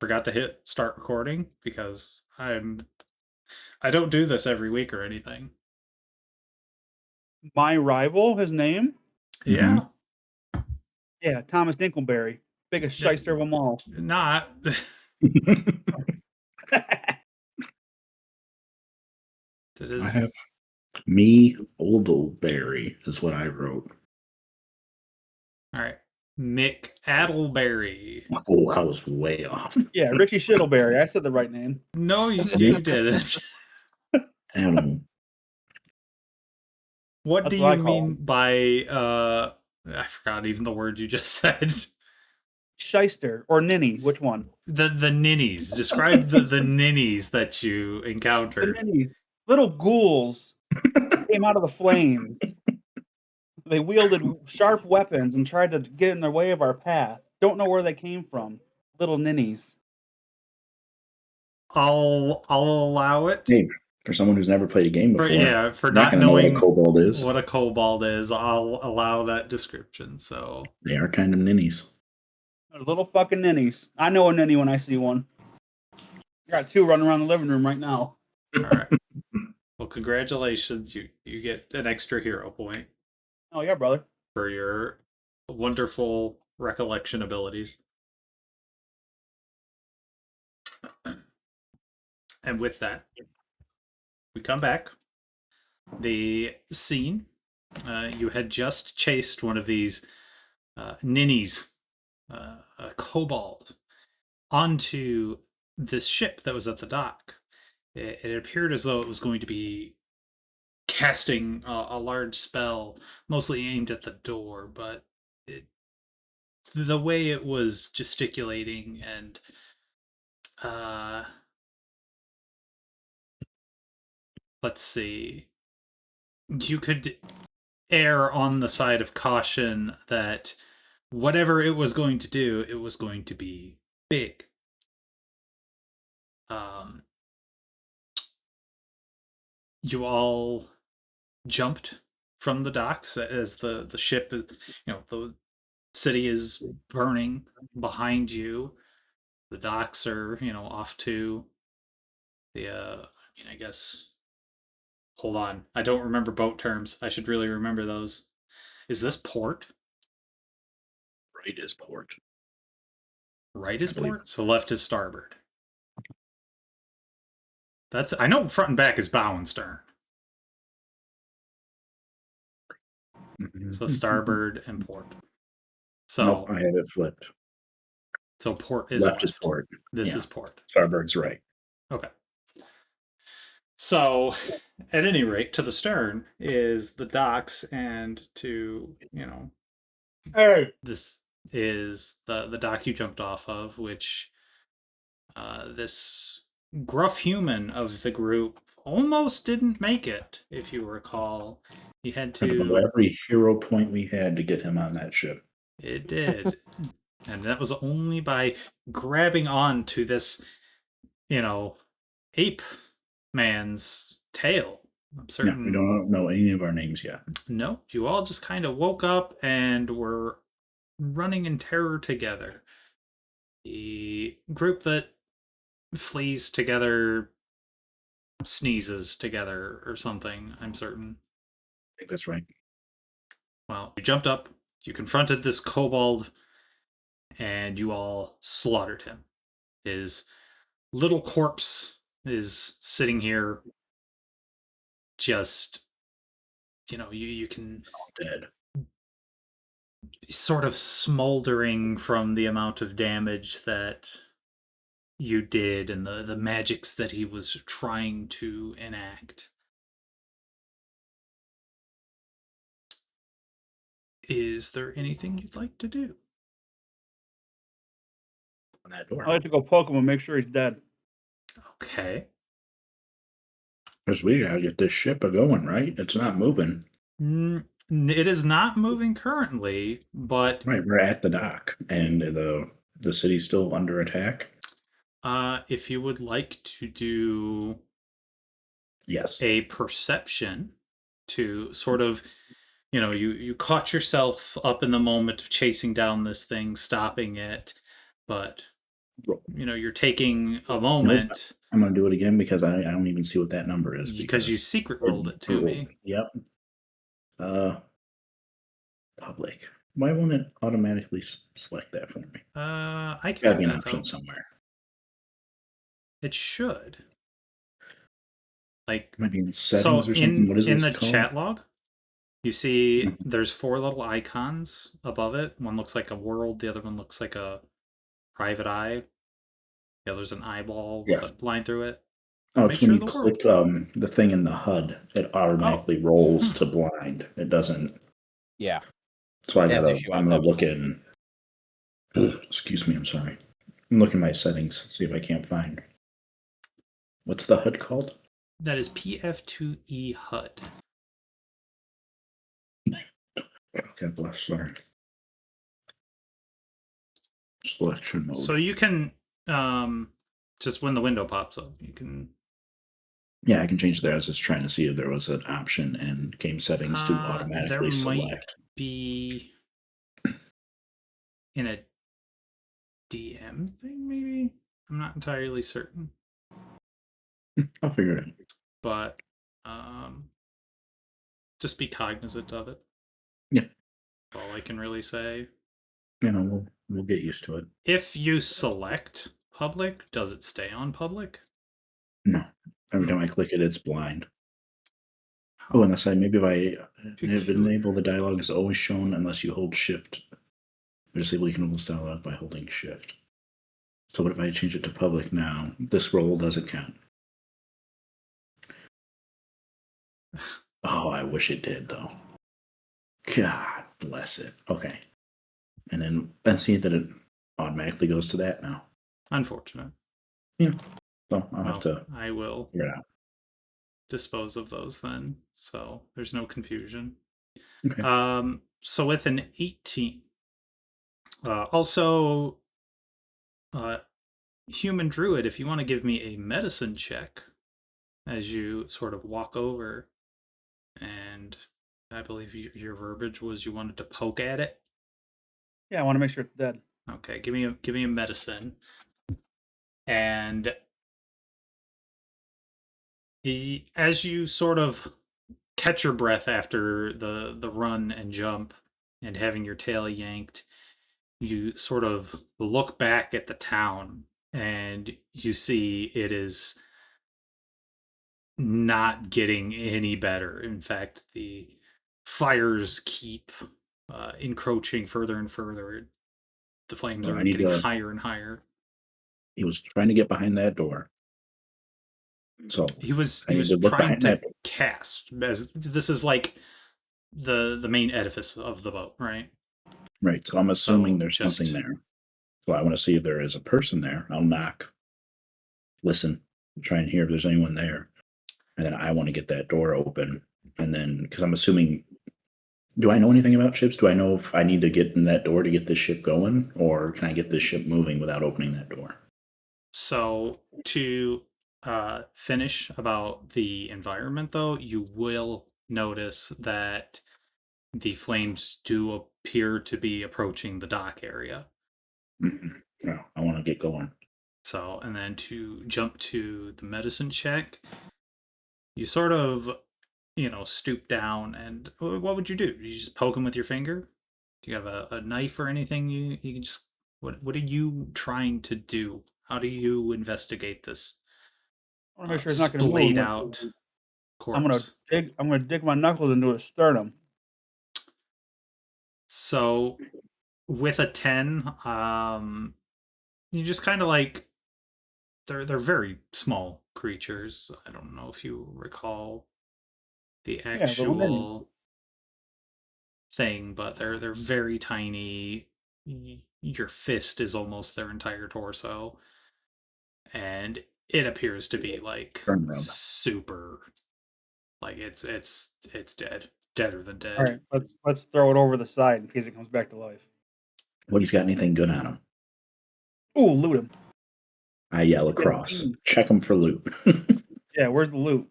forgot to hit start recording because I don't do this every week or anything. My rival, his name? Yeah. Yeah, Thomas Dinkelberry. Biggest Yeah, shyster of them all. not. It I have is. me Oldleberry is what I wrote. All right. Mick Addleberry. Oh, I was way off. Yeah, Richie Shittleberry. I said the right name. No, you didn't. Adam. What do That's what you I call mean him. by I forgot even the word you just said. Shyster or ninny, which one? The ninnies. Describe the ninnies that you The encountered. ninnies. Little ghouls that came out of the flames. They wielded sharp weapons and tried to get in the way of our path. Don't know where they came from. Little ninnies. I'll allow it. Hey, for someone who's never played a game before, For you're not not going to know what a knowing kobold is. what a kobold is, I'll allow that description. So They are kind of ninnies. They're little fucking ninnies. I know a ninny when I see one. I got two running around the living room right now. all right. Well, congratulations. You get an extra hero point Oh yeah, brother. for your wonderful recollection abilities. And with that, we come back. The scene, you had just chased one of these ninnies, a kobold, onto this ship that was at the dock. It appeared as though it was going to be casting a large spell, mostly aimed at the door, but the way it was gesticulating and let's see, you could err on the side of caution that whatever it was going to do, it was going to be big. You all jumped from the docks as the ship is, the city is burning behind you. The docks are, off to the I guess, hold on, I don't remember boat terms. I should really remember those. Is this port? Right is port. Right is I believe. port, so left is starboard. I know front and back is bow and stern. So starboard and port. So Nope, I have it flipped. So port is Left is port. This Yeah. is port. Starboard's right. Okay. So, at any rate, to the stern is the docks, and to, Hey. this is the dock you jumped off of, which this gruff human of the group almost didn't make it, if you recall. He had to... every hero point we had to get him on that ship. It did. And that was only by grabbing on to this, ape man's tail. I'm certain. Yeah, we don't know any of our names yet. No, you all just kind of woke up and were running in terror together. The group that flees together sneezes together or something, I'm certain. I think that's right. Well, you jumped up, you confronted this kobold, and you all slaughtered him. His little corpse is sitting here, just, you can... Dead. Sort of smoldering from the amount of damage that you did and the magics that he was trying to enact. Is there anything you'd like to do? On that door. I like to go poke him and make sure he's dead. Okay. Because we gotta get this ship a-going, right? It's not moving. It is not moving currently, but... Right, we're at the dock, and the city's still under attack. If you would like to do... Yes. A perception to sort of... you caught yourself up in the moment of chasing down this thing, stopping it, but you're taking a Nope. moment I'm gonna do it again because I don't even see what that number is because you secret rolled it to me. Yep. Public. Why won't it automatically select that for me? I can Gotta do be an that option though. somewhere. It should. Like, Might be in so settings or something. What is in this the called? chat log, you see Mhm. there's 4 little icons above it. One looks like a world, the other one looks like a private eye. The other's an eyeball with a Yes. line through it. Oh, Make it's when sure you the click world. the thing in the HUD, it Oh, automatically rolls to blind. It doesn't. Yeah. So It has issue on I'm gonna some. look in. Excuse me, I'm sorry. I'm looking at my settings, see if I can't find. What's the HUD called? that is PF2E HUD. God bless, sorry. Selection mode. So you can just when the window pops up, you can Yeah, I can change there. I was just trying to see if there was an option in game settings to there automatically might select. be in a DM thing, maybe. I'm not entirely certain, I'll figure it out. but just be cognizant of it. Yeah. That's all I can really say. We'll get used to it. If you select public, does it stay on public? No. Every time I click it, it's blind. Oh, unless maybe if I enable the dialogue is always shown unless you hold shift. Disable you can almost dialogue by holding shift. So what if I change it to public now? This roll doesn't count. Oh, I wish it did though. God bless it. Okay. And then see that it automatically goes to that now. Unfortunate. Yeah. So I'll have to I will figure it out. dispose of those then, so there's no confusion. Okay. So with an 18, also, human druid, if you want to give me a medicine check as you sort of walk over, and I believe your verbiage was you wanted to poke at it. Yeah, I want to make sure it's dead. Okay, give me a medicine, and as you sort of catch your breath after the run and jump and having your tail yanked, you sort of look back at the town and you see it is not getting any better. In fact, the fires keep encroaching further and further. The flames So are I need getting to. higher and higher. He was trying to get behind that door. So He was I need to look trying behind to that door. cast, as this is like the main edifice of the boat, right? Right. So I'm assuming there's just something there. So I want to see if there is a person there. I'll knock, listen, try and hear if there's anyone there. And then I want to get that door open. And then, because I'm assuming, do I know anything about ships? Do I know if I need to get in that door to get this ship going? Or can I get this ship moving without opening that door? So to finish about the environment, though, you will notice that the flames do appear to be approaching the dock area. No, I want to get going. So, and then to jump to the medicine check, you sort of, stoop down and what would you do? You just poke him with your finger? Do you have a knife or anything? You can just, what are you trying to do? How do you investigate this I want to make sure it's not going to splayed move. out I'm gonna corpse? dig my knuckles into his sternum. So with a 10, you just kind of like they're very small creatures. I don't know if you recall the Yeah, little ninnies. actual thing, but they're very tiny. Your fist is almost their entire torso, and it appears to be like Burn rub. super, like it's dead, deader than All dead. right, let's throw it over the side in case it comes back to life. What, he's got anything good on him? Ooh, loot him. I yell across. Check him for loot. Yeah, where's the loot?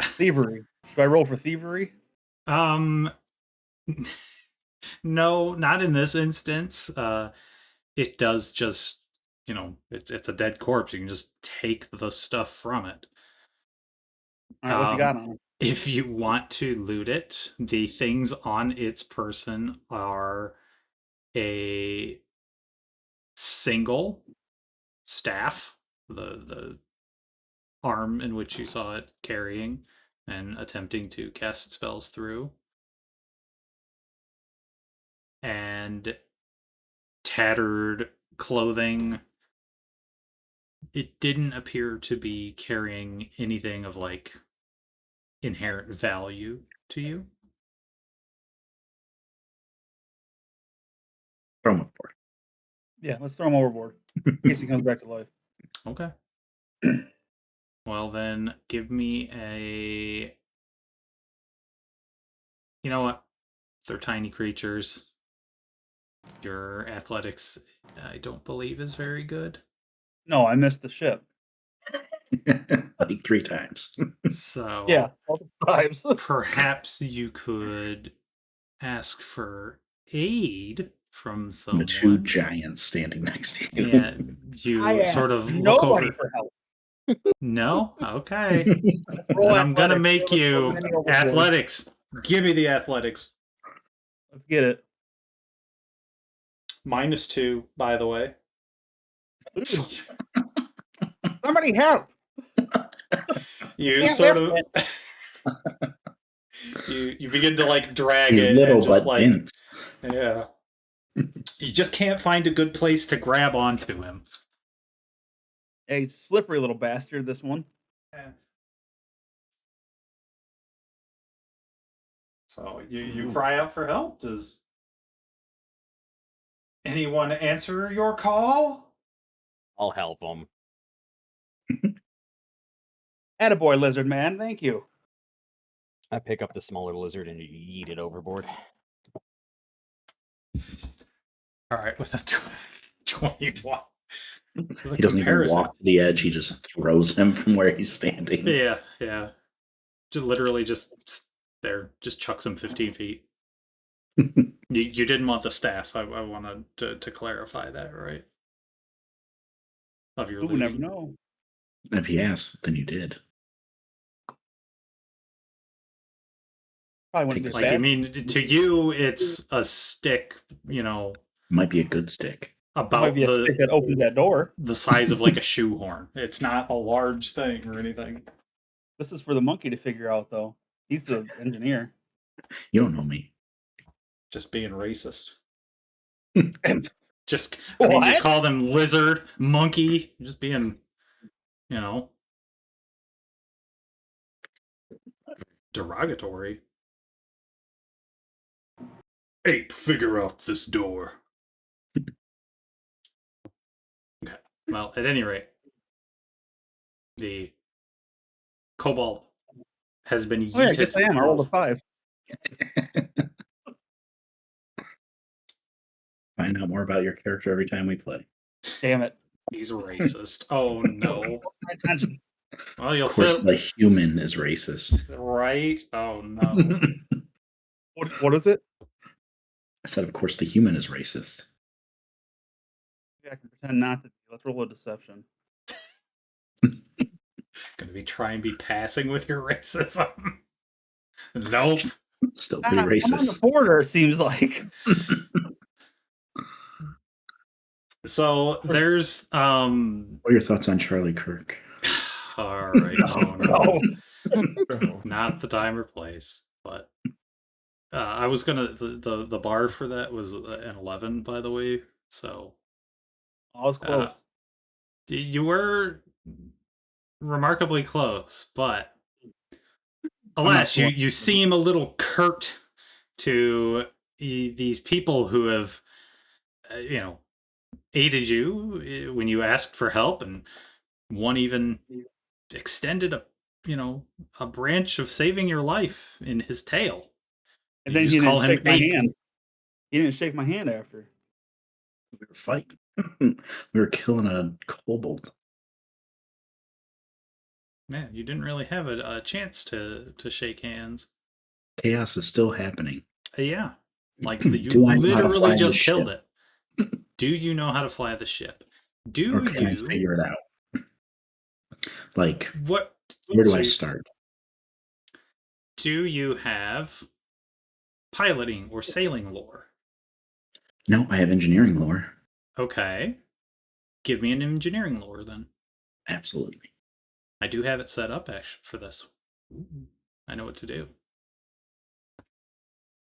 Thievery. Should I roll for thievery? No, not in this instance. It does just it's a dead corpse. You can just take the stuff from it. All right, what you got on him? If you want to loot it, the things on its person are a single staff, the arm in which you saw it carrying and attempting to cast spells through, and tattered clothing. It didn't appear to be carrying anything of like inherent value to you. Throw him overboard. Yeah, let's throw him overboard in case he comes back to life. Okay. Well, then give me a. You know what? They're tiny creatures. Your athletics, I don't believe, is very good. No, I missed the ship. Like 3 times. So Yeah, multiple times. perhaps you could ask for aid from The 2 someone. giants standing next to you. Yeah, you I sort asked of look nobody over. for help. No? Okay. Roll Then I'm going to athletics. make Let's throw you Manny overboard. athletics. Give me the athletics. Let's get it. -2, by the way. Ooh. Somebody help! You Can't sort lift of you begin to like drag He's it little and just but like dense. yeah. You just can't find a good place to grab onto him. Hey, he's a slippery little bastard, this one. So you cry out for help. Does anyone answer your call? I'll help him. Attaboy, lizard man. Thank you. I pick up the smaller lizard and yeet it overboard. All right, with a 21. He doesn't even walk to the edge. He just throws him from where he's standing. Yeah. Just there, just chucks him 15 feet. You didn't want the staff. I wanted to clarify that, right? Of your Ooh, never looting. know. If he asked, then you did. Probably wouldn't be Take a the Like, I bad. mean, to you, it's a stick, Might be a good stick. Might about be a stick that opens that door. the size of like a shoehorn. It's not a large thing or anything. This is for the monkey to figure out, though. He's the engineer. You don't know me. Just being racist. And Just, I mean, you What? call them lizard, monkey, just being, derogatory. Ape, figure out this door. Okay. Well, at any rate, the kobold has been Oh, yeah, I yeeted guess I am. I rolled a off. 5. Find out more about your character every time we play. Damn it. He's racist. Oh no. My attention. Well, you'll Of course, fit the human is racist. right. Oh no. What is it? I said, of course, the human is racist. Yeah, I can pretend not to be. Let's roll a deception. Gonna be trying to be passing with your racism. Nope. Still pretty I'm on the racist. border, it seems like. So there's What are your thoughts on Charlie Kirk? all right. No. No. Not the time or place, but I was gonna the bar for that was an 11, by the way. So I was close. you were remarkably close, but alas, you seem a little curt to these people who have, aided you when you asked for help, and one even extended a branch of saving your life in his tail. And You then just he call didn't him shake my Ape. hand. He didn't shake my hand after. We were fighting. We were killing a kobold. Yeah, you didn't really have a chance to shake hands. Chaos is still happening. Yeah, like you Do I know how to fly literally the just killed ship? it. Do you know how to fly the ship? Do Or can I you figure it out? Like, what? where do so I start? Do you have piloting or sailing lore? No, I have engineering lore. Okay. Give me an engineering lore then. Absolutely. I do have it set up actually for this. Ooh, I know what to do.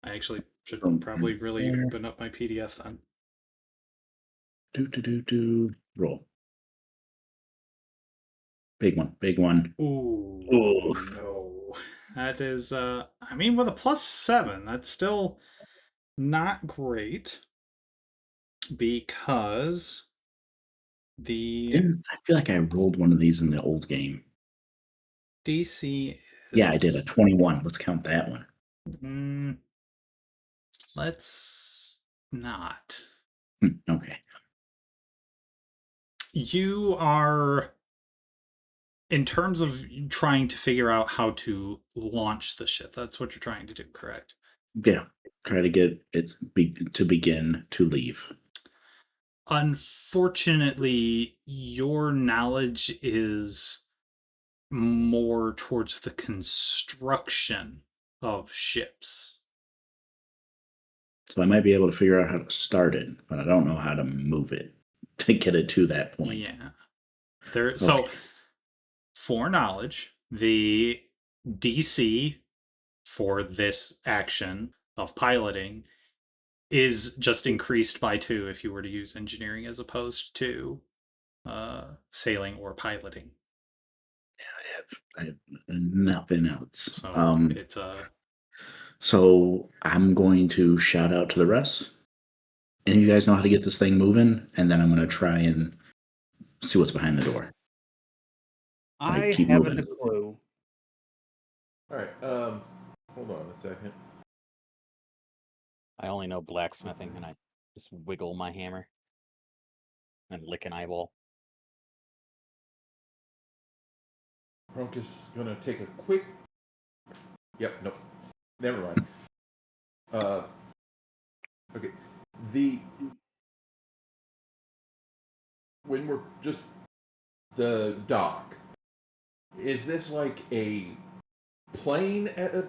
I actually should probably really open up my PDF then. Roll. Big one. Big one. Ooh, Ooh. no. That is I mean with a +7, that's still not great because the I feel like I rolled one of these in the old game. DC Yeah, I did a is 21. Let's count that one. let's not. Okay. You are, in terms of trying to figure out how to launch the ship, that's what you're trying to do, correct? Yeah. Try to get to begin to leave. Unfortunately, your knowledge is more towards the construction of ships. So I might be able to figure out how to start it, but I don't know how to move it to get it to that point. Yeah. So Okay. for knowledge, the DC for this action of piloting is just increased by 2 if you were to use engineering as opposed to sailing or piloting. I have nothing else. So it's So I'm going to shout out to the rest. And you guys know how to get this thing moving, and then I'm going to try and see what's behind the door. I keep haven't moving. a clue. All right. Hold on a second. I only know blacksmithing, and I just wiggle my hammer and lick an eyeball. Brunk is gonna take a quick. Yep. Nope. Never mind. Okay. When we're just the dock, is this like a plane at a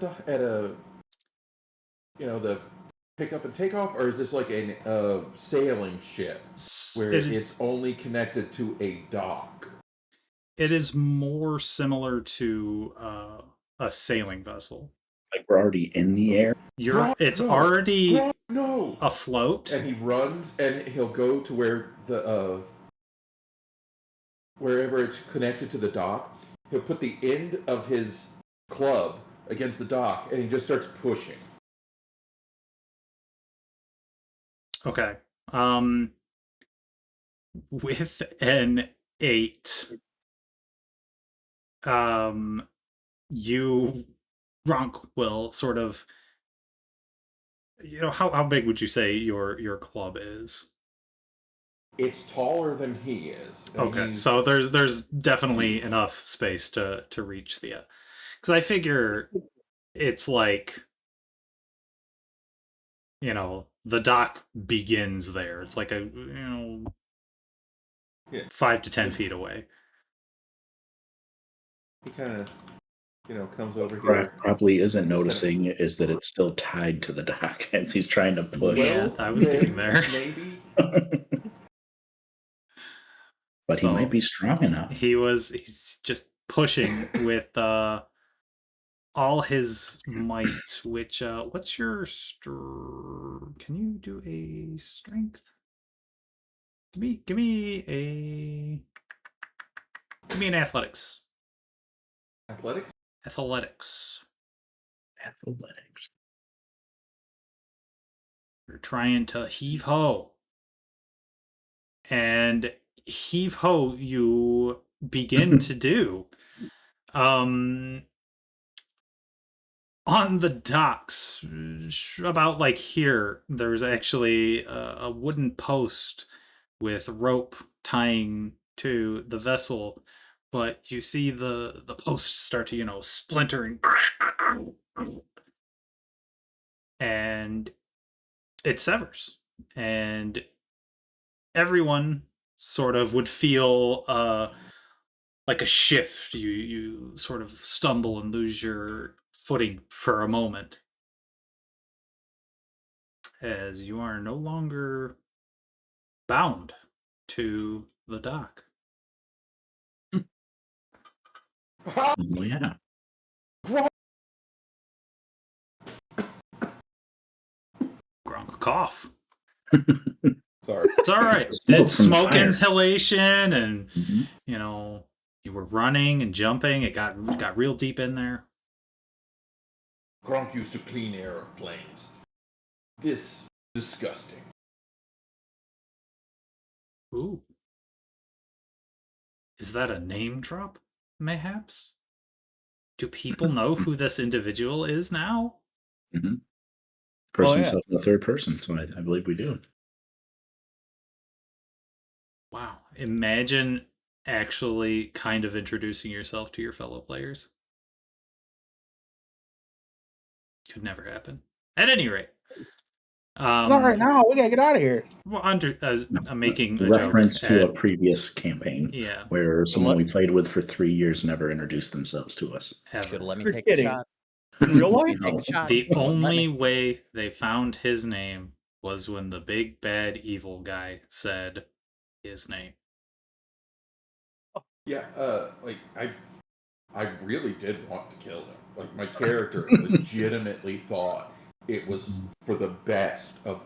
the pick up and take off, or is this like a sailing ship where it's only connected to a dock? it is more similar to a sailing vessel. Like we're already in the air. It's already no afloat. And he runs and he'll go to where the wherever it's connected to the dock. He'll put the end of his club against the dock and he just starts pushing. Okay. With an 8, you Gronk will sort of, how big would you say your club is? It's taller than he is. Okay, so there's definitely enough space to reach the, because I figure it's like, the dock begins there. It's like a 5 to 10 feet away. He kind of comes over here. Probably isn't noticing is that it's still tied to the dock as he's trying to push. Yeah, I was getting there. Maybe. But he might be strong enough. He's just pushing with all his might, which what's your can you do a strength? Give me an athletics. Athletics? Athletics. Athletics. You're trying to heave ho. And heave ho you begin to do. On the docks, about like here, there's actually a wooden post with rope tying to the vessel, but you see the post start to splintering, and it severs, and everyone sort of would feel like a shift. You sort of stumble and lose your footing for a moment, as you are no longer bound to the dock. Oh, yeah. Gronk cough. Sorry. It's all right. It's the smoke It's from the smoke fire. inhalation, and Mhm. you know you were running and jumping. It got real deep in there. Gronk used to clean air of planes. This disgusting. Ooh, is that a name drop? Mayhaps. Do people know who this individual is now? Mhm. Person Oh, yeah. himself in the third person, so I believe we do. Wow. Imagine actually kind of introducing yourself to your fellow players. Could never happen. At any rate. Not right now. We gotta get out of here. Well, I'm making a Reference joke to at, a previous campaign yeah, where someone what? we played with for 3 years never introduced themselves to us. Should have ever. let me You're take kidding. the shot. In real life? No. Take the shot. The You wouldn't let only me. way they found his name was when the big bad evil guy said his name. Yeah, like I really did want to kill him. Like my character legitimately thought it was for the best of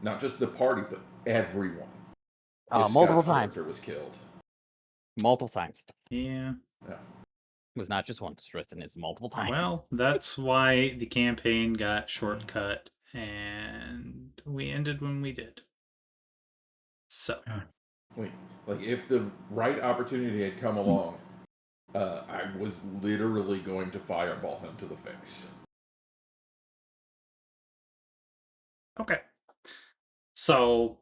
not just the party but everyone. If Multiple Scott's times. character was killed. Multiple times. Yeah. Yeah. It was not just once, Tristan. It's multiple times. Well, that's why the campaign got shortcut and we ended when we did. So, Wait, like if the right opportunity had come along, I was literally going to fireball him to the face. okay. So,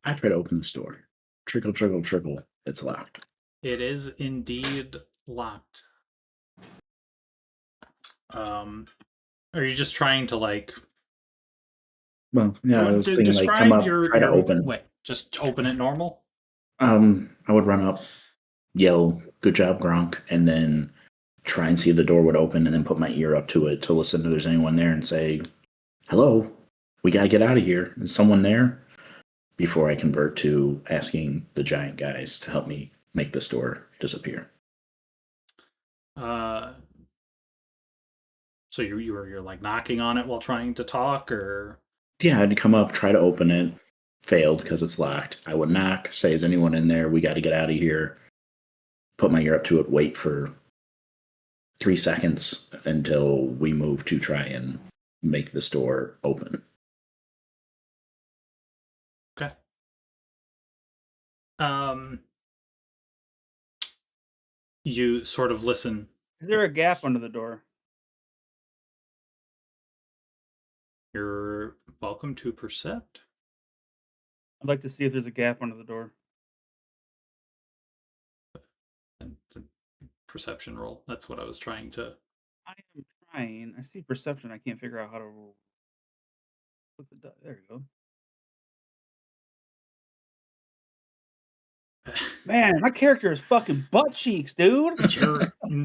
I try to open this door. Trickle, trickle, trickle. It's locked. it is indeed locked. Are you just trying to like Well, yeah, I was thinking like describe come up, your try to open. wait, just open it normal? I would run up, yell, "Good job, Gronk," and then try and see if the door would open, and then put my ear up to it to listen if there's anyone there, and say, "Hello, we gotta get out of here. Is someone there?" Before I convert to asking the giant guys to help me make this door disappear. So you're like knocking on it while trying to talk, or Yeah, I'd come up, try to open it, failed because it's locked. I would knock, say, "Is anyone in there? We got to get out of here." Put my ear up to it, wait for 3 seconds until we move to try and make this door open. okay. You sort of listen. Is there a gap under the door? You're welcome to percept. I'd like to see if there's a gap under the door. And the perception roll. That's what I was trying to. I am trying. I see perception. I can't figure out how to put the there you go. Man, my character is fucking butt cheeks, dude.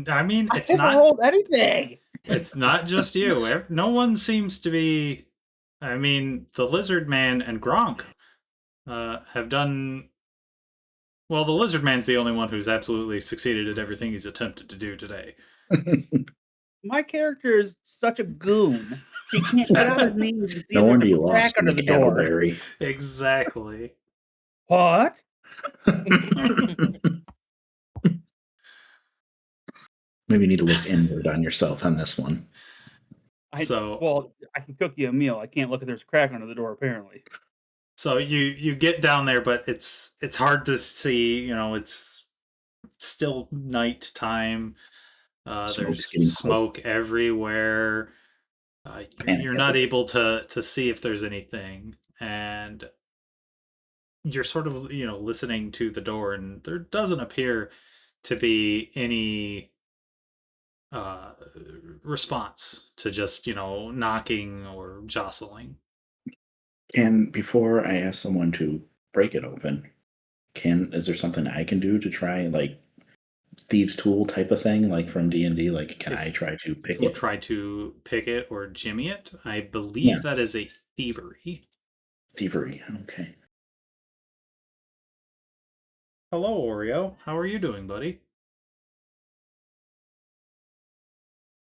I mean, I it's haven't not. rolled anything. It's not just you. No one seems to be. I mean, the Lizard Man and Gronk have done. Well, the Lizard Man's the only one who's absolutely succeeded at everything he's attempted to do today. My character is such a goon. He can't get on his knees and see No if wonder there's you a crack lost in under the the door. cavalry. Exactly. What? Maybe you need to look inward on yourself on this one. Well, I can cook you a meal. I can't look if there's a crack under the door, apparently. So you get down there, but it's hard to see. You know, it's still night time. There's smoke everywhere. You're not able to see if there's anything, and you're sort of listening to the door, and there doesn't appear to be any response to just knocking or jostling. And before I ask someone to break it open, Is there something I can do to try, like thieves' tool type of thing, like from D&D? Like, can If I try to pick you it? try to pick it or jimmy it, I believe Yeah. that is a thievery. Thievery. Okay. Hello, Oreo. How are you doing, buddy?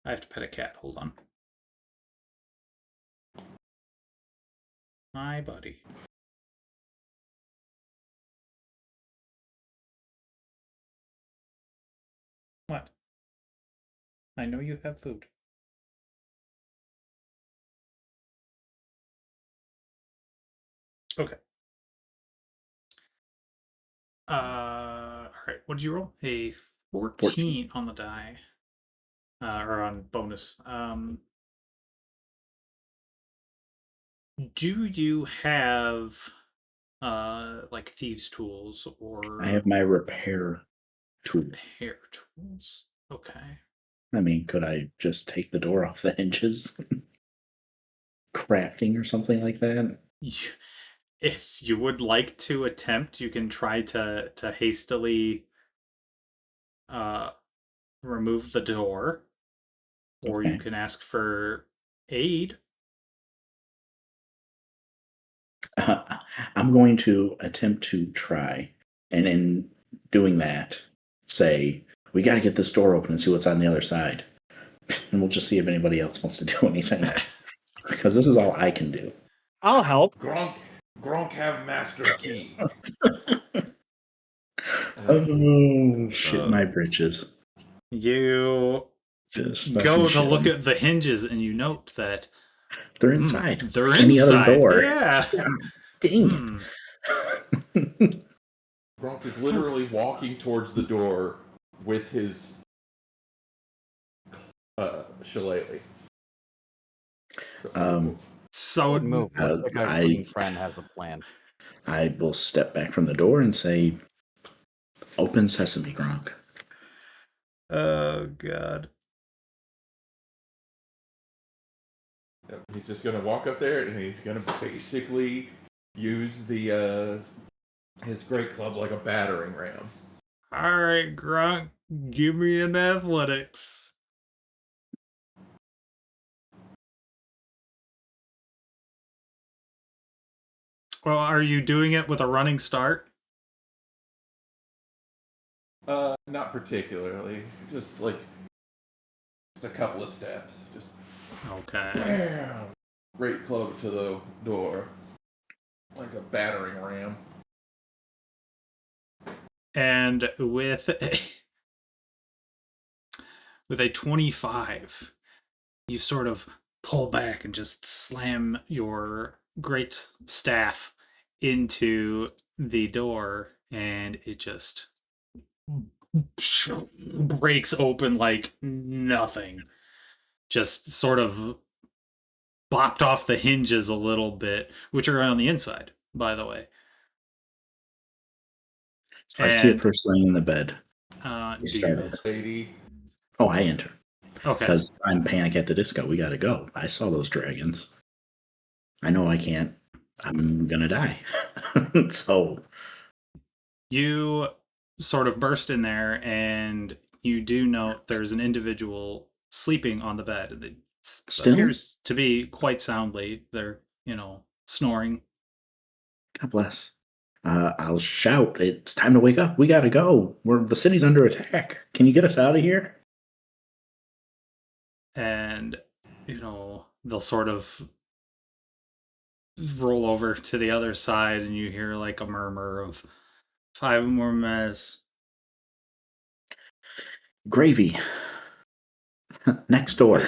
I have to pet a cat. Hold on. Hi, buddy. What? I know you have food. Okay. All right. What did you roll? A 14 on the die. Or on bonus. Do you have like thieves' tools or I have my repair tool. repair tools? Okay. I mean, could I just take the door off the hinges? Crafting or something like that? If you would like to attempt, you can try to hastily remove the door, or you Okay. can ask for aid. I'm going to attempt to try, and in doing that, say, we got to get this door open and see what's on the other side. And we'll just see if anybody else wants to do anything. Because this is all I can do. I'll help. Gronk have master key. Oh, shit, my britches. You Just go fucking to shit look 'em. at the hinges, and you note that They're inside. they're like any inside. other door. Yeah. Dang it. Gronk is literally walking towards the door with his shillelagh. So Good move. Looks like our I- green friend has a plan. I will step back from the door and say, open sesame, Gronk. oh god. He's just gonna walk up there and he's gonna basically use the his great club like a battering ram. All right, Grunt, give me an athletics. Well, are you doing it with a running start? Not particularly. Just a couple of steps. Just Okay. bam! Great club to the door. Like a battering ram. And with a 25, you sort of pull back and just slam your great staff into the door, and it just breaks open like nothing. Just sort of bopped off the hinges a little bit, which are on the inside, by the way. So I see a And person laying in the bed. do you? started. Lady. Oh, I enter. Okay. Because I'm Panic at the Disco. We gotta go. I saw those dragons. I know I can't. I'm gonna die. So You sort of burst in there, and you do note there's an individual sleeping on the bed. It Still? appears to be quite soundly. They're, snoring. God bless. I'll shout. It's time to wake up. We gotta go. The city's under attack. Can you get us out of here? And, they'll sort of roll over to the other side, and you hear like a murmur of 5 more minutes. Gravy. Next door.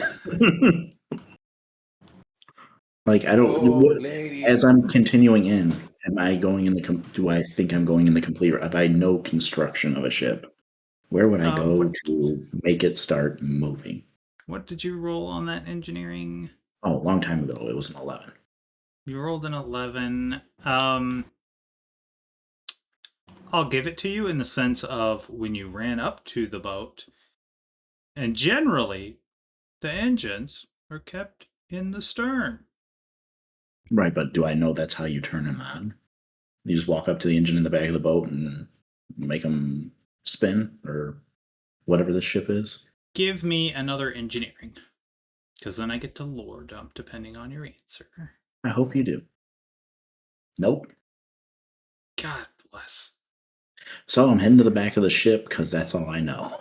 Like I don't. Lady. As I'm continuing in, am I going in the? Do I think I'm going in the complete? If I know construction of a ship, where would I go to make it start moving? What did you roll on that engineering? Oh, a long time ago. It was an 11. You rolled an 11. I'll give it to you in the sense of when you ran up to the boat, and generally, the engines are kept in the stern. Right, but do I know that's how you turn them on? You just walk up to the engine in the back of the boat and make them spin, or whatever this ship is. Give me another engineering, because then I get to lore dump depending on your answer. I hope you do. Nope. God bless. So I'm heading to the back of the ship because that's all I know.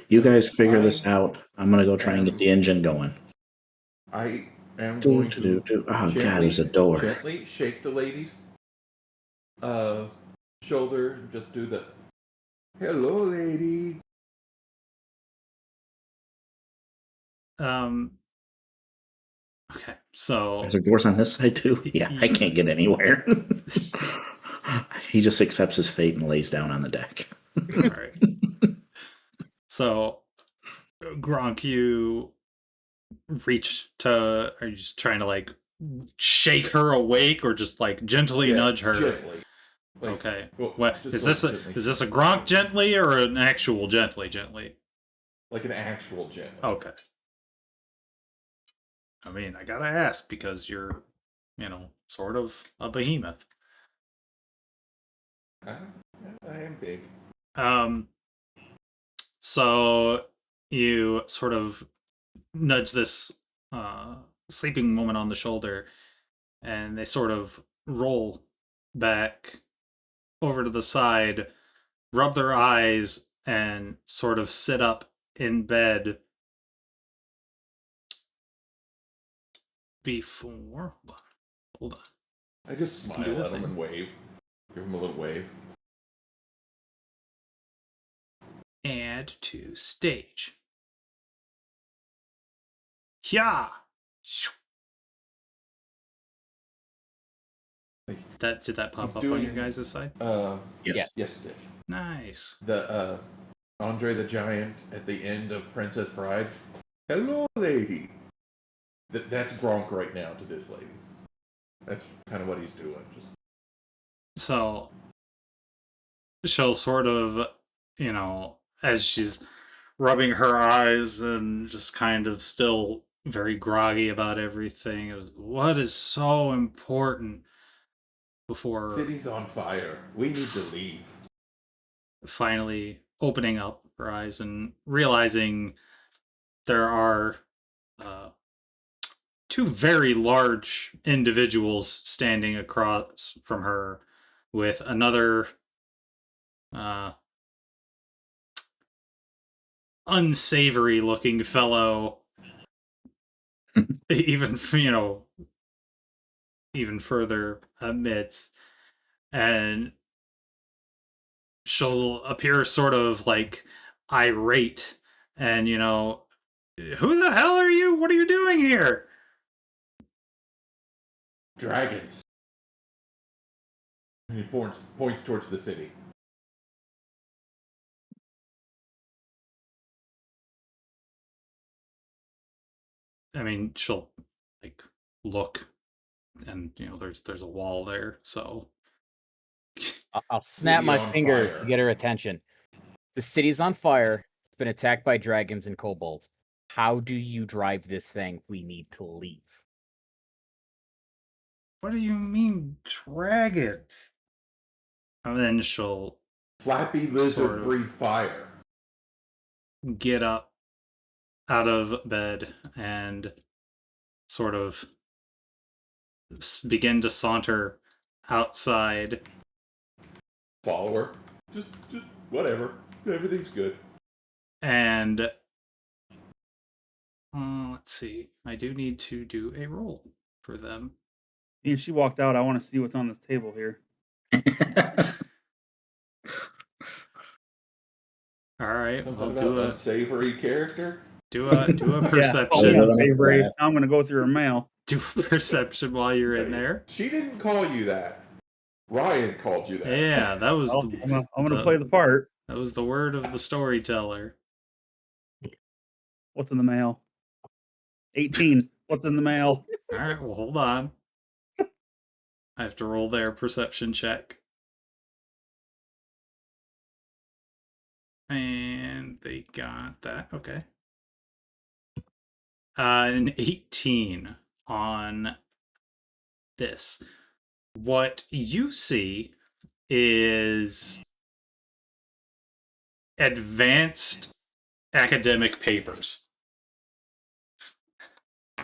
You guys figure this out. I'm gonna go try and get the engine going. I am Do, going do, to do. Oh god, there's a door. gently shake the lady's shoulder and just do the hello, lady. Okay, so There's doors on this side too. Yeah, I can't get anywhere. He just accepts his fate and lays down on the deck. all right. So Gronk, you reach to. Are you just trying to like shake her awake, or just like gently Yeah, nudge her? gently. Like, Okay. well, What just is like this? gently. Is this a Gronk gently or an actual gently? Like an actual gently? Okay. I mean, I gotta ask because you're, sort of a behemoth. I am big. So you sort of nudge this sleeping woman on the shoulder, and they sort of roll back over to the side, rub their eyes, and sort of sit up in bed before. Hold on. I just smile Do the at him thing. and wave. Give him a little wave. Add to stage. Yeah. Did that pop He's up on your doing- guys' side? Yes. Yes, Dick. Nice. The Andre the Giant at the end of Princess Bride. Hello, lady. That's Gronk right now to this lady. That's kind of what he's doing. Just So she'll sort of, as she's rubbing her eyes and just kind of still very groggy about everything, what is so important before city's on fire. We need to leave. finally opening up her eyes and realizing there are two very large individuals standing across from her with another unsavory looking fellow even even further amidst, and she'll appear sort of like irate and who the hell are you, what are you doing here? Dragons. And he points towards the city. I mean, she'll like look, and there's a wall there, so I'll snap City my on finger fire. to get her attention. The city's on fire. It's been attacked by dragons and kobolds. How do you drive this thing? We need to leave. what do you mean dragon? And then she'll Flappy lizard Sort of. breathe fire. get up out of bed and sort of begin to saunter outside. Follower. Just whatever. Everything's good. And let's see. I do need to do a roll for them. And she walked out. I want to see what's on this table here. All right, Something I'll about do unsavory character. a Yeah, perception. call me Yeah, unsavory. that. I'm gonna go through her mail. Do a perception while you're in there. She didn't call you that. Ryan called you that. Yeah, that was I'm gonna play the part. that was the word of the storyteller. What's in the mail? 18. What's in the mail? All right, well, hold on. I have to roll their perception check. And they got that. Okay. An 18 on this. What you see is advanced academic papers.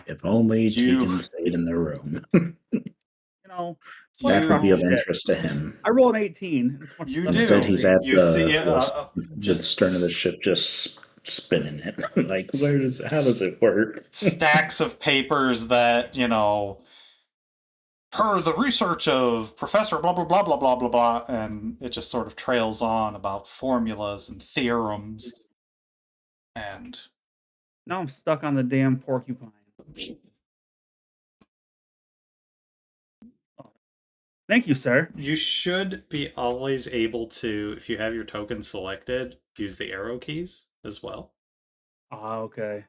If only You- Tegan stayed in the room. You know, That would be of Shit. interest to him. I rolled an 18. It's much You better Instead, do. he's at You the, see, the just stern of the ship, just spinning it. Like, how does it work? stacks of papers that, per the research of Professor blah, blah, blah, blah, blah, blah, blah, and it just sort of trails on about formulas and theorems. And Now I'm stuck on the damn porcupine. Thank you, sir. you should be always able to, if you have your token selected, use the arrow keys as well. Ah, okay.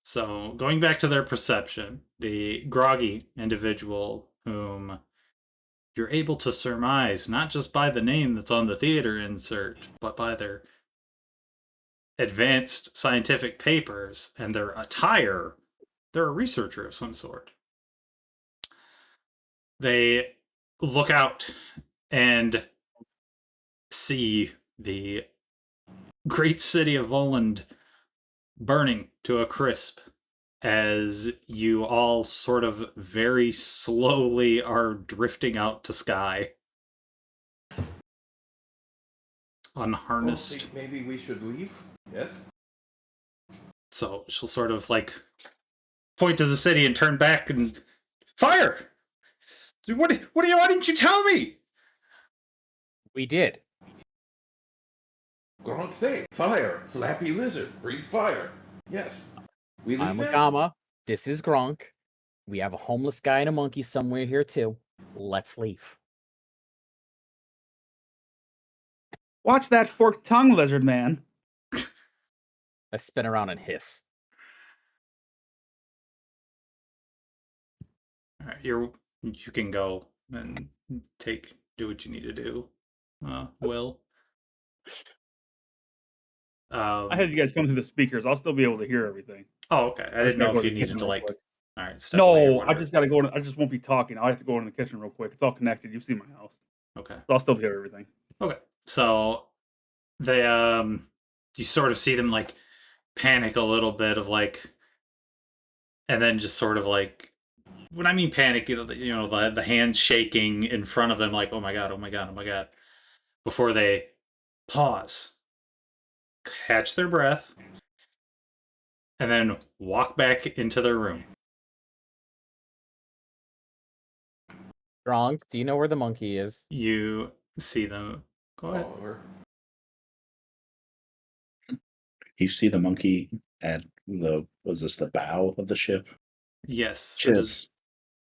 So going back to their perception, the groggy individual whom you're able to surmise not just by the name that's on the theater insert, but by their advanced scientific papers and their attire, they're a researcher of some sort. They look out and see the great city of Voland burning to a crisp as you all sort of very slowly are drifting out to sky. Unharnessed. Think maybe we should leave? Yes. So she'll sort of like point to the city and turn back and fire. Why didn't you tell me? We did. Gronk say fire. Flappy lizard. Breathe fire. Yes. We leave I'm then? Agama. This is Gronk. We have a homeless guy and a monkey somewhere here too. Let's leave. Watch that forked tongue, lizard man. I spin around and hiss. All right, you can go and do what you need to do. Will. I had you guys come through the speakers. I'll still be able to hear everything. Oh, okay. I just didn't gotta know go if to you the needed kitchen to real like. quick. All right. Step away or No, I whatever. just gotta go. I just won't be talking. I'll have to go into the kitchen real quick. It's all connected. You see my house. Okay. So I'll still hear everything. Okay. So they you sort of see them like panic a little bit of like, and then just sort of like, when I mean panic, the hands shaking in front of them, like, oh my god, oh my god, oh my god, before they pause, catch their breath, and then walk back into their room. Gronk, do you know where the monkey is? You see them. Go ahead. Oliver. You see the monkey at was this the bow of the ship? Yes, it is. Just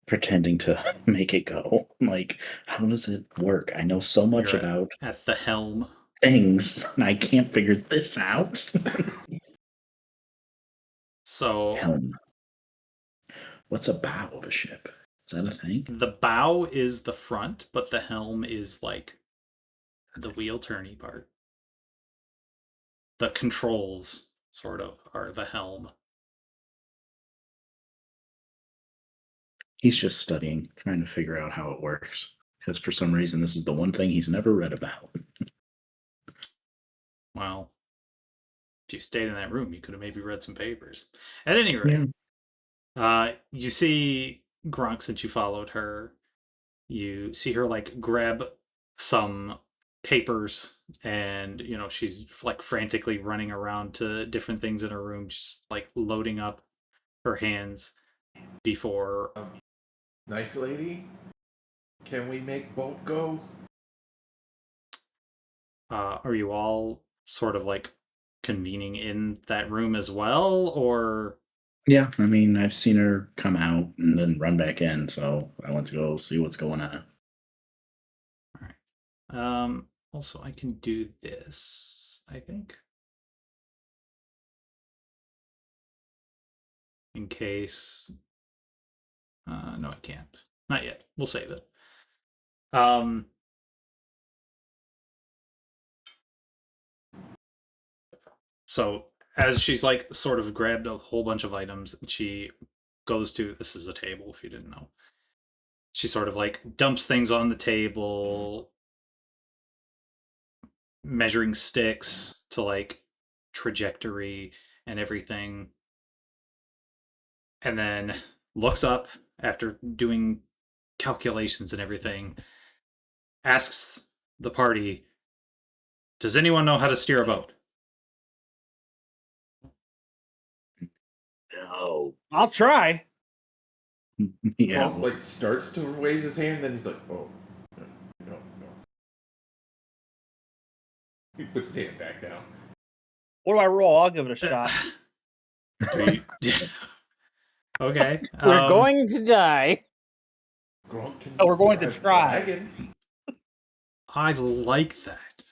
pretending to make it go. Like, how does it work? I know so much You're about at the helm. things, and I can't figure this out. So Helm. What's a bow of a ship? Is that a thing? the bow is the front, but the helm is like the wheel turny part. The controls, sort of, are the helm. He's just studying, trying to figure out how it works. Because for some reason, this is the one thing he's never read about. Well, if you stayed in that room, you could have maybe read some papers. At any rate, you see Gronk, since you followed her, you see her like grab some papers, and she's like frantically running around to different things in her room, just like loading up her hands before. Nice lady. Can we make boat go? Are you all sort of like convening in that room as well, or? Yeah, I mean, I've seen her come out and then run back in, so I went to go see what's going on. All right. Also, I can do this, I think. In case. No, I can't. Not yet. We'll save it. So as she's like sort of grabbed a whole bunch of items, she goes to, this is a table if you didn't know. She sort of like dumps things on the table, measuring sticks to like trajectory and everything. And then looks up after doing calculations and everything, asks the party, does anyone know how to steer a boat? No. I'll try. Yeah. Gronk like starts to raise his hand, then he's like, "Oh, no." He puts his hand back down. What do I roll? I'll give it a shot. Okay. We're going to die. Gronk can Oh, we're going to drive the try. wagon. I like that.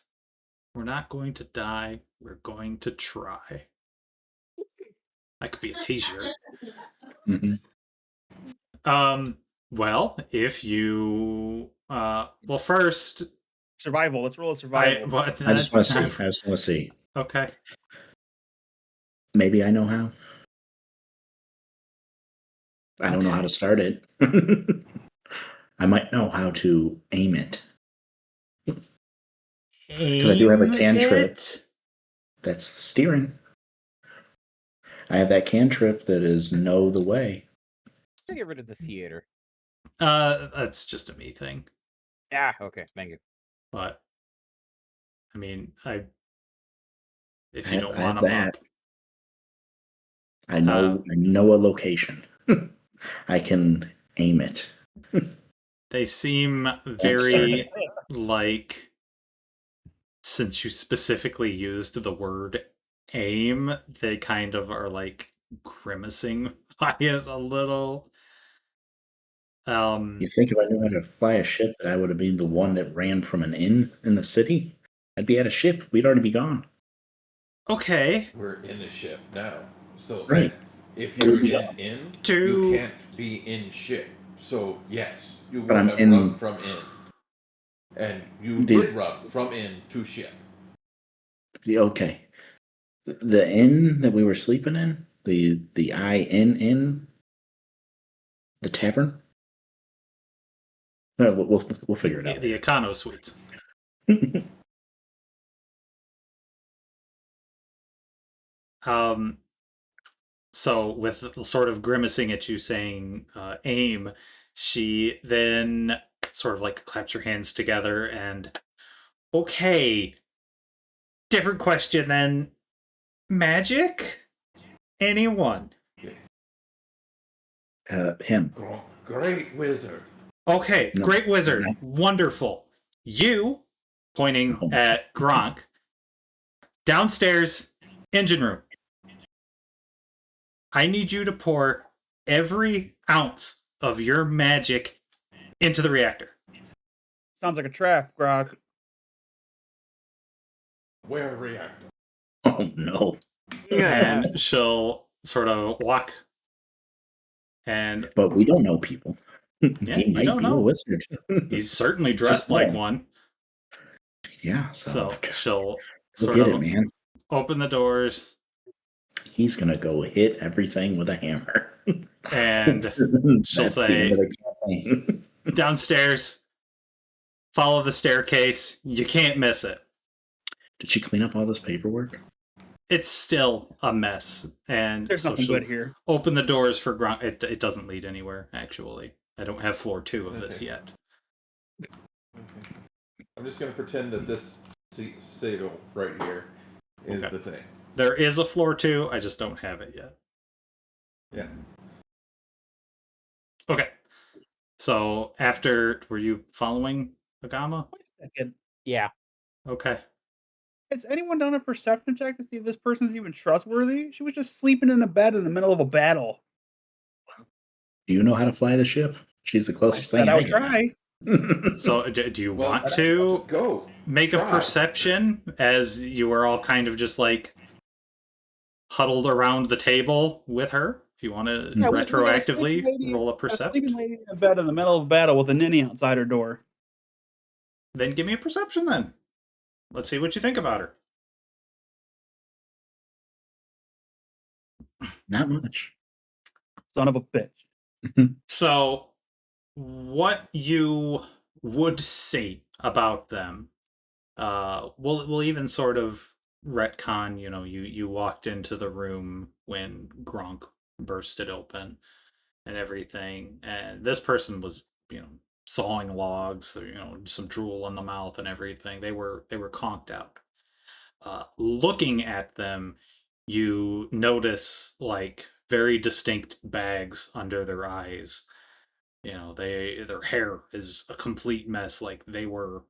We're not going to die. We're going to try. That could be a t-shirt. Mhm. Well, if you well first Survival. Let's roll a survival. I just want to see. Okay. Maybe I know how. I don't know how to start it. I might know how to aim it. Because I do have a cantrip. That's steering. I have that cantrip that is know the way. To get rid of the theater. That's just a me thing. Ah, okay, thank you. But I mean, if I you have- don't I want have them that. up, I know a location. I can aim it. they seem very like, since you specifically used the word aim, they kind of are like grimacing by it a little. You think if I knew how to fly a ship that I would have been the one that ran from an inn in the city? I'd be at a ship. We'd already be gone. Okay. We're in a ship now, so Right. if Where you're would we in go? inn, To- you can't be in ship. So yes, you But would I'm have in- run from inn, and you did run from inn to ship. Okay. The inn that we were sleeping in, the inn, the tavern. No, we'll figure it out. The Econo Suites. So with sort of grimacing at you saying aim, she then sort of like claps her hands together and, okay, different question then. Magic? Anyone? Him. Gronk, great wizard. Okay, No. great wizard. No. Wonderful. You, pointing Oh. at Gronk, downstairs, engine room. I need you to pour every ounce of your magic into the reactor. Sounds like a trap, Grog. Where reactor? Oh no. And she'll sort of walk. And But we don't know people. Yeah, He you might don't be know. a wizard. he's certainly dressed like one. Yeah. So she'll Look sort at of it, man. open the doors He's gonna go hit everything with a hammer. and she'll That's the say, end of the campaign. downstairs, follow the staircase. You can't miss it. Did she clean up all this paperwork? It's still a mess. And There's so nothing she'll good here. open the doors for Gronk. It doesn't lead anywhere, actually. I don't have floor 2 of this Okay. yet. Okay. I'm just gonna pretend that this saddle right here is Okay. the thing. There is a floor 2, I just don't have it yet. Yeah. Okay. So after, were you following Agama? Wait a second. Yeah. Okay. Has anyone done a perception check to see if this person's even trustworthy? She was just sleeping in a bed in the middle of a battle. Do you know how to fly the ship? She's the I closest said thing I I would try. got. So do you Well, want to go make a try. perception as you are all kind of just like huddled around the table with her? If you want to Yeah, we got a retroactively sleeping lady- roll a A perception, sleeping lady in a bed in the middle of a battle with a ninny outside her door. then give me a perception then. Let's see what you think about her. Not much. Son of a bitch. So, what you would say about them, we'll even sort of retcon. You walked into the room when Gronk bursted open and everything, and this person was, sawing logs, some drool in the mouth and everything. They were conked out. Looking at them, you notice like very distinct bags under their eyes. Their hair is a complete mess, like they were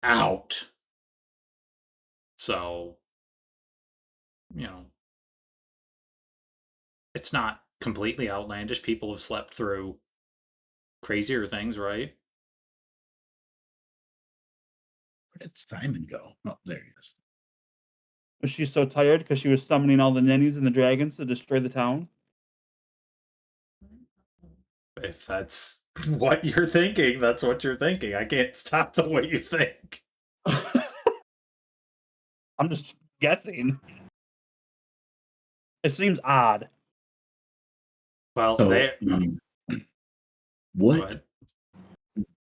out. So, you know, it's not completely outlandish. People have slept through crazier things, right? Where did Simon go? Oh, there he is. Was she so tired because she was summoning all the ninnies and the dragons to destroy the town? If that's what you're thinking, that's what you're thinking. I can't stop the way you think. I'm just guessing. It seems odd. Well, So, they go what ahead.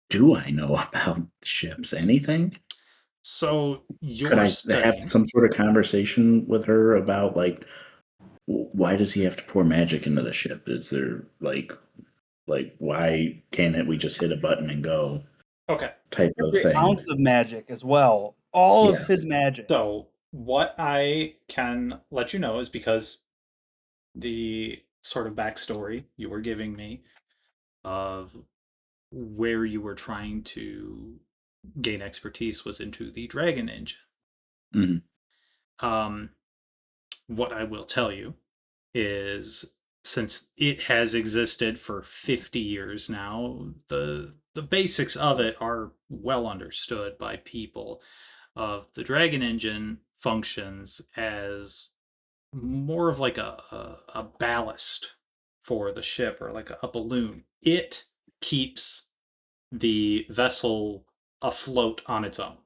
do I know about ships? Anything? So Could you're I studying. have some sort of conversation with her about like why does he have to pour magic into the ship? Is there like why can't we just hit a button and go Okay. type of Every thing? ounce of magic as well. All of Yeah. his magic. So what I can let you know is because the sort of backstory you were giving me of where you were trying to gain expertise was into the dragon engine. Mhm. What I will tell you is, since it has existed for 50 years now, the basics of it are well understood by people. Of the dragon engine functions as more of like a ballast for the ship, or like a balloon. It keeps the vessel afloat on its own.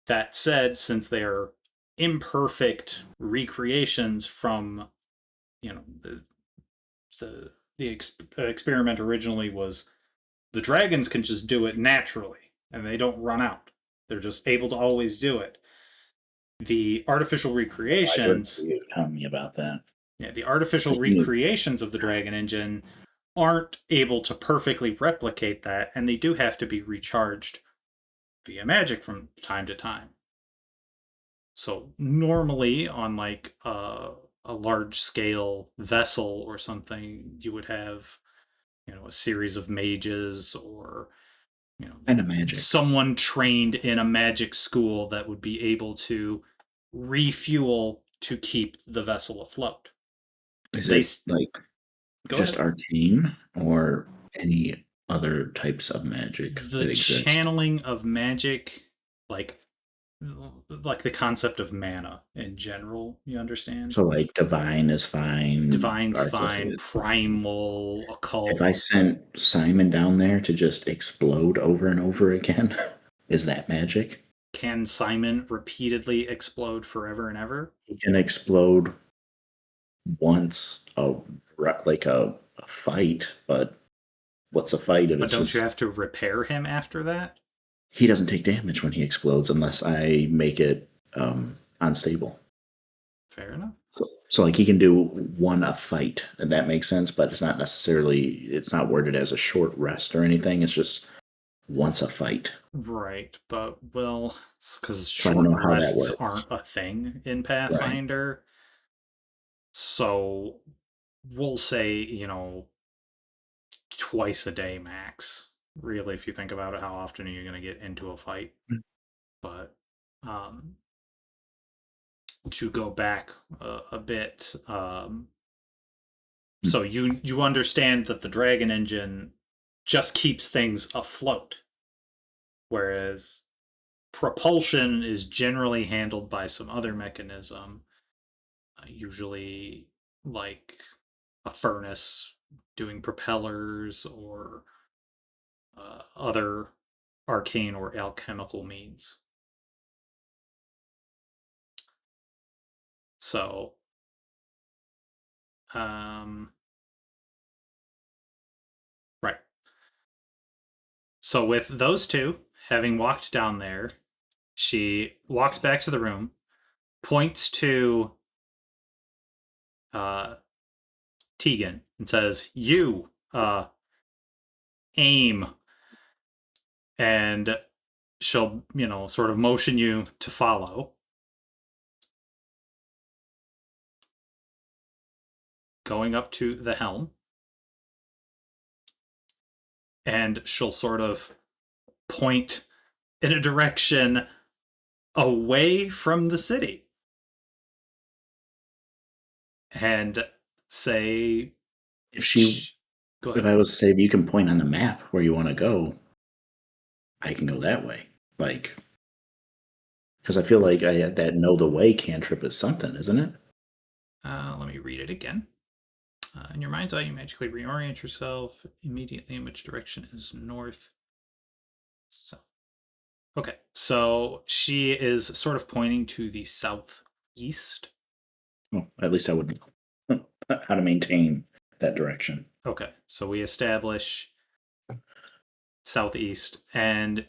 That said, since they are imperfect recreations from, the experiment originally was the dragons can just do it naturally and they don't run out. They're just able to always do it. The artificial I heard recreations, you telling me about that. the artificial I knew. recreations of the dragon engine aren't able to perfectly replicate that, and they do have to be recharged via magic from time to time. So normally on like a large scale vessel or something, you would have, a series of mages, or Kind of magic. someone trained in a magic school that would be able to refuel to keep the vessel afloat. Is They it like Go just ahead. arcane or any other types of magic The that exist? channeling of magic, like the concept of mana in general, you understand? So like divine is fine. Divine's fine, arcane- primal, occult. If I sent Simon down there to just explode over and over again, is that magic? Can Simon repeatedly explode forever and ever? He can explode once like a fight, but what's a fight if But it's don't you just have to repair him after that? he doesn't take damage when he explodes unless I make it unstable. Fair enough. So like he can do one a fight, and that makes sense, but it's not worded as a short rest or anything. It's just once a fight. Right, but well, because So I don't short know how that rests works. aren't a thing in Right. Pathfinder. So we'll say, twice a day max. Really, if you think about it, how often are you going to get into a fight? But um, to go back a bit, so you understand that the dragon engine just keeps things afloat, whereas propulsion is generally handled by some other mechanism, usually like a furnace doing propellers, or other arcane or alchemical means. So Right. So with those two having walked down there, she walks back to the room, points to Tegan, and says, "You, aim." And she'll, sort of motion you to follow. Going up to the helm. And she'll sort of point in a direction away from the city. And say, If she, go if ahead. I was to say, if you can point on the map where you want to go, I can go that way. Like, because I feel like that know the way cantrip is something, isn't it? Let me read it again. In your mind's eye, you magically reorient yourself immediately in which direction is north. So, okay, so she is sort of pointing to the southeast. Well, at least I would know how to maintain that direction. Okay, so we establish southeast, and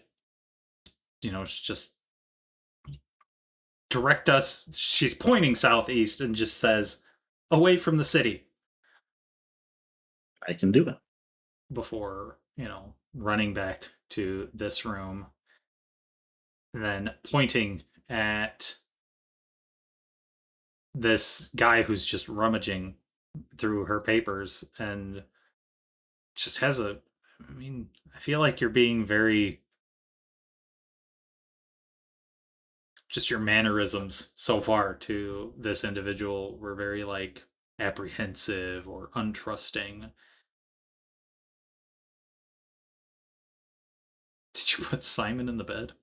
it's just direct us. She's pointing southeast and just says, "Away from the city." I can do it. Before running back to this room, and then pointing at this guy who's just rummaging through her papers and just has I feel like you're being very, just your mannerisms so far to this individual were very like apprehensive or untrusting. Did you put Simon in the bed?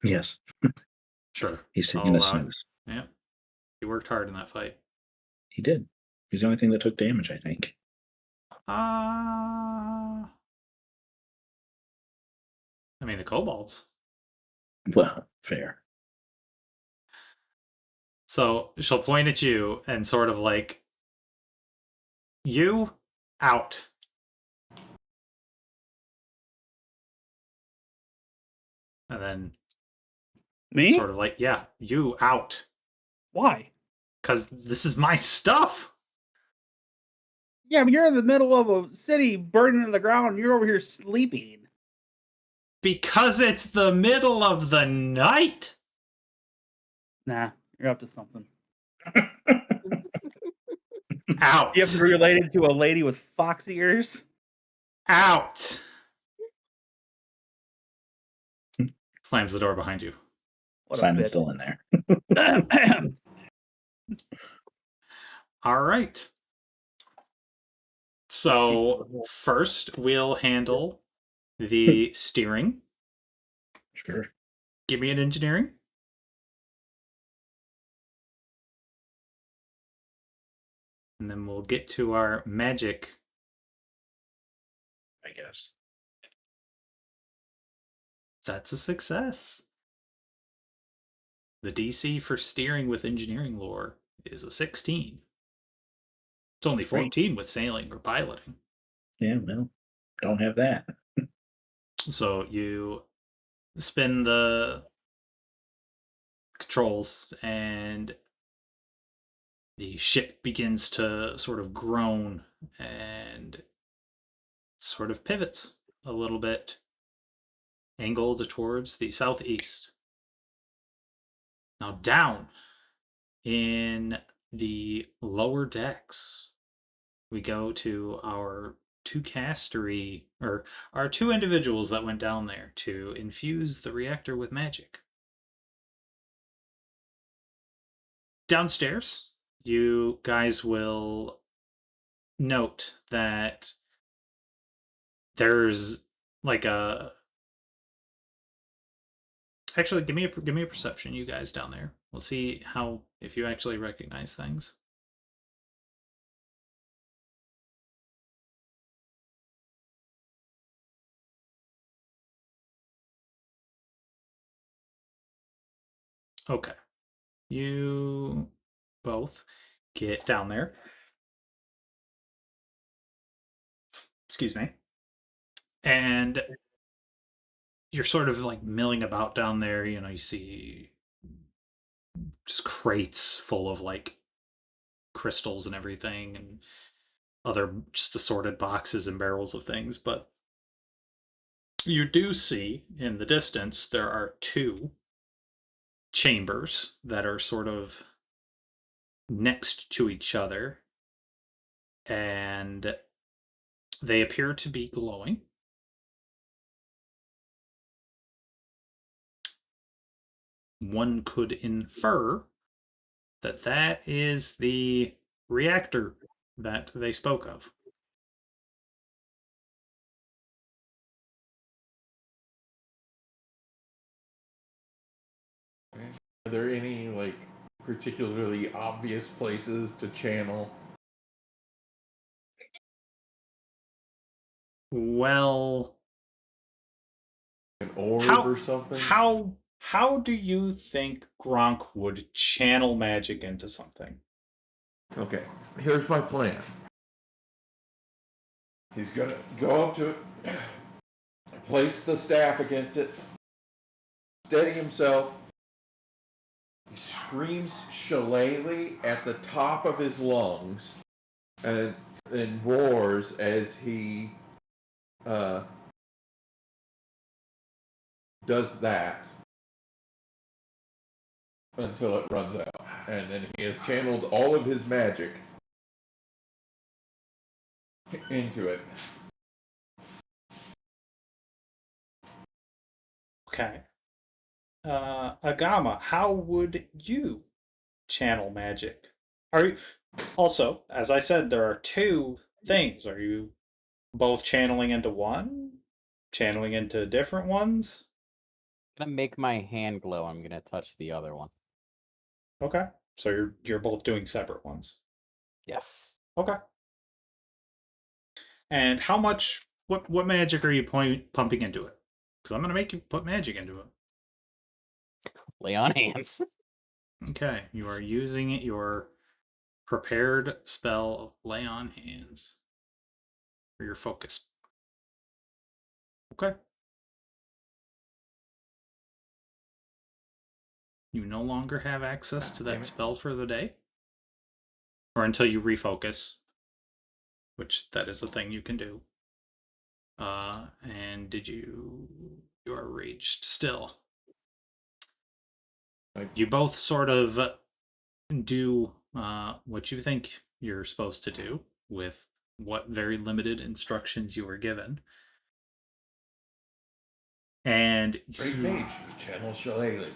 Yes. Sure. He's I'll taking a allow it. snooze. Yeah. He worked hard in that fight. He did. He's the only thing that took damage, I think. I mean, the kobolds. Well, fair. So she'll point at you and sort of like, "You out." And then Me? sort of like, "Yeah, you out. Why? Because this is my stuff." Yeah, but you're in the middle of a city burning to the ground and you're over here sleeping. Because it's the middle of the night. Nah, you're up to something. Out. You have to be related to a lady with fox ears? Out. Slams the door behind you. What Simon's a still in there. bitch. All right. So first we'll handle the steering. Sure. Give me an engineering. And then we'll get to our magic. I guess. That's a success. The DC for steering with engineering lore is a 16. It's only 14 with sailing or piloting. Yeah, well, don't have that. So you spin the controls and the ship begins to sort of groan and sort of pivots a little bit, angled towards the southeast. Now down in the lower decks, we go to our two castery, or our two individuals that went down there to infuse the reactor with magic. Downstairs, you guys will note that there's like a, actually give me a perception, you guys down there. We'll see how, if you actually recognize things. Okay. You both get down there. Excuse me. And you're sort of like milling about down there. You know, you see just crates full of like crystals and everything, and other just assorted boxes and barrels of things. But you do see in the distance there are two chambers that are sort of next to each other, and they appear to be glowing. One could infer that that is the reactor that they spoke of. Are there any like particularly obvious places to channel? Well, An orb how or something? how do you think Gronk would channel magic into something? Okay, here's my plan. He's gonna go up to it, place the staff against it, steady himself. He screams shillelagh at the top of his lungs, and then roars as he does that until it runs out. And then he has channeled all of his magic into it. Okay. Agama, how would you channel magic? Are you also, as I said, there are two things. Are you both channeling into one? Channeling into different ones? I'm gonna make my hand glow. I'm gonna touch the other one. Okay. So you're both doing separate ones. Yes. Okay. And how much what magic are you pumping into it? Because I'm gonna make you put magic into it. Lay on hands. Okay. You are using your prepared spell of lay on hands for your focus. Okay. You no longer have access to damn that it. spell for the day. Or until you refocus. Which that is a thing you can do. And you are raged still. You both sort of do what you think you're supposed to do with what very limited instructions you were given. And Great you mage, channel shillelagh.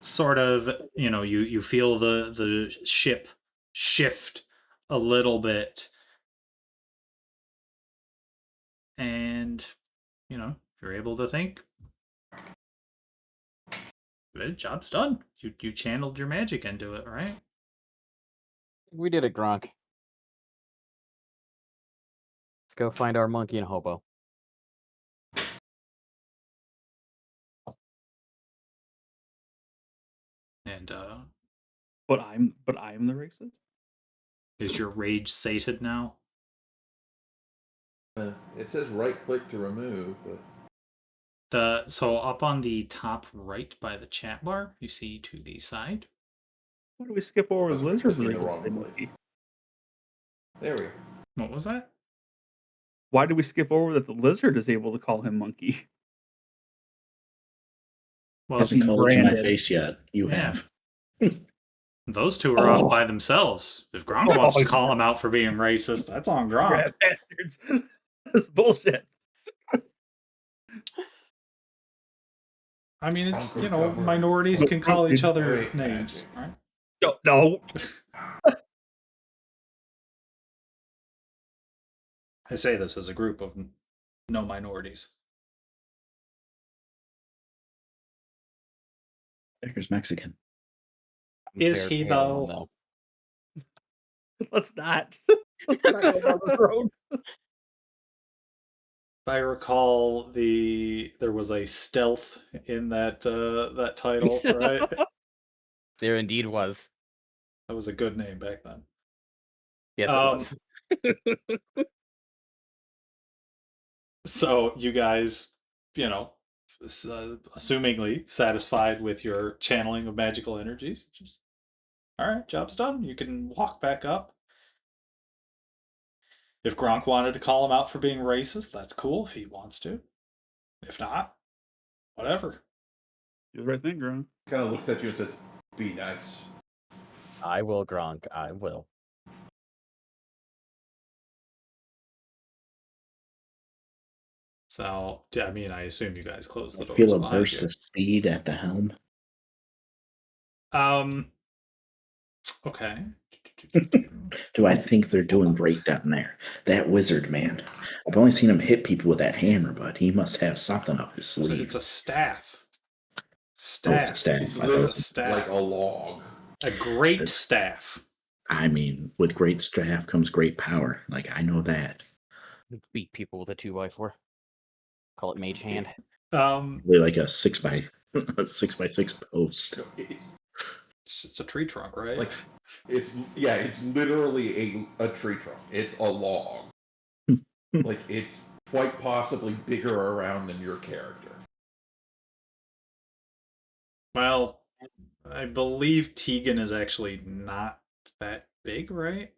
sort of, you feel the ship shift a little bit, and you're able to think, good, job's done. You channeled your magic into it, right? We did it, Gronk. Let's go find our monkey and hobo. And But I'm the racist. is your rage sated now? It says right click to remove, but So up on the top right by the chat bar, you see to the side. Why do we skip over the was lizard? clicking the race wrong thing? place. There we go. What was that? Why do we skip over that the lizard is able to call him monkey? Well, Hasn't called it to my branded. face yet. You Yeah. have. those two are off by themselves. If Gronk wants to call him out for being racist, that's on Gronk. Rat bastards. That's bullshit. I mean, it's, Uncovered. minorities can call each other Great names, magic. right? No. I say this as a group of no minorities. Becker's Mexican. Is Fair he, pale though? one, Let's not. Let's not go down this road. If I recall, there was a stealth in that title, right? There indeed was. That was a good name back then. Yes, it was. So you guys, assumingly satisfied with your channeling of magical energies, just all right, job's done. You can walk back up. If Gronk wanted to call him out for being racist, that's cool if he wants to. If not, whatever. Do the right thing, Gron. Kind of looks at you and says, "Be nice." I will, Gronk. I will. So, yeah, I mean, I assume you guys close the I doors feel a behind burst you. of speed at the helm. Okay. Do I think they're doing great down there? That wizard, man. I've only seen him hit people with that hammer, but he must have something up his So sleeve. it's a staff. Oh, it's a staff. It's I thought it literally was a staff. like a log. A great staff. I mean, with great staff comes great power. Like, I know that. Beat people with a 2x4. Call it mage hand. Really like a 6x6 post. It's just a tree trunk, right? Like it's literally a tree trunk. It's a log. Like it's quite possibly bigger around than your character. Well, I believe Tegan is actually not that big, right?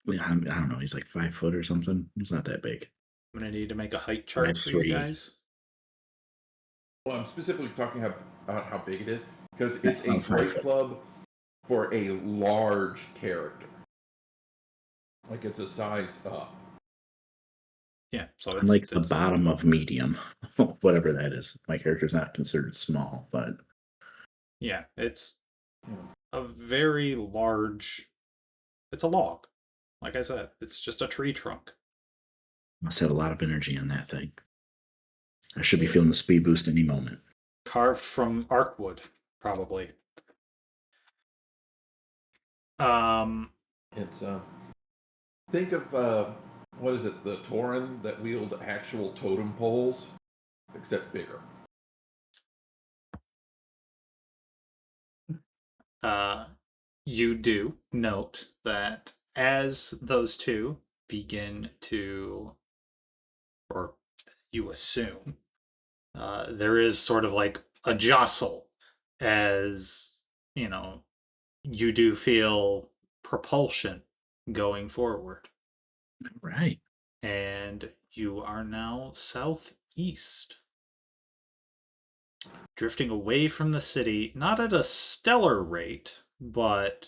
Yeah, I don't know. He's like 5 foot or something. He's not that big. I'm gonna need to make a height chart for 5'3". you guys. Well, I'm specifically talking about how big it is because it's a Oh, 5 great foot. club for a large character. Like it's a size up. Yeah, so I'm like the bottom of medium, whatever that is. My character's not considered small, but yeah, it's a very large. It's a log. Like I said, it's just a tree trunk. must have a lot of energy on that thing. I should be feeling the speed boost any moment. Carved from arc wood, probably. It's think of what is it, the Tauren that wield actual totem poles, except bigger. You do note that as those two begin to, or you assume, there is sort of like a jostle as, you do feel propulsion going forward. Right. And you are now southeast, drifting away from the city, not at a stellar rate, but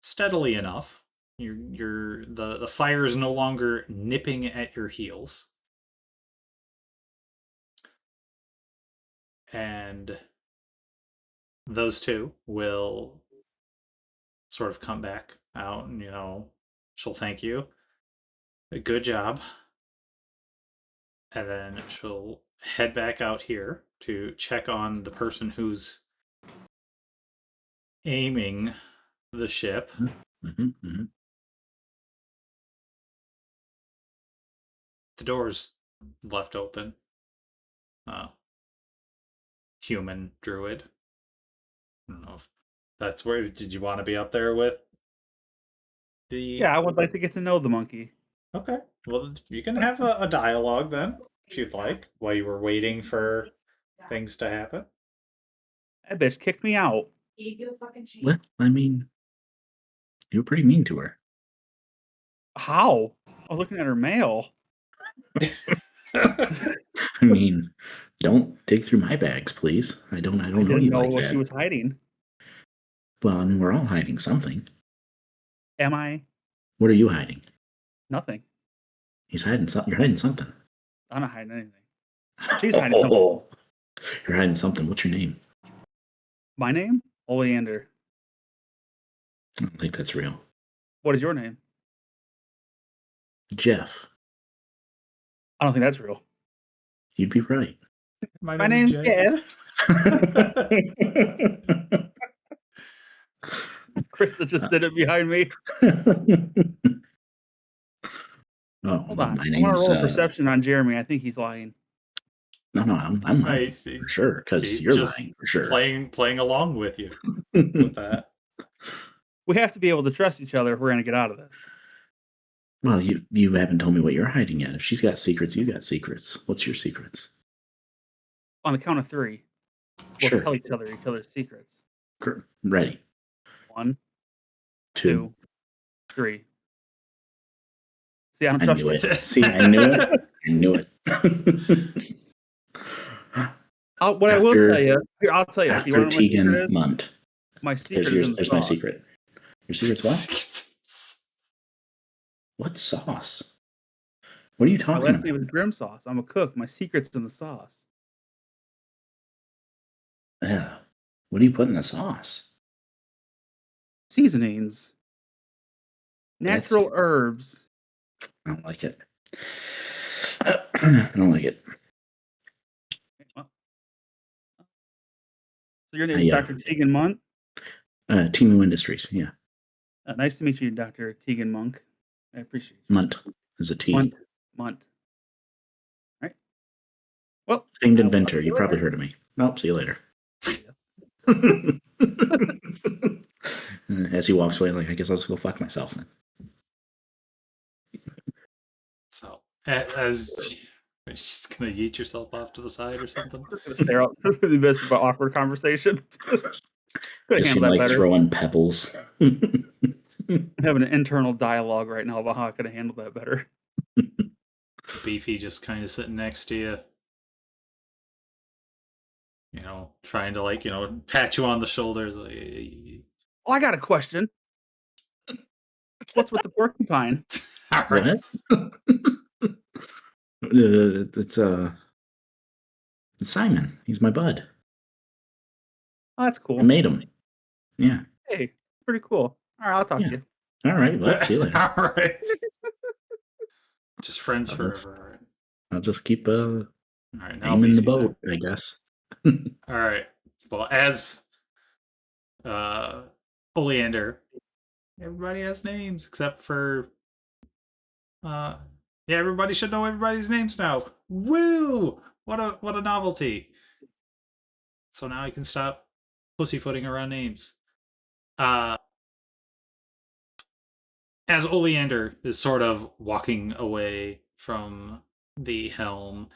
steadily enough. The fire is no longer nipping at your heels, and those two will sort of come back out, and she'll thank you. Good job. And then she'll head back out here to check on the person who's aiming the ship. The door's left open. Human druid. I don't know if that's where. Did you want to be up there with the? Yeah, I would like to get to know the monkey. Okay. Well, you can have a dialogue then, if you'd like, while you were waiting for things to happen. That bitch kicked me out. Well, I mean, you were pretty mean to her. How? I was looking at her mail. I mean, don't dig through my bags, please. I don't know didn't you know like what that. she was hiding. Well, I mean, we're all hiding something. Am I? What are you hiding? Nothing. He's hiding something. You're hiding something. I'm not hiding anything. She's hiding something. You're hiding something. What's your name? My name? Oleander. I don't think that's real. What is your name? Jeff. I don't think that's real. You'd be right. My name's Jed. Krista just did it behind me. Oh, Hold on. my I want name's to roll a perception on Jeremy. I think he's lying. No, I'm lying for sure because you're just lying for sure. Playing along with you with that. We have to be able to trust each other if we're going to get out of this. Well, you haven't told me what you're hiding yet. If she's got secrets, you got secrets. What's your secrets? On the count of 3, we'll Sure. tell each other's secrets. Ready. 1, 2. 2, 3. See, I don't I trust knew you. it. See, I knew it. I knew it. What I will tell you, here, I'll tell you. You Dr. want to know what my secret Tegan is? Munt. My secret is in the There's my sauce. secret. Your secret's what? What sauce? What are you My talking last about? name is Grim Sauce. I'm a cook. My secret's in the sauce. Yeah. What do you put in the sauce? Seasonings, natural herbs. I don't like it. I don't like it. Well, so your name is Dr. Tegan Munt? Timu Industries, yeah. Nice to meet you, Dr. Tegan Monk. I appreciate you. Munt is a T. Munt. All right. Well, Famed I will inventor. talk to You probably later. heard of me. Nope, see you later. As he walks away, like, I guess I'll just go fuck myself then. So, as you're just gonna yeet yourself off to the side or something. I'm just gonna stare out through the abyss of an awkward conversation. Could have Just handled that like better. throwing pebbles. I'm having an internal dialogue right now about how I could have handled that better. Beefy just kind of sitting next to you. Trying to pat you on the shoulders. Oh, I got a question. What's with the porcupine? All right. It's Simon. He's my bud. Oh, that's cool. I made him. Yeah. Hey, pretty cool. All right, I'll talk to you. All right. Well, see you later. All right. Just friends I'll forever. I'll just keep All right, now aiming the Beefy boat, I guess. All right. Well, as Oleander, everybody has names except for everybody should know everybody's names now. Woo! What a novelty. So now I can stop pussyfooting around names. As Oleander is sort of walking away from the helm,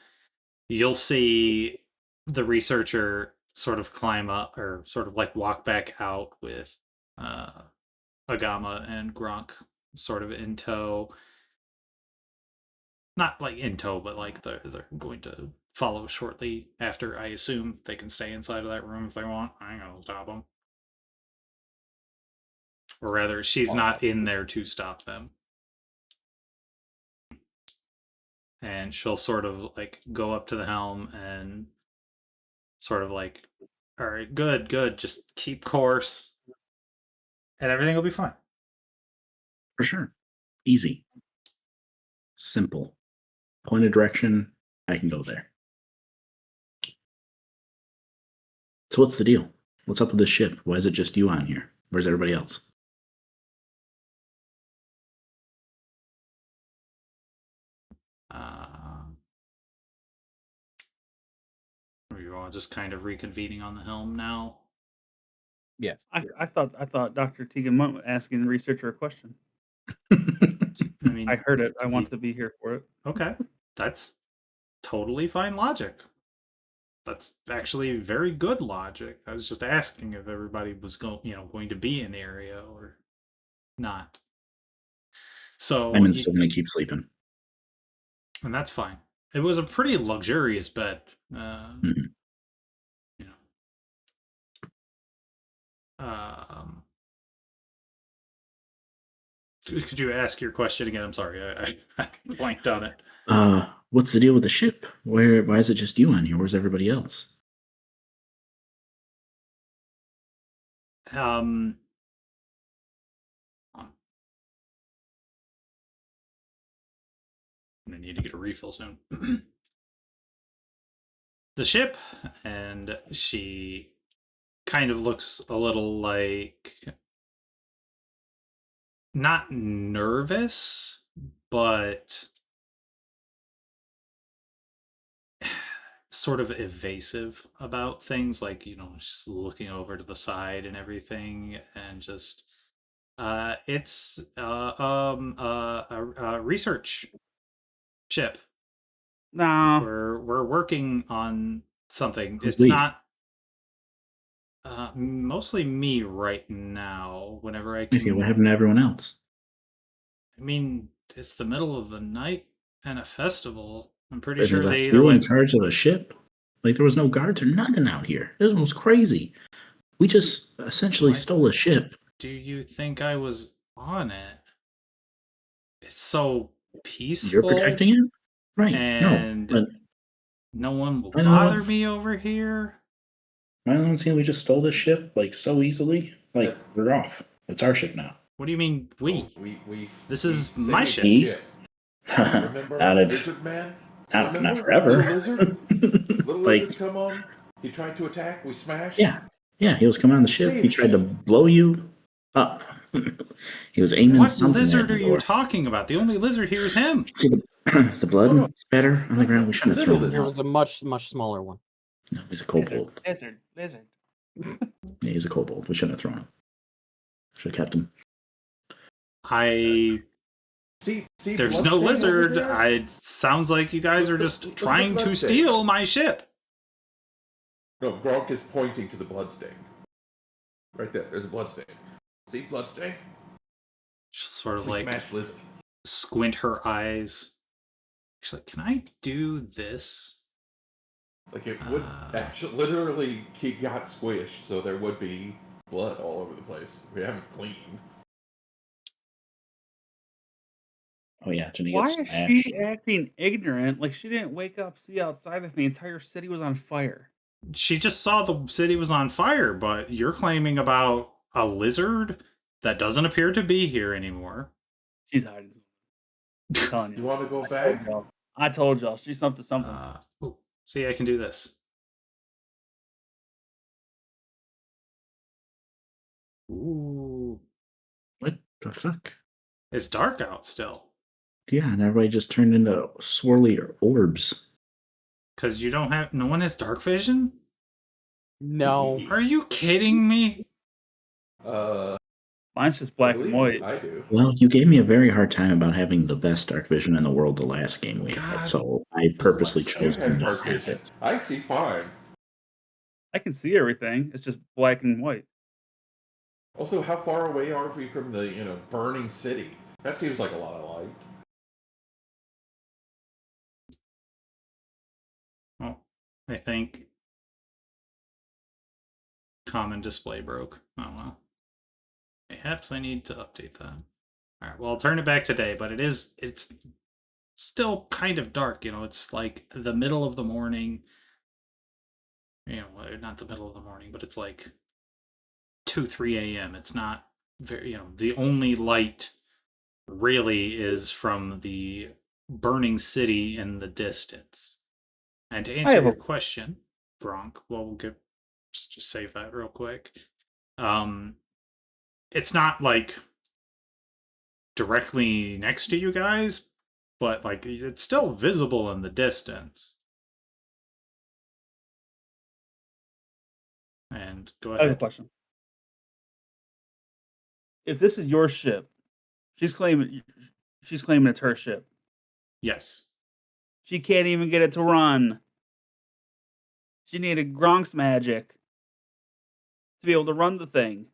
you'll see the researcher sort of climb up or sort of like walk back out with Agama and Gronk sort of in tow. Not like in tow, but like they're going to follow shortly after. I assume they can stay inside of that room if they want. I ain't gonna stop them. Or rather, she's not in there to stop them. And she'll sort of like go up to the helm and sort of like, all right, good, just keep course and everything will be fine. For sure. Easy. Simple. Point of direction, I can go there. So what's the deal? What's up with this ship? Why is it just you on here? Where's everybody else? Are you all just kind of reconvening on the helm now? Yes. I thought Dr. Tegan Munt was asking the researcher a question. I mean, I heard it. I want to be here for it. Okay, that's totally fine logic. That's actually very good logic. I was just asking if everybody was going to be in the area or not. So I'm still going to keep sleeping. And that's fine. It was a pretty luxurious bed. Could you ask your question again? I'm sorry, I blanked on it. What's the deal with the ship? Why is it just you on here? Where's everybody else? I'm gonna need to get a refill soon. The ship, and she kind of looks a little like not nervous, but sort of evasive about things, like just looking over to the side and everything, and just It's a research ship. Nah. We're working on something. Who's It's we? not mostly me right now. Whenever I Okay, can, what happened to everyone else? I mean, it's the middle of the night and a festival. I'm pretty They sure left they either you in went. charge of a ship? Like there was no guards or nothing out here. This was crazy. We just essentially What stole a ship. do you think I was on it? It's so You're peaceful, protecting it? Right. No. and But no one will am I the only bother one- me over here. am I the one saying we just stole this ship like so easily? Like we're off. It's our ship now. What do you mean we? Oh, we This we is my saved ship. the Me? ship. Remember Out of Lizard Man? not Remember? forever. Little lizard? Little Like lizard come on. He tried to attack. We smashed. yeah. Yeah, he was coming on the ship. He Saved tried to you. blow you up. He was aiming What something lizard at are the you door. talking about? The only lizard here is him. See the blood Oh, no. spatter on the ground? We shouldn't have Little thrown him There out. was a much smaller one. No, he's a Lizard. kobold. Lizard. Yeah, he's a kobold. We shouldn't have thrown him. Should have kept him. I See, There's no Bloodstain over lizard. there? It sounds like you guys are Look at just the trying to bloodstain. steal my ship. No, Gronk is pointing to the bloodstain. Right there. There's a bloodstain. See bloodstain? She'll sort of We like smashed Lizzie. squint her eyes. She's like, "Can I do this?" Like it would actually, literally, he got squished, so there would be blood all over the place. We haven't cleaned. Oh yeah, didn't he Why get is smashed? she acting ignorant? Like she didn't wake up, see outside that the entire city was on fire. She just saw the city was on fire, but you're claiming about a lizard that doesn't appear to be here anymore. She's hiding. I'm telling You you. want to go back? I told y'all. She's something. Ooh, see, I can do this. Ooh, What the fuck? it's dark out still. Yeah, and everybody just turned into swirly orbs. Because no one has dark vision? No. Are you kidding me? Mine's just I black and believe white. I do. Well, you gave me a very hard time about having the best dark vision in the world the last game we God. had, so I purposely Let's chose You to have not dark have vision. it. I see fine. I can see everything. It's just black and white. Also, how far away are we from the burning city? That seems like a lot of light. Well, I think common display broke. Oh well. Perhaps I need to update that. Alright, well I'll turn it back to day, but it's still kind of dark, it's like the middle of the morning. Not the middle of the morning, but it's like 2-3 a.m. It's not very the only light really is from the burning city in the distance. And to answer have your a- question, Bronk, well, we'll just save that real quick. It's not like directly next to you guys, but like it's still visible in the distance. And go I have a ahead. question. If this is your ship, she's claiming it's her ship. Yes. She can't even get it to run. She needed Gronk's magic to be able to run the thing.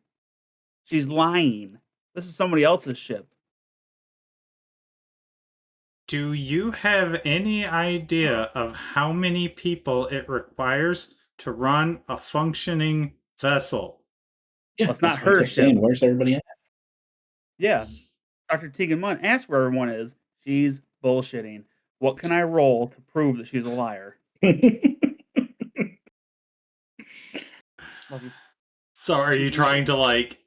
She's lying. This is somebody else's ship. Do you have any idea of how many people it requires to run a functioning vessel? Yeah, Well, it's not that's what I her kept ship. saying. Where's everybody at? Yeah. Dr. Tegan Munn asked where everyone is. She's bullshitting. What can I roll to prove that she's a liar? Love you. So are you trying to like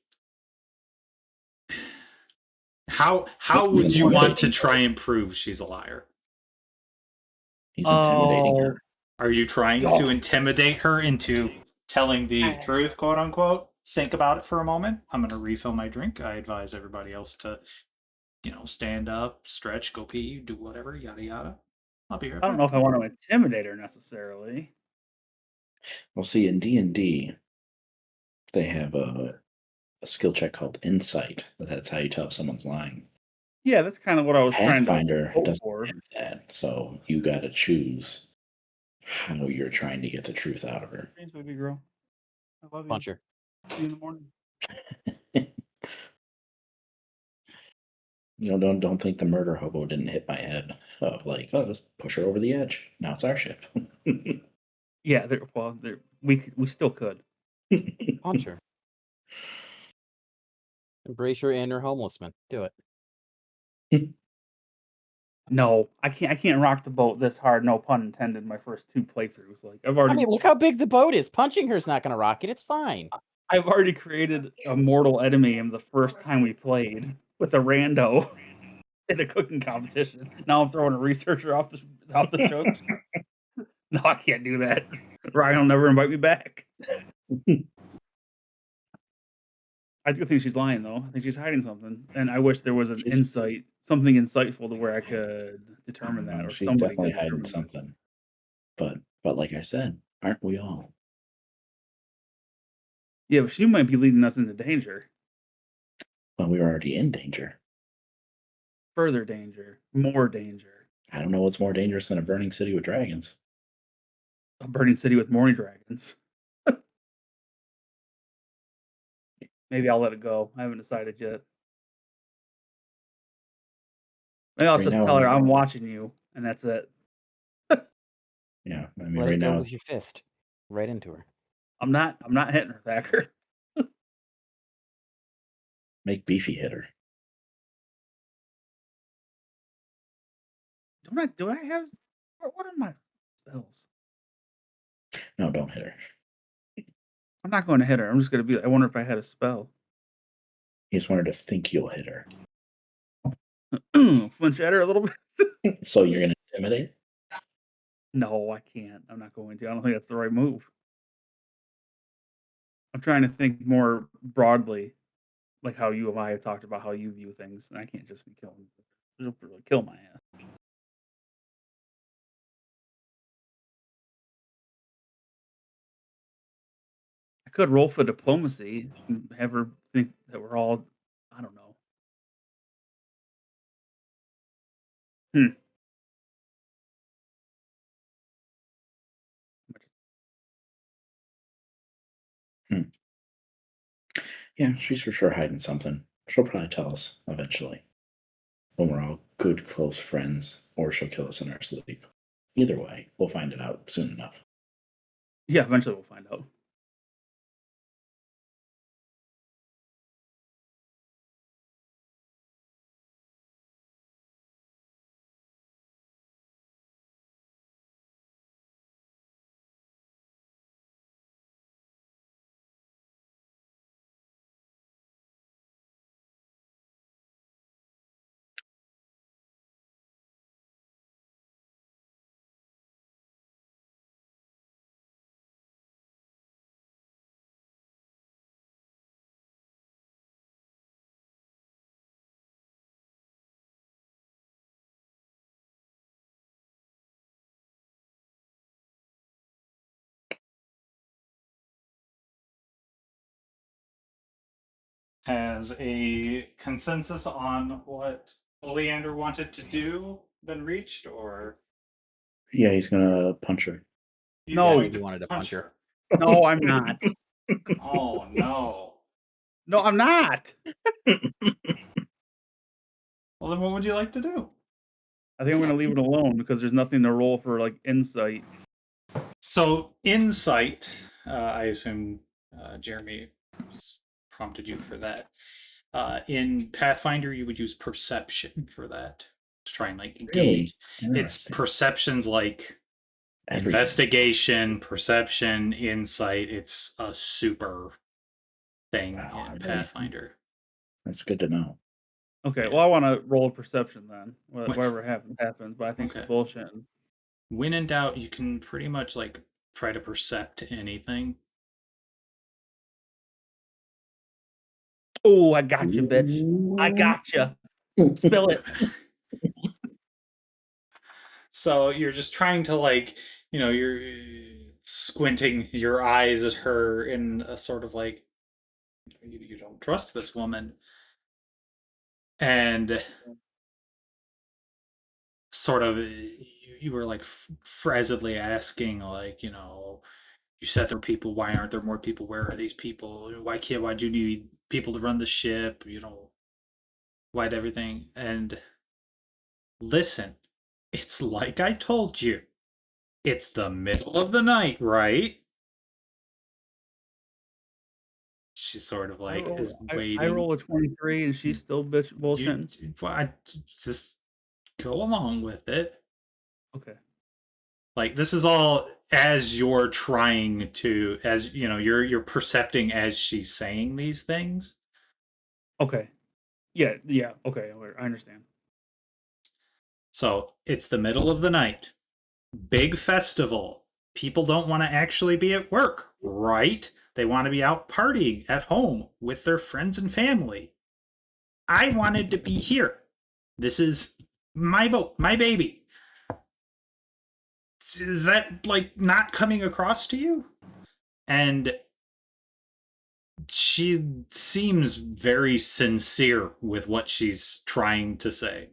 how would you want to try and prove she's a liar? He's intimidating Oh, her. Are you trying to intimidate her into telling the truth, quote unquote? Think about it for a moment. I'm going to refill my drink. I advise everybody else to, stand up, stretch, go pee, do whatever, yada yada. I'll be right I don't know if I want to intimidate her necessarily. Well, see, in D&D, they have a skill check called Insight. That's how you tell if someone's lying. Yeah, that's kind of what I was trying to Pathfinder hope doesn't for. have that, so you got to choose how you're trying to get the truth out of her. Thanks, baby girl. I love you. Puncher. See you in the morning. Don't think the murder hobo didn't hit my head. Oh, just push her over the edge. Now it's our ship. Yeah, we still could. Puncher. Embrace your inner homelessman. Do it. No, I can't rock the boat this hard. No pun intended. My first 2 playthroughs, like I've I already mean, look how big the boat is. Punching her is not going to rock it. It's fine. I've already created a mortal enemy in the first time we played with a rando in a cooking competition. Now I'm throwing a researcher off the show. No, I can't do that. Ryan will never invite me back. I do think she's lying, though. I think she's hiding something, and I wish there was an something insightful to where I could determine that, or She's somebody definitely could hiding determine that. something. But like I said, aren't we all? Yeah, but she might be leading us into danger, Well, we were already in danger. further danger, more danger. I don't know what's more dangerous than a burning city with dragons. A burning city with morning dragons. Maybe I'll let it go. I haven't decided yet. Maybe I'll Right just now, tell her I'm watching you, and that's it. Yeah, I mean, Let right it go now, with your fist. Right into her. I'm not hitting her, Thacker. make Beefy hit her. Do I have what are my spells? No, don't hit her. I'm not going to hit her. I'm just going to be. I wonder if I had a spell. He just wanted to think you'll hit her. Flinch at her a little bit. So you're gonna intimidate? No, I can't. I'm not going to. I don't think that's the right move. I'm trying to think more broadly, like how you and I have talked about how you view things, and I can't just be killing. She'll really kill my ass. I could roll for diplomacy and have her think that we're all. I don't know. Hmm. Yeah, she's for sure hiding something. She'll probably tell us eventually. When we're all good, close friends, or she'll kill us in our sleep. Either way, we'll find it out soon enough. Yeah, eventually we'll find out. Has a consensus on what Oleander wanted to do been reached, or Yeah, he's gonna punch her. he's No. going You wanted to punch her. No, I'm not. Oh no! No, I'm not. Well, then what would you like to do? I think I'm going to leave it alone because there's nothing to roll for like insight. So insight, I assume Jeremy prompted you for that. In Pathfinder, you would use perception for that to try and like Really? gauge. It's Interesting. perceptions like Everything. investigation, perception, insight. It's a super thing Wow, I in really- Pathfinder. That's good to know. Okay, well, I want to roll perception then. Wait. Whatever happens, but I think Okay. she's bullshitting. When in doubt, you can pretty much like try to percept anything. Oh, I got you, bitch. I got you. Spill it. So you're just trying to like, you're squinting your eyes at her in a sort of like You don't trust this woman. And sort of, you were like frazzedly asking, like, you said there were people. Why aren't there more people? Where are these people? Why do you need people to run the ship? Why'd everything? And listen, it's like I told you. It's the middle of the night, right? She sort of like is waiting. I roll a 23 and she's still bullshitting. Just go along with it. Okay. Like, this is all as you're trying to, as you're percepting as she's saying these things. Okay. Yeah. Okay. I understand. So it's the middle of the night. Big festival. People don't want to actually be at work, right? They want to be out partying at home with their friends and family. I wanted to be here. This is my boat, my baby. Is that like not coming across to you? And she seems very sincere with what she's trying to say.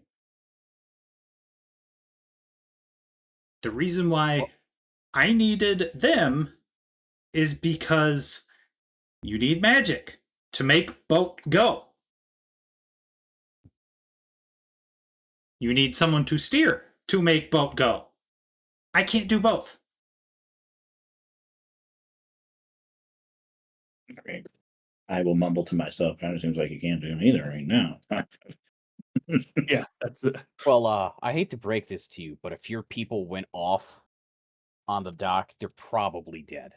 The reason why I needed them is because you need magic to make boat go. You need someone to steer to make boat go. I can't do both. Great. I will mumble to myself. Kind of seems like you can't do either right now. Yeah, that's it. Well, I hate to break this to you, but if your people went off on the dock, they're probably dead.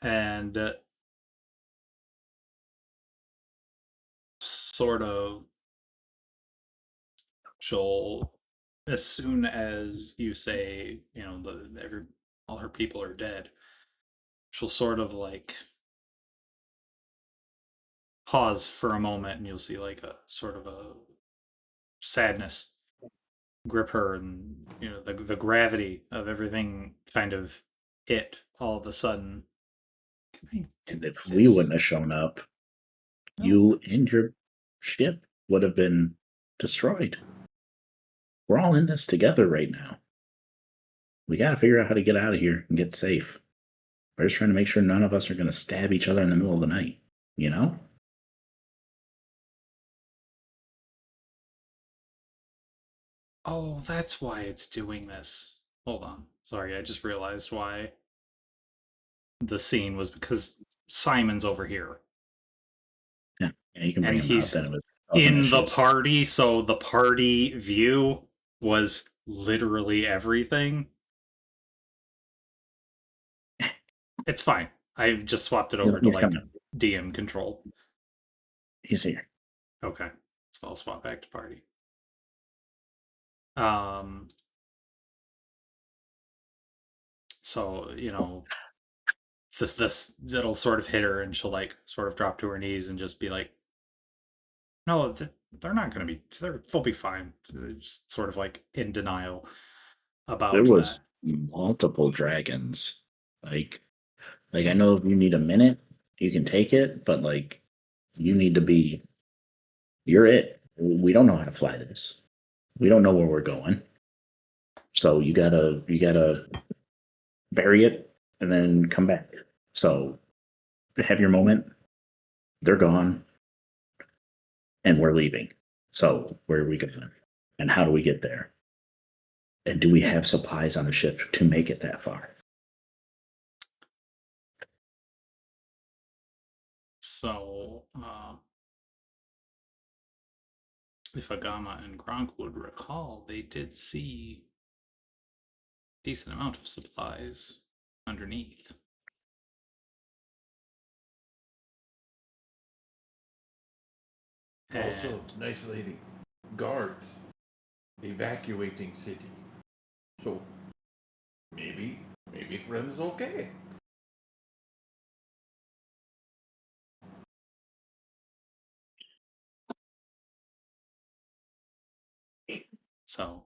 And sort of, she'll, as soon as you say, all her people are dead, she'll sort of like pause for a moment, and you'll see like a sort of a sadness grip her, and the gravity of everything kind of hit all of a sudden. And if we wouldn't have shown up, you and your ship would have been destroyed. We're all in this together right now. We got to figure out how to get out of here and get safe. We're just trying to make sure none of us are going to stab each other in the middle of the night, you know? Oh, that's why it's doing this. Hold on. Sorry, I just realized why the scene was, because Simon's over here. Yeah, you can bring And him out. he's Then it was causing in the issues. party, so the party view was literally everything. It's fine. I've just swapped it over to He's like coming. DM control. He's here. Okay. So I'll swap back to party. So, this it'll sort of hit her, and she'll like sort of drop to her knees and just be like, no, they're not going to be, they'll be fine. They're just sort of like in denial about There was that. multiple dragons. Like I know if you need a minute, you can take it, but like you need to be. You're it. We don't know how to fly this. We don't know where we're going. So you gotta bury it and then come back. So have your moment. They're gone, and we're leaving. So where are we going? And how do we get there? And do we have supplies on the ship to make it that far? So, if Agama and Gronk would recall, they did see a decent amount of supplies underneath. Also, nice lady, guards evacuating city. So maybe friends okay. So,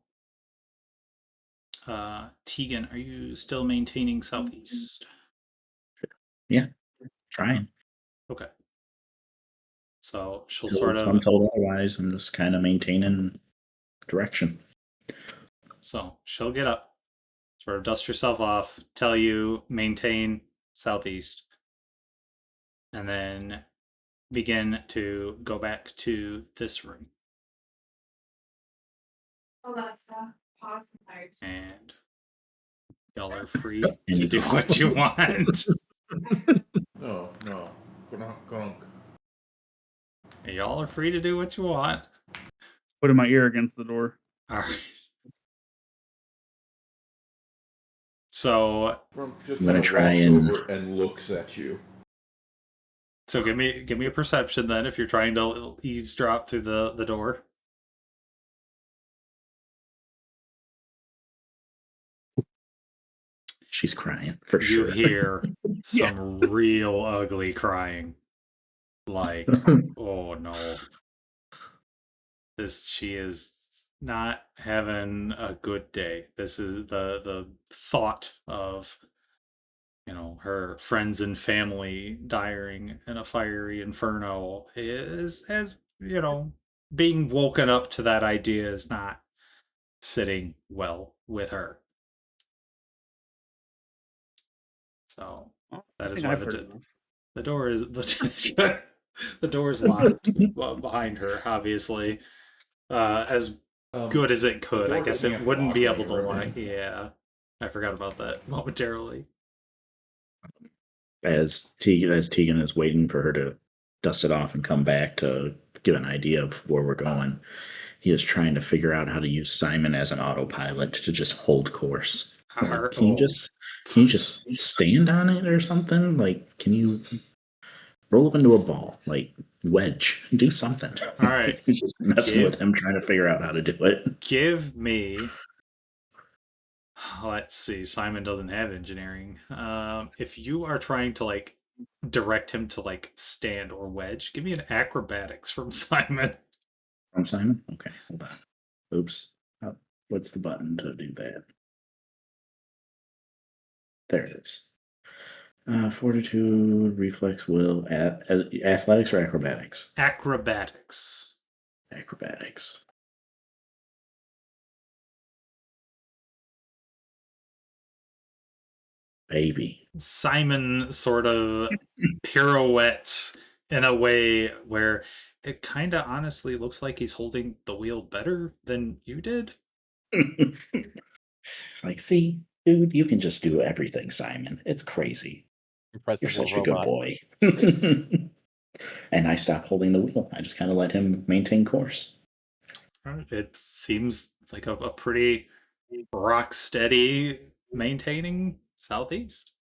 Tegan, are you still maintaining southeast? Trying. Okay. So she'll Till sort I'm of told otherwise, I'm just kind of maintaining direction. so she'll get up, sort of dust herself off, tell you maintain southeast, and then begin to go back to this room. And y'all are free And to he's do off. what you want. No. Gronk. Y'all are free to do what you want. Putting my ear against the door. All right. So Gronk just I'm gonna kinda try walks and- over and looks at you. give me a perception then if you're trying to eavesdrop through the door. She's crying for You sure. hear some real ugly crying. Like, oh no. She is not having a good day. This is the thought of her friends and family dying in a fiery inferno is, as being woken up to that idea is not sitting well with her. So Well, that I is think why I've heard enough. the door is the door is locked behind her, obviously, as good as it could. I door guess doesn't it have wouldn't lock be on able it, to right? lock. Yeah, I forgot about that momentarily. As Tegan is waiting for her to dust it off and come back to give an idea of where we're going, he is trying to figure out how to use Simon as an autopilot to just hold course. Like, can you just stand on it or something? Like, can you roll up into a ball? Like, wedge, do something. All right. He's just messing with him, trying to figure out how to do it. Give me. Let's see. Simon doesn't have engineering. If you are trying to direct him to stand or wedge, give me an acrobatics from Simon. From Simon? Okay, hold on. Oops. What's the button to do that? There it is. Fortitude, reflex, will, athletics or acrobatics? Acrobatics. Acrobatics. Baby. Simon sort of pirouettes in a way where it kind of honestly looks like he's holding the wheel better than you did. It's like, see, dude, you can just do everything, Simon. It's crazy. Impressive You're such a little good robot. boy. And I stopped holding the wheel. I just kind of let him maintain course. It seems like a pretty rock steady maintaining southeast.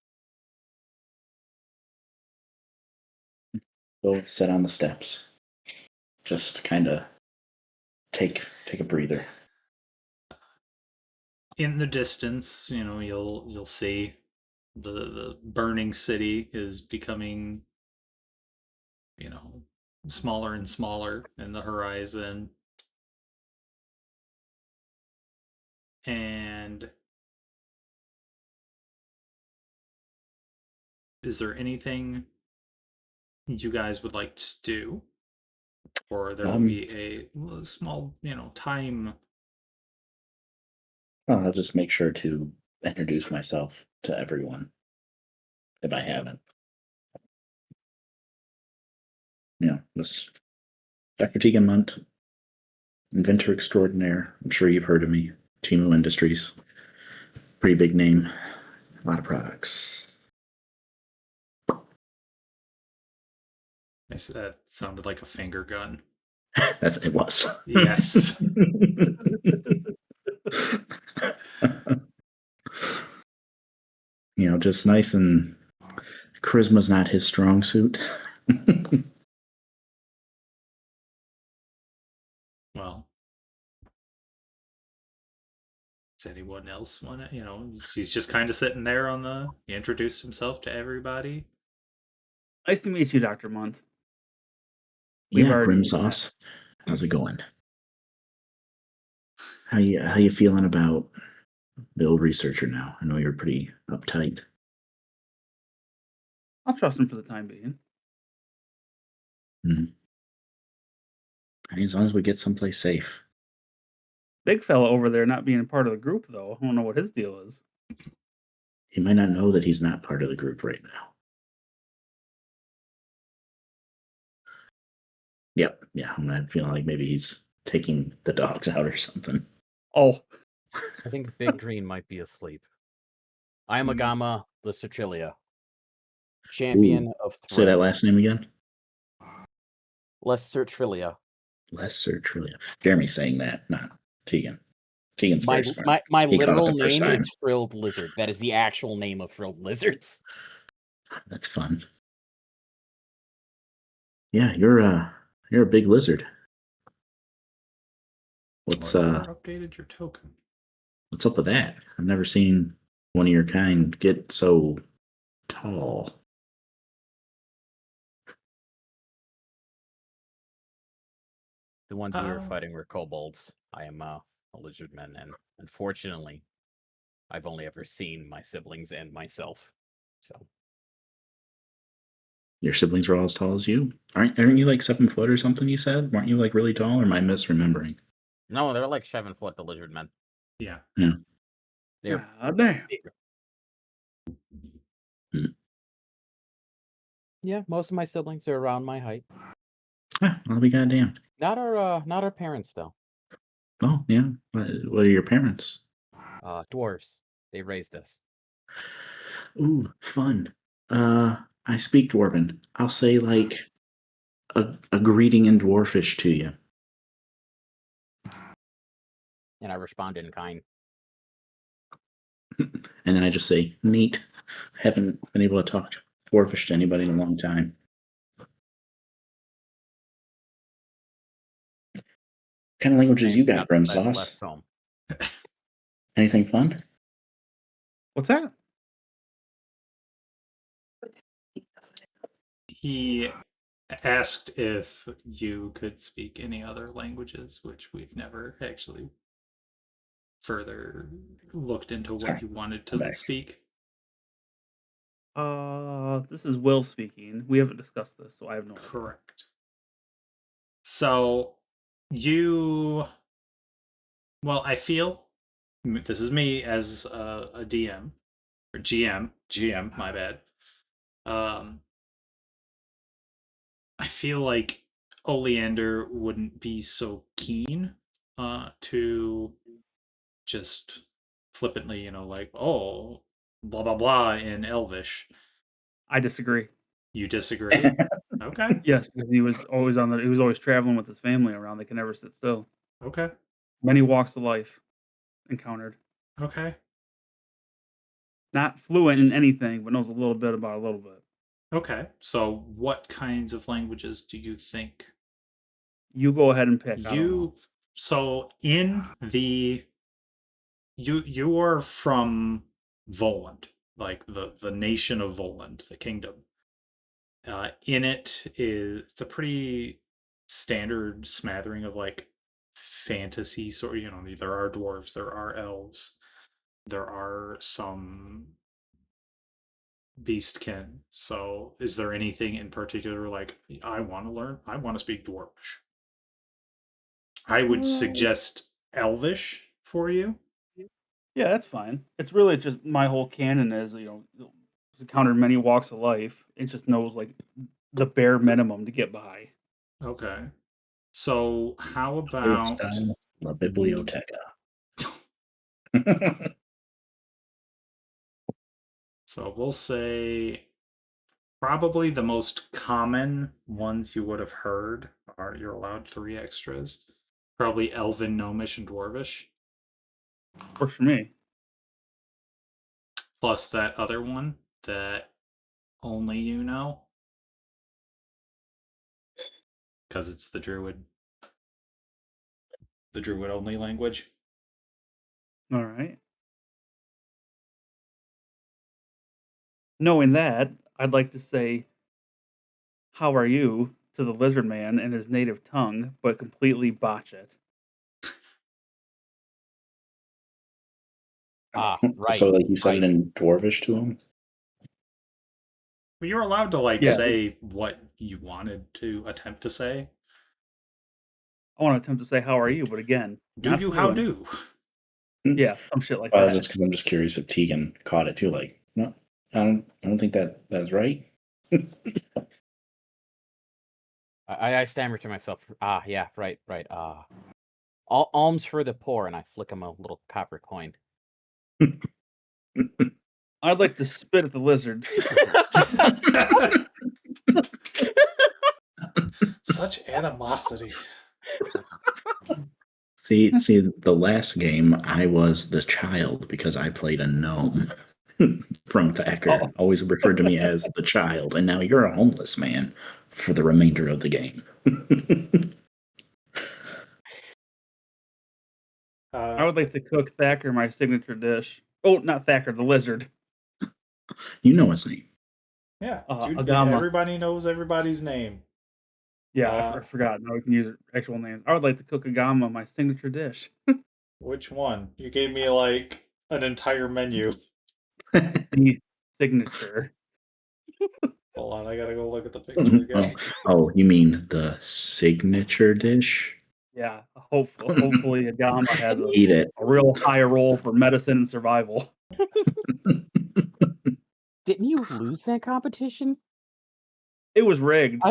We'll sit on the steps. Just kind of take a breather. In the distance, you'll see the burning city is becoming smaller and smaller in the horizon. And is there anything you guys would like to do? Or there will be a small, time. I'll just make sure to introduce myself to everyone if I haven't. This Dr. Tegan Munt, inventor extraordinaire. I'm sure you've heard of me. Timu Industries. Pretty big name. A lot of products. That sounded like a finger gun. It was. Yes. Just nice, and charisma's not his strong suit. Well, does anyone else want to, he's just kind of sitting there he introduced himself to everybody. Nice to meet you, Dr. Munt. We've Yeah, already- Grim Sauce. How's it going? How you feeling about the old researcher now. I know you're pretty uptight. I'll trust him for the time being. I mean, as long as we get someplace safe. Big fella over there not being a part of the group, though. I don't know what his deal is. He might not know that he's not part of the group right now. Yep. Yeah, I'm feeling like maybe he's taking the dogs out or something. Oh, I think Big Green might be asleep. I am Hmm. Agama Lyserchilia, champion of Say that Throne. last name again. Lyserchilia. Lesser Trillia. Jeremy's saying that, not Tegan. Tegan's My very smart. my He caught it literal the first name time. is Frilled Lizard. That is the actual name of Frilled Lizards. That's fun. Yeah, you're a big lizard. What's Well, you never updated your token. what's up with that? I've never seen one of your kind get so tall. The ones we were Oh. fighting were kobolds. I am a lizardman, and unfortunately, I've only ever seen my siblings and myself. So Your siblings are all as tall as you? Aren't you like 7 foot or something? You said? Weren't you like really tall? Or am I misremembering? no, they're like 7 foot. The lizardmen. Yeah. They're God damn. bigger. Hmm. Yeah, most of my siblings are around my height. I'll be goddamned. Not our parents though. Oh yeah. What are your parents? Dwarves. They raised us. Ooh, fun. I speak Dwarven. I'll say like a greeting in Dwarfish to you. And I responded in kind. And then I just say, neat. Haven't been able to talk Dwarfish to anybody in a long time. What kind of languages you got, Not Grim since I've Sauce? left home. Anything fun? What's that? He asked if you could speak any other languages, which we've never actually further looked into what Sorry, you wanted I'm to back. speak. This is Will speaking. We haven't discussed this, so I have no idea. Correct. So you, well, I feel this is me as a DM or GM, my bad. I feel like Oleander wouldn't be so keen to just flippantly, like, oh, blah blah blah in Elvish. I disagree. You disagree? Okay. Yes, because he was always traveling with his family around. They can never sit still. Okay. Many walks of life encountered. Okay. Not fluent in anything, but knows a little bit about a little bit. Okay. So what kinds of languages do you think You go ahead and pick. I don't know. you so in the you are from Voland, like the nation of Voland, the kingdom. In it's a pretty standard smattering of like fantasy sort. There are dwarves, there are elves, there are some beastkin. So, is there anything in particular like I want to learn? I want to speak dwarvish. I would suggest Elvish for you. Yeah, that's fine. It's really just my whole canon is, it's encountered many walks of life. It just knows like the bare minimum to get by. Okay. So, how It's about style La Biblioteca. so we'll say probably the most common ones you would have heard are you're allowed 3 extras. Probably Elven, Gnomish, and Dwarvish. Works for me. Plus that other one that only you know. Because it's the Druid only language. All right. Knowing that, I'd like to say, "How are you?" to the lizard man in his native tongue, but completely botch it. Right. So like you said right. it in Dwarvish to him. But you're allowed to like Yeah. say what you wanted to attempt to say. I want to attempt to say "How are you?" but again, Do not you how fluent. do? Yeah, some shit like Well, that. that's because I'm just curious if Tegan caught it too. Like, no, I don't think that's right. I stammer to myself. Yeah, right. All alms for the poor, and I flick him a little copper coin. I'd like to spit at the lizard. Such animosity. See, the last game I was the child because I played a gnome from Thacker. Oh. Always referred to me as the child, and now you're a homeless man for the remainder of the game. I would like to cook Thacker my signature dish. Oh, not Thacker, the lizard. You know his name. Yeah, Agama. everybody knows everybody's name. Yeah, I forgot. Now we can use actual names. I would like to cook Agama my signature dish. Which one? You gave me like an entire menu. The signature. Hold on, I gotta go look at the picture again. Oh, you mean the signature dish? Yeah, hopefully Agama has Eat it. a real high roll for medicine and survival. Didn't you lose that competition? It was rigged.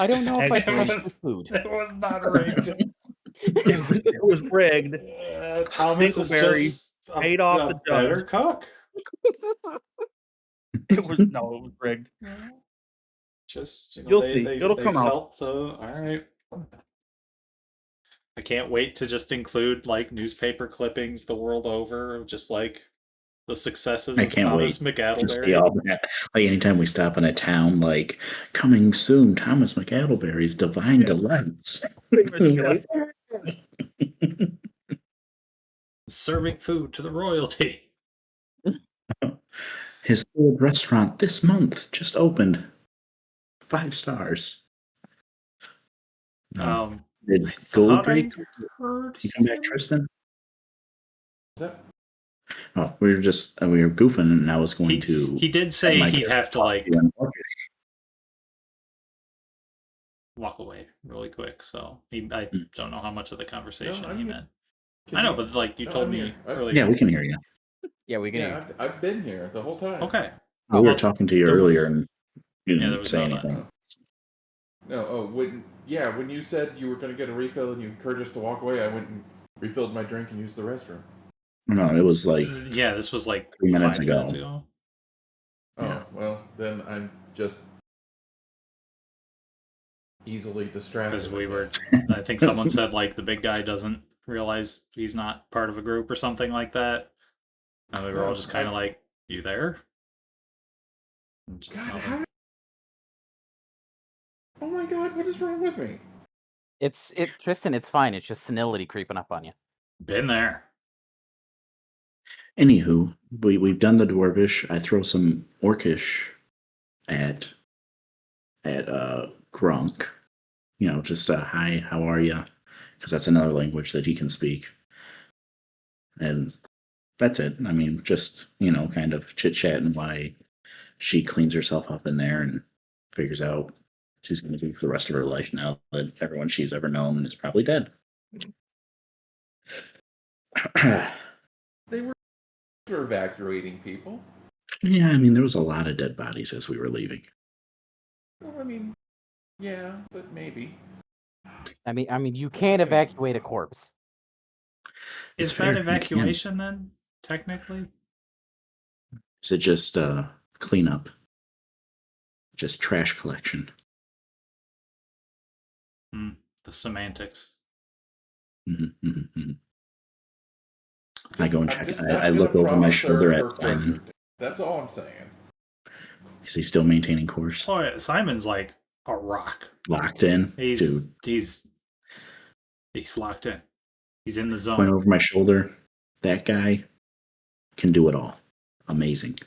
I don't know if I Actually, trust your food. It was not rigged. It was rigged. Thomas is Dingleberry just paid off the better judge. cook. It was rigged. Just You'll see. It'll come out. felt the all right. I can't wait to just include like newspaper clippings the world over of just like the successes I of can't Thomas Just see McAdleberry. all that. Like anytime we stop in a town, like coming soon, Thomas McAdleberry's Divine Delights. Serving food to the royalty. His third restaurant this month just opened. 5 stars. Did I Gold thought I break? heard You come back, him. Tristan? Is that Oh, we were goofing, and I was going to. He did say my he'd have to like character in Orcish. walk away really quick. So I don't know how much of the conversation I'm he here. meant. Can I know, you- but like you No, told I'm me here. earlier. Yeah, we can hear you. Yeah, we can. Yeah, I've been here the whole time. Okay. We were well, talking to you there was- earlier, and you there didn't was say no that. anything. No, when you said you were going to get a refill and you encouraged us to walk away, I went and refilled my drink and used the restroom. No, it was like Yeah, this was like 3 minutes 5 ago. minutes ago. Oh, Yeah. well, then I'm just easily distracted. Because we I were, guess. I think someone said like the big guy doesn't realize he's not part of a group or something like that. And we were all No, just kind of like, "You there?" And just God, nothing. how? Oh my God, what is wrong with me? Tristan, it's fine. It's just senility creeping up on you. Been there. Anywho, we've done the Dwarvish. I throw some Orcish at Grunk. You know, just hi, how are you? Because that's another language that he can speak. And that's it. I mean, just, kind of chit-chatting why she cleans herself up in there and figures out what she's going to do for the rest of her life now that everyone she's ever known is probably dead. They were evacuating people. Yeah, I mean, there was a lot of dead bodies as we were leaving. Well, I mean, yeah, but maybe. I mean, you can't evacuate a corpse. Is It's fair, that you can. evacuation then? Technically, Is it just cleanup? Just trash collection? the semantics. Mm-hmm, mm-hmm. I go and check. I'm I not look gonna over my promise shoulder her at friendship. Simon. That's all I'm saying. Is he still maintaining course? Oh, yeah, Simon's like a rock. Locked in? He's Dude, he's locked in. He's in the point zone. over my shoulder. That guy can do it all. Amazing.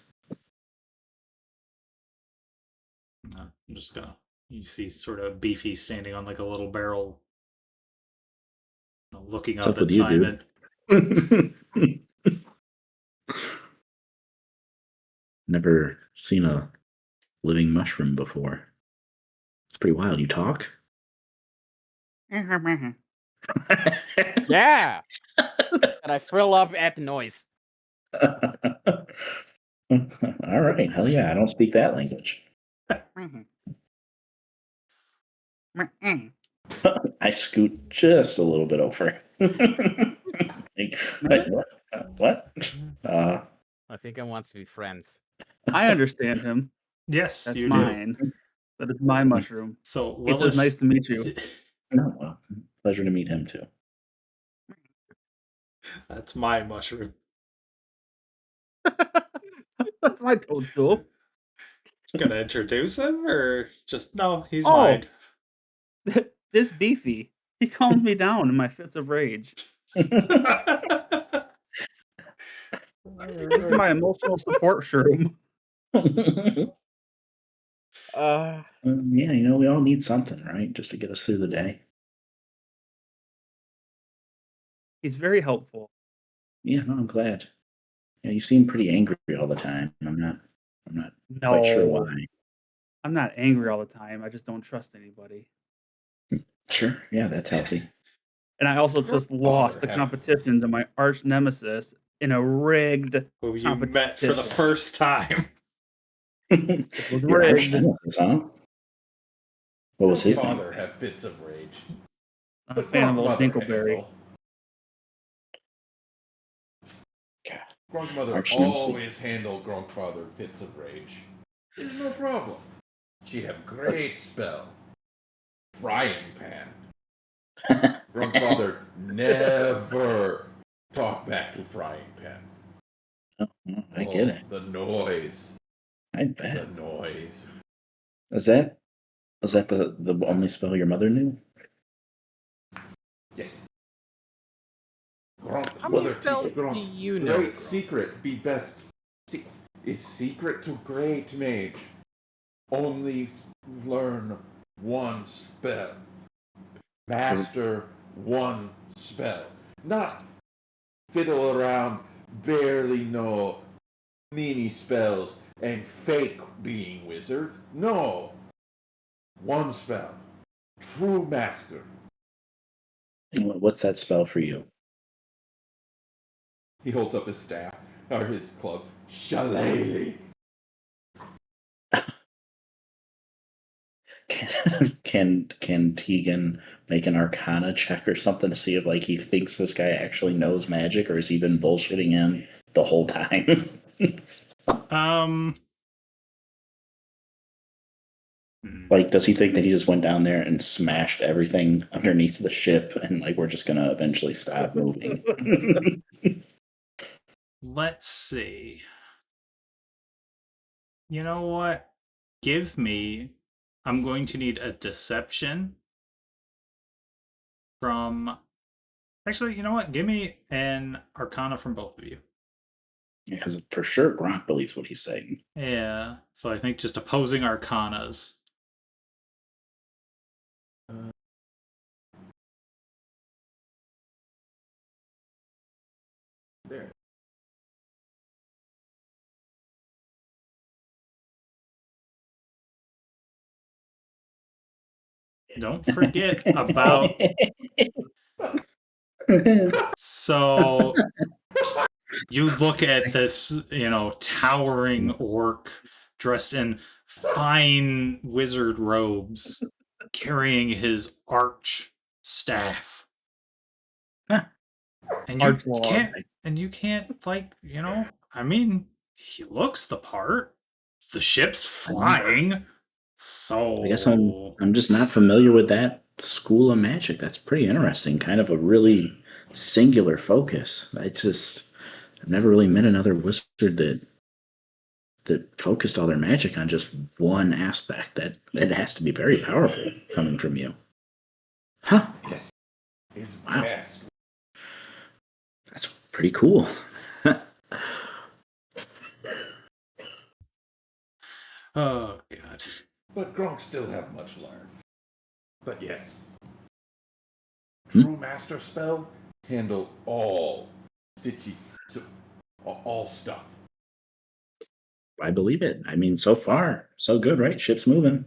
I'm just gonna. You see, sort of Beefy standing on like a little barrel, looking What's up up at with you, dude? Simon. Never seen a living mushroom before. It's pretty wild. You talk? Yeah. And I frill up at the noise. All right. Hell yeah. I don't speak that language. I scoot just a little bit over. Like, wait, what? What? I think I want to be friends. I understand him. Yes, That's you do. mine. That is my mushroom. So He says, "Nice to meet you." No, well, pleasure to meet him too. That's my mushroom. That's my toadstool. Gonna introduce him or just no? He's Oh. mine. This beefy. He calms me down in my fits of rage. This is my emotional support shroom. Yeah, we all need something, right? Just to get us through the day. He's very helpful. Yeah, no, I'm glad. Yeah, you seem pretty angry all the time. I'm not quite sure No, why. I'm not angry all the time. I just don't trust anybody. Sure, yeah, that's healthy. And I also just lost the have- competition to my arch nemesis in a rigged Who you met for the competition. first time. It was Your arch rigged. nemesis, huh? What was his name? Father have fits of rage. I'm a fan of old Grandmother Dinkleberry. handle. Grunkmother Arch nemesis. always handle Grunkfather fits of rage. There's no problem. She have great spell. Frying pan. Grunkfather never talk back to frying pan. Oh, I get it. The noise. I The bet. noise. Was that the only spell your mother knew? Yes. How many spells do you know? Great secret be best. Is secret to great mage. Only learn one spell. Master one spell. Not fiddle around, barely know mini spells and fake being wizard. No. One spell. True master. What's that spell for you? He holds up his staff, or his club. Shillelagh. Can Tegan make an Arcana check or something to see if like he thinks this guy actually knows magic, or has he been bullshitting him the whole time? Like, does he think that he just went down there and smashed everything underneath the ship, and like we're just gonna eventually stop moving? Let's see. You know what? I'm going to need a deception from. Actually, you know what? Give me an Arcana from both of you. Because for sure Gronk believes what he's saying. Yeah. So I think just opposing Arcanas. There. Don't forget about. So you look at this, towering orc dressed in fine wizard robes, carrying his arch staff. And you Archlord. can't I mean, he looks the part. The ship's flying. So I guess I'm just not familiar with that school of magic. That's pretty interesting. Kind of a really singular focus. I've never really met another wizard that focused all their magic on just one aspect. That it has to be very powerful coming from you. Huh. Yes. His Wow. best. That's pretty cool. Oh god. But Gronk still have much learned. But yes. Hmm? True master spell handle all stuff. I believe it. I mean, so far, so good, right? Ship's moving.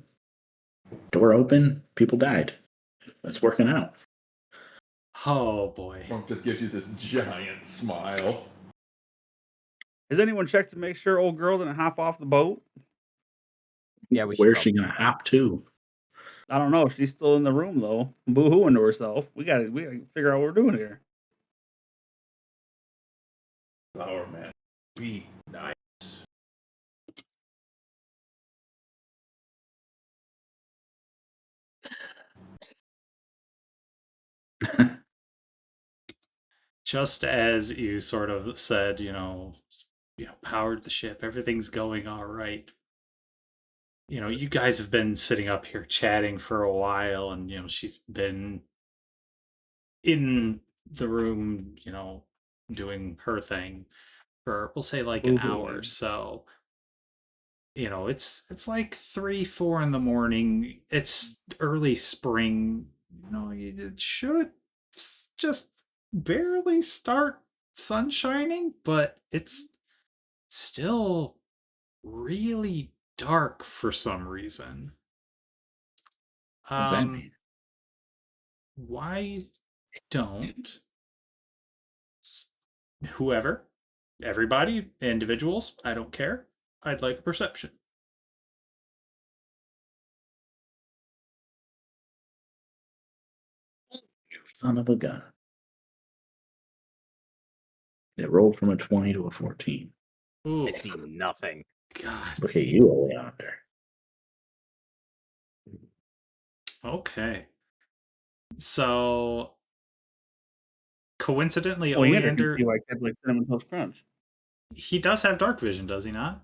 Door open. People died. That's working out. Oh boy. Monk just gives you this giant smile. Has anyone checked to make sure old girl didn't hop off the boat? Yeah, we should. Where's she gonna hop to? I don't know. She's still in the room though, boo-hooing to herself. We gotta figure out what we're doing here. Flower man, be nice. Just as you sort of said, powered the ship, everything's going all right. You guys have been sitting up here chatting for a while, and she's been in the room, doing her thing for, we'll say, like an hour or Boo-hooing. so. It's like 3-4 in the morning. It's early spring. It should just barely start sun shining, but it's still really dark for some reason. What does that mean? Why don't whoever, everybody, individuals, I don't care. I'd like a perception. Son of a gun. It rolled from a 20 to a 14. Ooh, I see nothing. God. Look at you, Oleander. Okay. So, coincidentally, Oleander can Oleander, see like kids like Cinnamon Toast Crunch. he does have dark vision, does he not?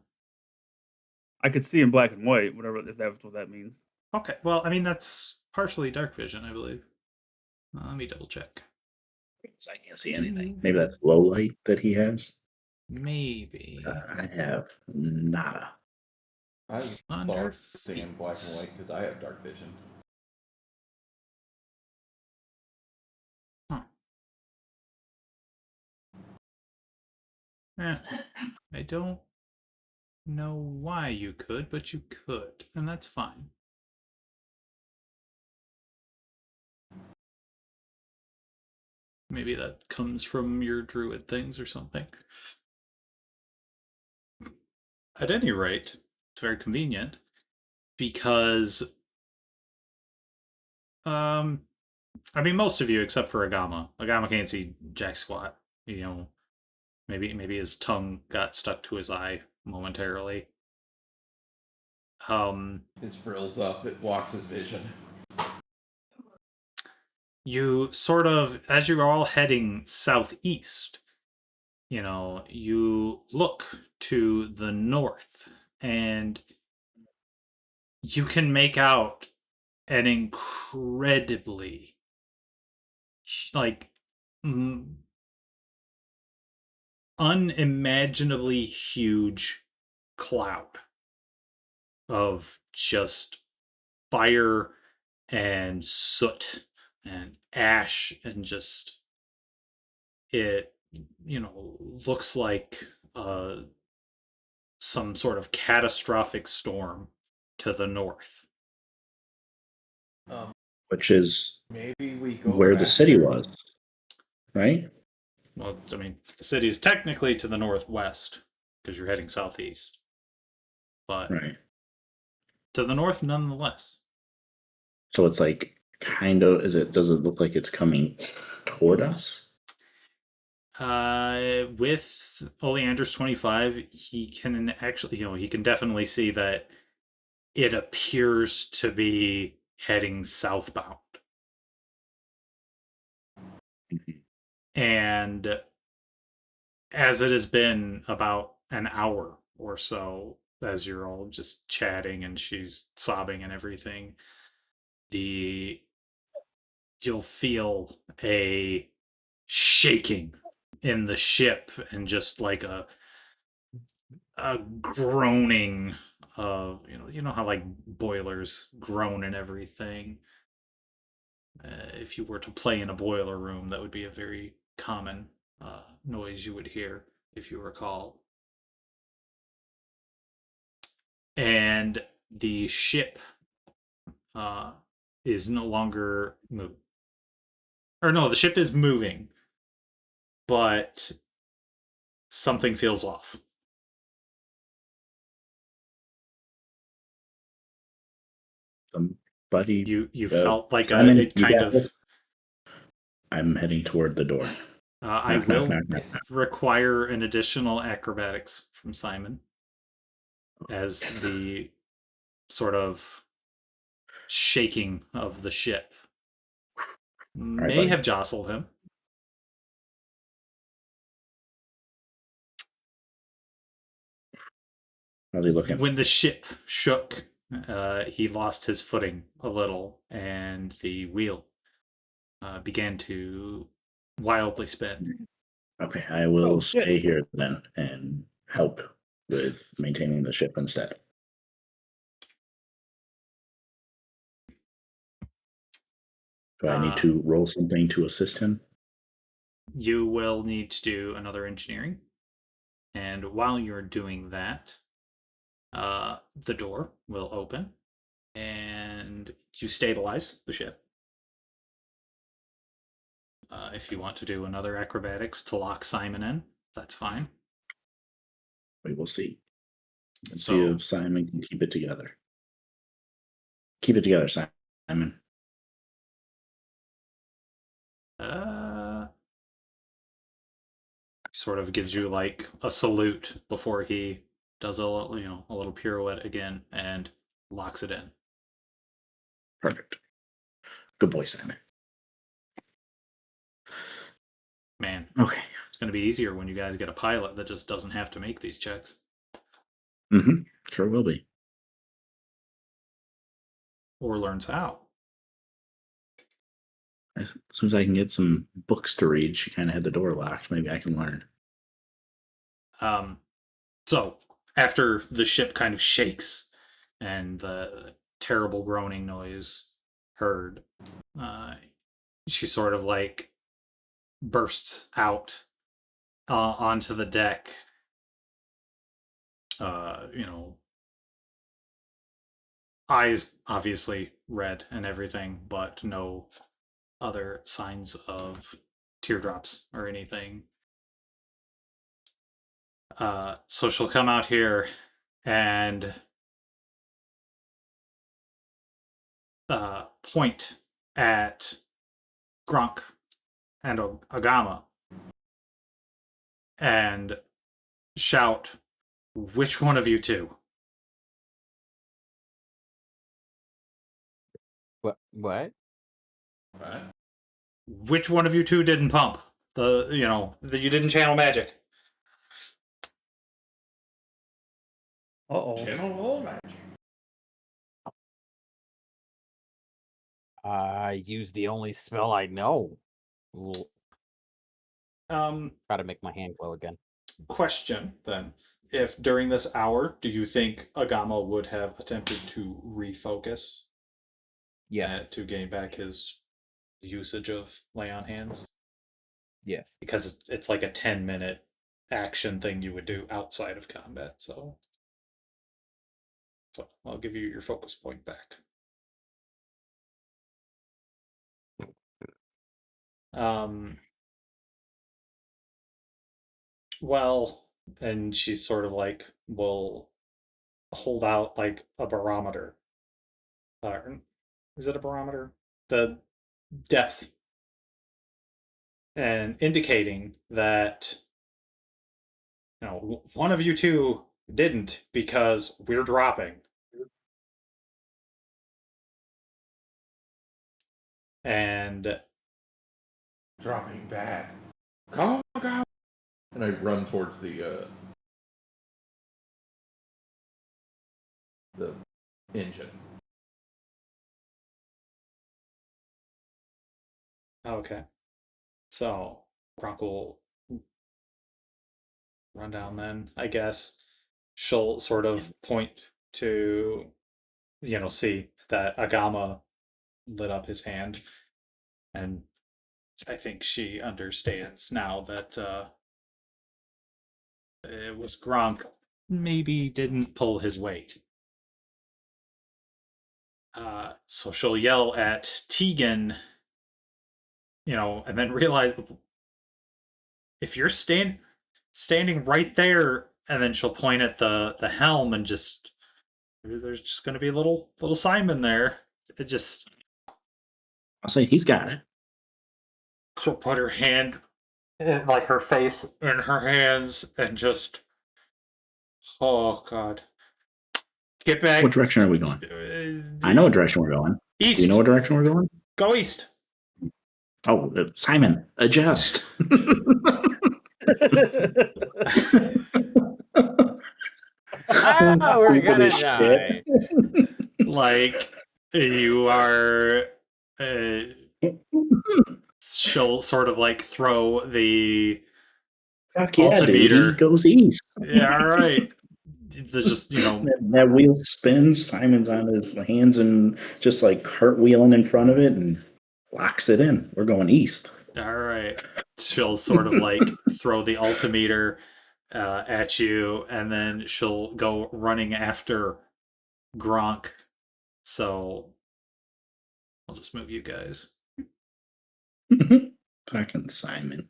I could see in black and white, whatever if that's what that means. Okay, well, I mean, that's partially dark vision, I believe. Let me double check. I can't see anything. Maybe that's low light that he has. Maybe. I have nada. I Under saw thing in black and white because I have dark vision. Huh. I don't know why you could, but you could, and that's fine. Maybe that comes from your druid things or something. At any rate, it's very convenient because, I mean, most of you except for Agama. Agama can't see jack squat. Maybe his tongue got stuck to his eye momentarily. His frills up, it blocks his vision. You sort of, as you're all heading southeast, you look to the north and you can make out an incredibly, like, unimaginably huge cloud of just fire and soot and ash, and just it looks like some sort of catastrophic storm to the north. Which is Maybe we go where the city faster. was, right? Well, I mean, the city is technically to the northwest because you're heading southeast, but Right. to the north nonetheless. So it's like kind of, does it look like it's coming toward us? With Oleander's 25, he can actually, he can definitely see that it appears to be heading southbound. And as it has been about an hour or so, as you're all just chatting and she's sobbing and everything, you'll feel a shaking in the ship and just like a groaning of how like boilers groan and everything. If you were to play in a boiler room, that would be a very common noise you would hear, if you recall. and the ship is no longer moving. Or no, the ship is moving, but something feels off. Somebody, You felt like Simon, it you kind got of. this? I'm heading toward the door. I Knock, knock, will knock, knock. Yes. require an additional acrobatics from Simon as the sort of shaking of the ship may buddy. have jostled him. How's he looking? When the ship shook, he lost his footing a little, and the wheel began to wildly spin. Okay, I will Oh, shit. stay here then and help with maintaining the ship instead. Do I need to roll something to assist him? You will need to do another engineering. And while you're doing that, the door will open and you stabilize the ship. If you want to do another acrobatics to lock Simon in, that's fine. We will see. Let's see So, if Simon can keep it together. Keep it together, Simon. sort of gives you like a salute before he does a little pirouette again and locks it in. Perfect. Good boy, Simon. Man, Okay. it's going to be easier when you guys get a pilot that just doesn't have to make these checks. Mm-hmm. Sure will be. Or learns how. As soon as I can get some books to read, she kind of had the door locked. Maybe I can learn. So after the ship kind of shakes and the terrible groaning noise heard, she sort of like bursts out onto the deck. Eyes obviously red and everything, but no other signs of teardrops or anything. So she'll come out here and point at Grunk and Agama and shout, "Which one of you two?" What? What? Which one of you two didn't pump? You didn't channel magic. Uh-oh. Channel all magic. I use the only spell I know. Try to make my hand glow again. Question then. If during this hour, do you think Agama would have attempted to refocus? Yes. To gain back his usage of lay on hands? Yes. Because it's like a 10-minute action thing you would do outside of combat, so I'll give you your focus point back. Well, and she's sort of like will hold out like a barometer. Is it a barometer? The depth, and indicating that one of you two didn't because we're dropping. And Dropping bad. Come on. And I run towards the engine. okay, so Gronk will run down then, I guess. She'll sort of point to, see that Agama lit up his hand. And I think she understands now that it was Gronk maybe didn't pull his weight. So she'll yell at Tegan, and then realize if you're standing right there, and then she'll point at the helm and just there's just going to be little Simon there. It just I'll say he's got it. she'll put her hand, like her face in her hands, and just oh god, get back. What direction are we going? I know what direction we're going. East. Do you know what direction we're going? Go east. Oh, Simon, adjust. Ah, we're gonna die. Like you are. She'll sort of like throw the Fuck yeah, dude. He altimeter. goes east. Yeah, all right. There's just that wheel spins. Simon's on his hands and just like cartwheeling in front of it and locks it in. We're going east. all right. She'll sort of like throw the altimeter at you, and then she'll go running after Gronk. So I'll just move you guys. Fucking Simon.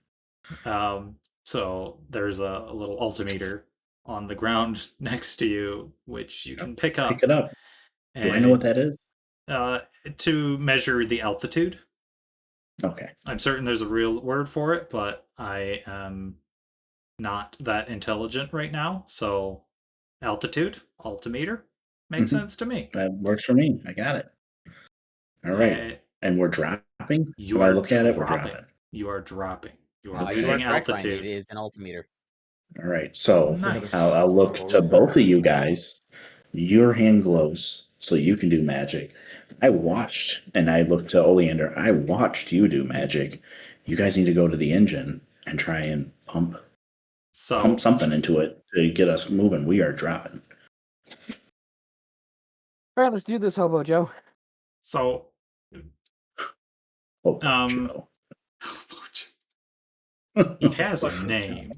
So there's a little altimeter on the ground next to you, which you can pick up. Pick it up. Do I know what that is? To measure the altitude. Okay. I'm certain there's a real word for it, but I am not that intelligent right now. So altitude, altimeter, makes sense to me. That works for me. I got it. All right. And we're dropping? You When are I look at it, we're dropping. dropping. You are dropping. You You are are losing correct, Ryan. altitude. It is an altimeter. All right. So Nice. I'll look to both of you guys. Your hand glows, so you can do magic. I watched, and I looked to Oleander. I watched you do magic. You guys need to go to the engine and try and pump something into it to get us moving. We are dropping. All right, let's do this, Hobo Joe. So, Oh, Joe. He has a name.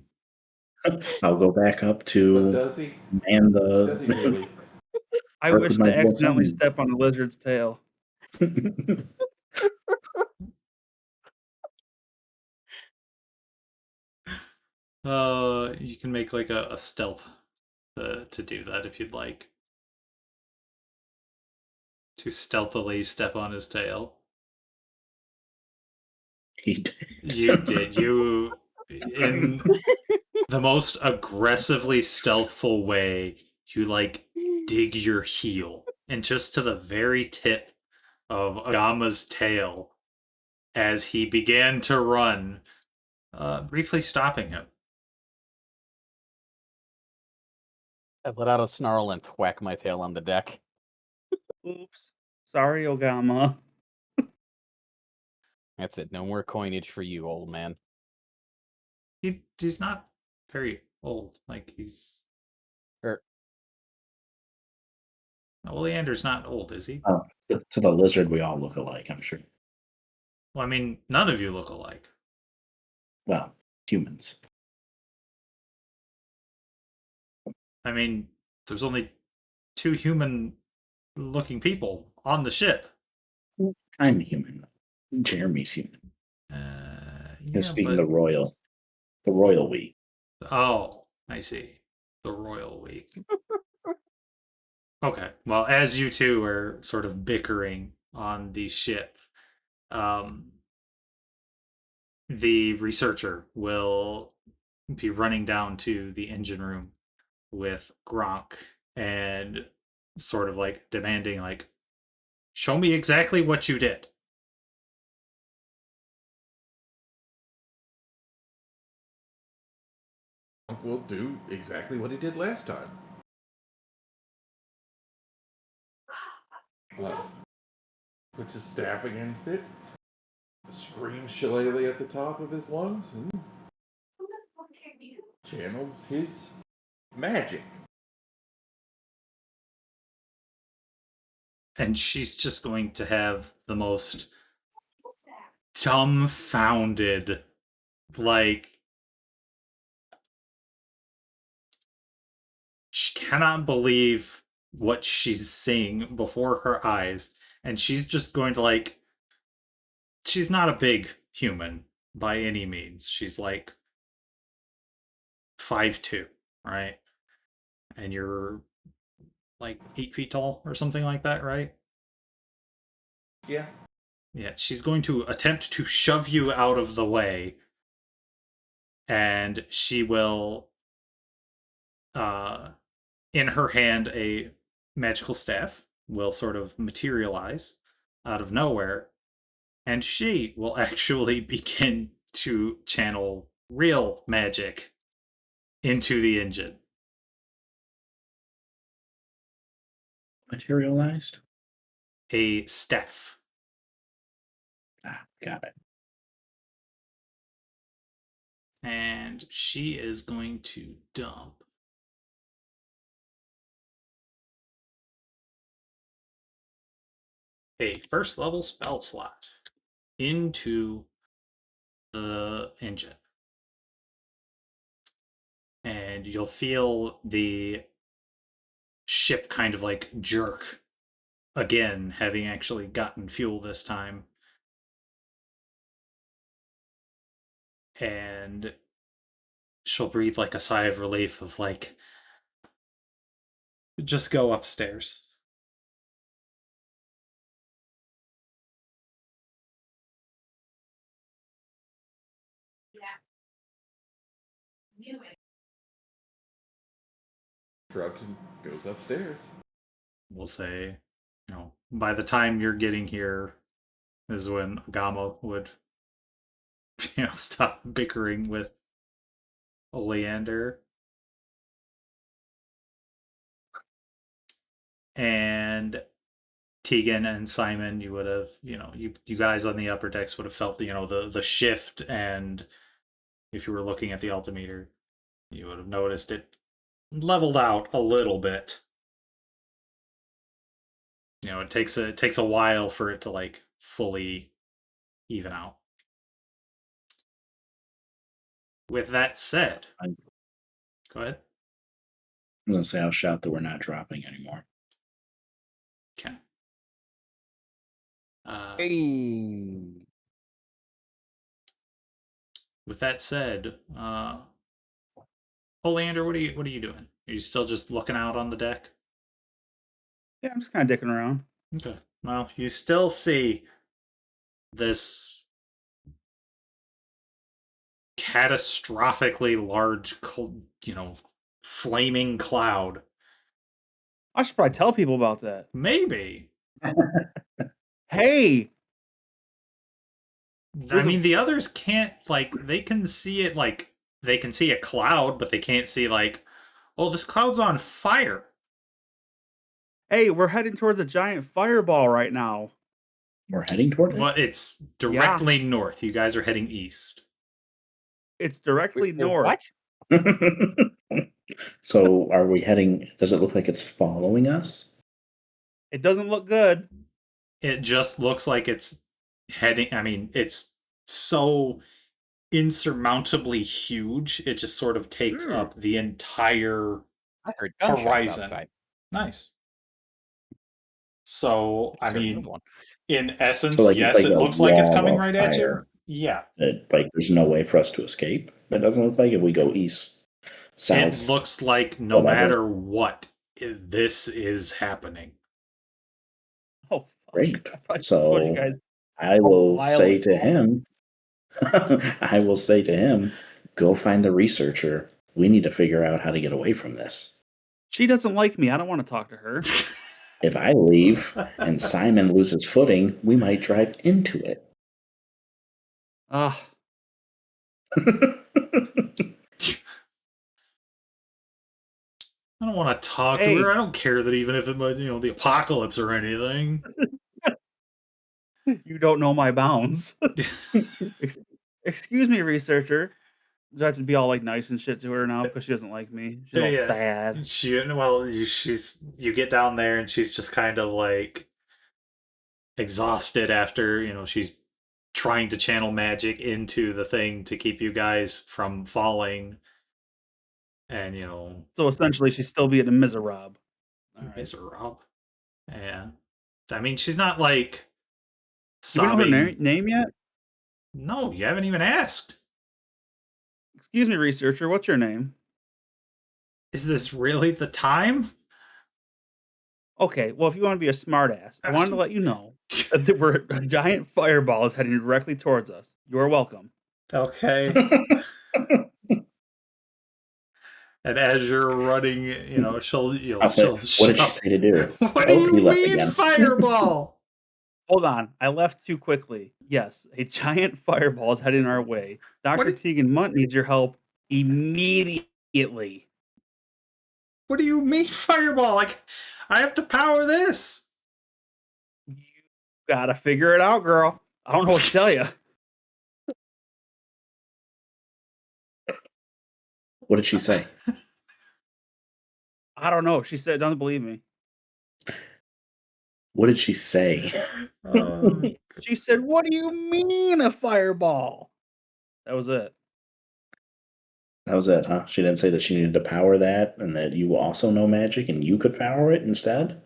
I'll go back up to Does he? man Does he really? I Work wish with to my voice accidentally on. step on a lizard's tail. You can make like a stealth to do that if you'd like. To stealthily step on his tail. He did. You did. You, in the most aggressively stealthful way, you like dig your heel and just to the very tip of Agama's tail as he began to run, briefly stopping him. I let out a snarl and thwack my tail on the deck. Oops. Sorry, Ogama. That's it. No more coinage for you, old man. He's not very old. Like he's Oleander's not old, is he? Oh, to the lizard, we all look alike, I'm sure. Well, I mean, none of you look alike. Well, humans. I mean, there's only 2 human-looking people on the ship. I'm human. Jeremy's human. Yeah, speaking but... the royal we. Oh, I see. The royal we. Okay. Well, as you two are sort of bickering on the ship, the researcher will be running down to the engine room with Gronk and sort of like demanding, like, show me exactly what you did. Will do exactly what he did last time. Puts his staff against it, screams shillelagh at the top of his lungs, and channels his magic. And she's just going to have the most dumbfounded, like, she cannot believe what she's seeing before her eyes and she's just going to like. She's not a big human by any means. She's like 5'2", right? And you're like 8 feet tall or something like that, right? Yeah. Yeah, she's going to attempt to shove you out of the way, and she will, in her hand, a magical staff will sort of materialize out of nowhere, and she will actually begin to channel real magic into the engine. Materialized. A staff. Ah, got it. And she is going to dump a first level spell slot into the engine. And you'll feel the ship kind of like jerk again, having actually gotten fuel this time. And she'll breathe like a sigh of relief of like, just go upstairs. Shrugs and goes upstairs. We'll say, by the time you're getting here is when Agama would, stop bickering with Oleander. And Tegan and Simon, you would have, you guys on the upper decks would have felt, the shift, and if you were looking at the altimeter, you would have noticed it leveled out a little bit. It takes a while for it to like fully even out. With that said, go ahead. I was gonna say I'll shout that we're not dropping anymore. Okay. Hey. With that said, Oleander, what are you doing? Are you still just looking out on the deck? Yeah, I'm just kind of dicking around. Okay. Well, you still see this catastrophically large, flaming cloud. I should probably tell people about that. Maybe. Hey, I mean, the others can't, they can see it, they can see a cloud, but they can't see, oh, this cloud's on fire. hey, we're heading towards a giant fireball right now. We're heading toward it. But it's directly north. You guys are heading east. It's directly Wait, north. What? So are we heading? Does it look like it's following us? It doesn't look good. It just looks like it's heading. I mean, it's so insurmountably huge. It just sort of takes up the entire I heard gunshots horizon. outside. Nice. So, I Certainly mean, one. in essence, So, like, yes, it's like it a looks like it's wall coming of right at you. fire. Yeah. There's no way for us to escape. It doesn't look like if we go east, south. It looks like no whatever. matter what, this is happening. Oh, fuck. Great. I told you So guys. I will Violet say to Wall. him, I will say to him, go find the researcher. We need to figure out how to get away from this. She doesn't like me. I don't want to talk to her. If I leave and Simon loses footing, we might drive into it. Ugh. I don't want to talk Hey. to her. I don't care that even if it was, the apocalypse or anything. You don't know my bounds. Excuse me, researcher. Do I have to be all like nice and shit to her now because she doesn't like me? She's all sad. You get down there and she's just kind of like exhausted after, she's trying to channel magic into the thing to keep you guys from falling. And, So essentially, she's still being a miserable. All right. miserable. Yeah. I mean, she's not like Do we know her sobbing. name yet? No, you haven't even asked. Excuse me, researcher. What's your name? Is this really the time? Okay, well, if you want to be a smartass, I wanted to let you know that there were a giant fireball is heading directly towards us. You're welcome. Okay. And as you're running, you know, she'll What did she shout, say to do? What do Oh, you he left mean, again. fireball? Hold on, I left too quickly. Yes, a giant fireball is heading our way. Dr. What- Tegan Munt needs your help immediately. What do you mean, fireball? Like, I have to power this. You gotta figure it out, girl. I don't know what to tell you. What did she say? I don't know. She said doesn't believe me. What did she say? She said, "What do you mean a fireball?" That was it. That was it, huh? She didn't say that she needed to power that and that you also know magic and you could power it instead?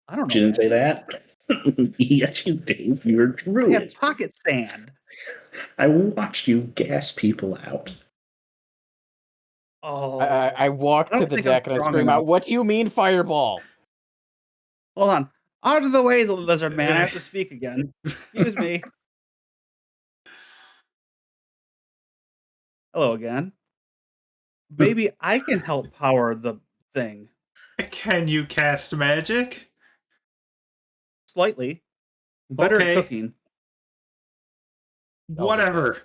I don't know. She didn't say man. that? Yes, you did. You're I true. have pocket sand. I watched you gas people out. Oh, I walk I to don't the think I'm deck and I strong scream enough. out, "What do you mean, fireball?" Hold on. Out of the way, lizard man. I have to speak again. Excuse me. Hello again. Maybe I can help power the thing Can you cast magic? slightly. Better Okay. at cooking. Whatever.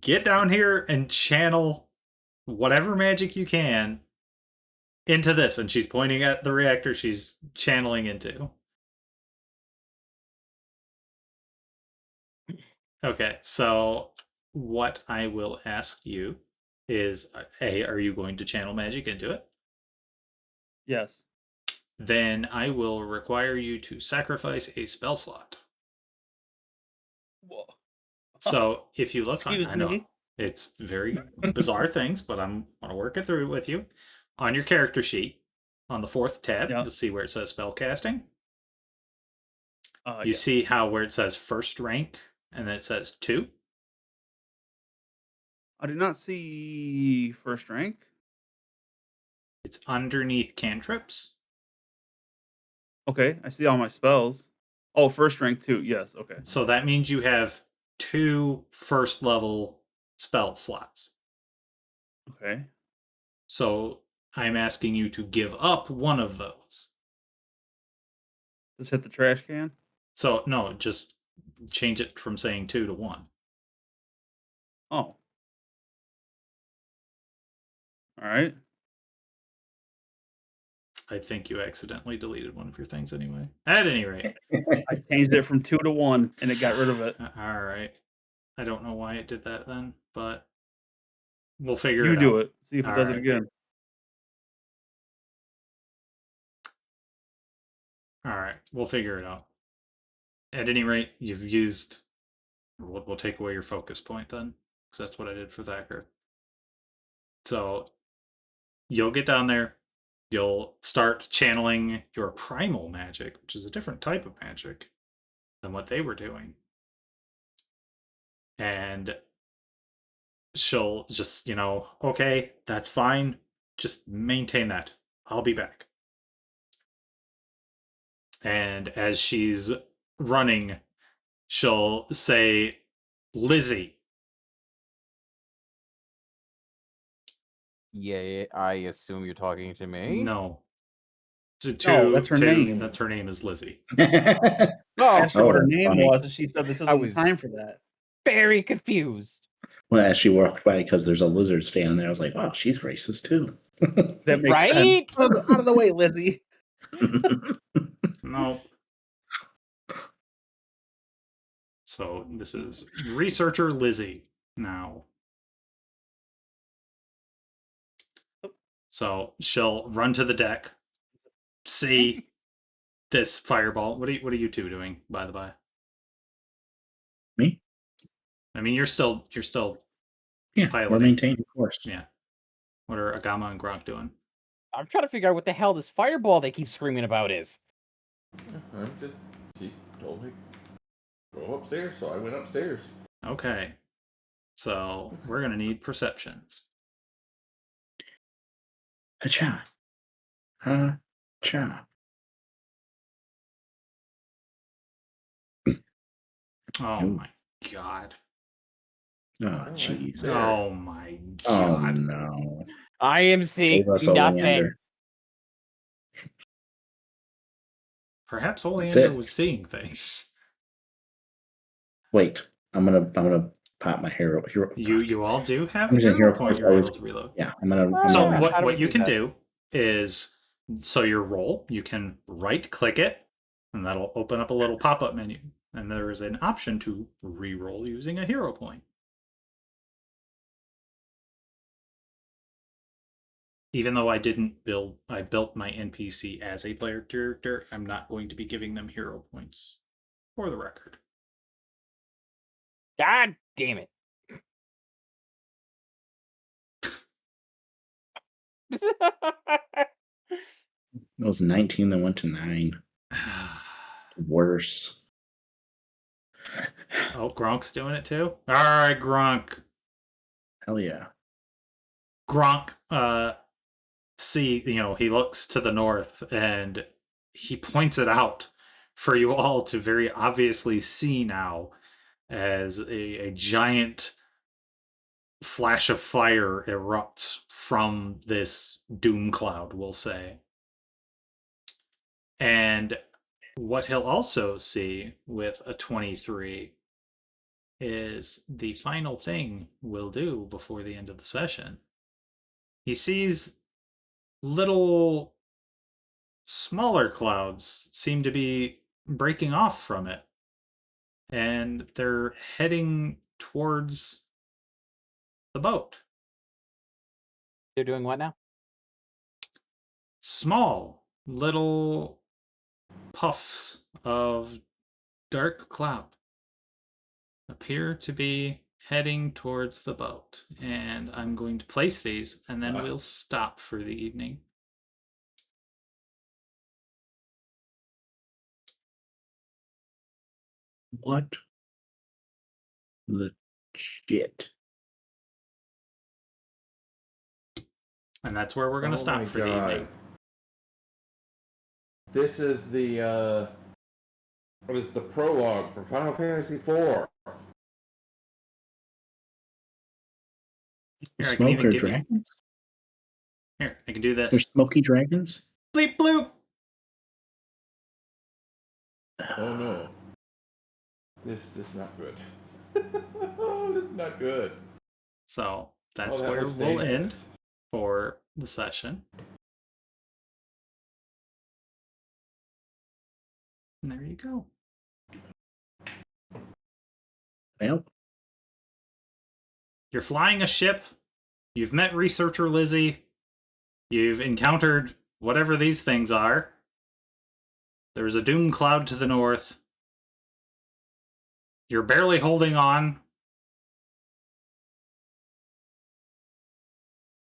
Get down here and channel whatever magic you can into this. And she's pointing at the reactor she's channeling into. Okay, so what I will ask you is, A, are you going to channel magic into it? Yes. Then I will require you to sacrifice a spell slot. Whoa. So if you look on, Excuse I know me? it's very bizarre things, but I'm gonna work it through with you. On your character sheet, on the 4th tab, Yeah. you'll see where it says spell casting. You Yeah. see how where it says first rank and then it says 2. I do not see first rank. It's underneath cantrips. Okay, I see all my spells. Oh, first rank too. Yes. Okay. So that means you have 2 first level spell slots. Okay. So I'm asking you to give up one of those. Just hit the trash can. So no, just change it from saying 2 to 1. Oh. All right. I think you accidentally deleted one of your things anyway. At any rate. I changed it from 2 to 1, and it got rid of it. All right. I don't know why it did that then, but we'll figure You it do out. it. See if it All does it right. again. All right. We'll figure it out. At any rate, you've used. We'll take away your focus point then, because that's what I did for Thacker. So you'll get down there. You'll start channeling your primal magic, which is a different type of magic than what they were doing. And she'll just, okay, that's fine. Just maintain that. I'll be back. And as she's running, she'll say, Lizzie. Yeah, I assume you're talking to me. No. No, that's her name. That's her name is Lizzie. Oh, Asked her what her that's name funny. was, and she said this isn't the was- time for that. very confused. Well, as she walked by, because there's a lizard standing there, I was like, oh, she's racist too. That makes Right? sense. Out of the way, Lizzie. No. So this is researcher Lizzie now. So she'll run to the deck, see this fireball. What are you two doing, by the by? Me? I mean, you're still Yeah, we're piloting. maintaining course. Yeah. What are Agama and Gronk doing? I'm trying to figure out what the hell this fireball they keep screaming about is. I'm just She told me go upstairs, so I went upstairs. Okay. So we're gonna need perceptions. Ha-cha. Cha. Oh Ooh. my god. Oh, Alright. jeez. There. Oh my Oh, god. no. I am seeing Gave us nothing. Oleander. Perhaps That's Oleander it. was seeing things. Wait. I'm gonna pop my hero. You all do have I'm a using hero hero point points you're able always. to reload. Yeah, I'm gonna. So Yeah, what how do we what you do can that? do is, so your roll, you can right click it, and that'll open up a little pop-up menu. And there is an option to re-roll using a hero point. Even though I built my NPC as a player character, I'm not going to be giving them hero points, for the record. God damn it. It was 19 that went to 9. Worse. Oh, Gronk's doing it too? Alright, Gronk. Hell yeah. Gronk, he looks to the north and he points it out for you all to very obviously see now as a giant flash of fire erupts from this doom cloud, we'll say. And what he'll also see with a 23 is the final thing we'll do before the end of the session. He sees little smaller clouds seem to be breaking off from it, and they're heading towards the boat. They're doing what now? Small little puffs of dark cloud appear to be heading towards the boat, and I'm going to place these and then we'll stop for the evening. What the shit? And that's where we're going to Oh stop my for the God. evening. This is the what is the prologue for Final Fantasy IV? Here, I can Smoke even or give you. dragons? Here, I can do There's this. smoky dragons? Bleep bloop. Oh no. This is not good. Oh, this is not good. So that's Oh, that where looks we'll end dangerous. for the session. And there you go. Well, You're flying a ship. You've met researcher Lizzie. You've encountered whatever these things are. There's a doom cloud to the north. You're barely holding on.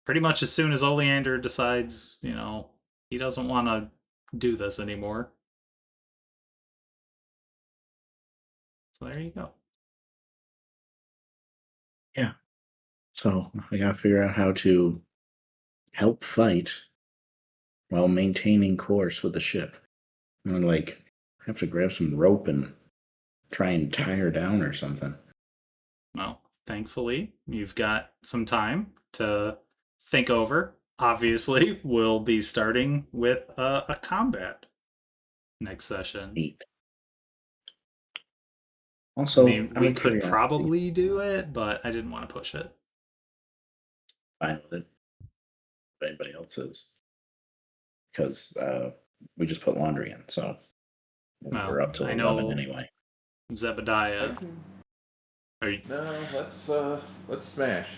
Pretty much as soon as Oleander decides, he doesn't want to do this anymore. So there you go. yeah. So I gotta figure out how to help fight while maintaining course with the ship. I'm gonna have to grab some rope and try and tie her down or something. Well, thankfully, you've got some time to think over. Obviously, we'll be starting with a combat next session. Neat. I Also, mean, out we of could curiosity, probably do it, but I didn't want to push it. fine with it. If anybody else is, because we just put laundry in, so we're Well, up to I 11 know anyway. Zebediah. No, let's smash.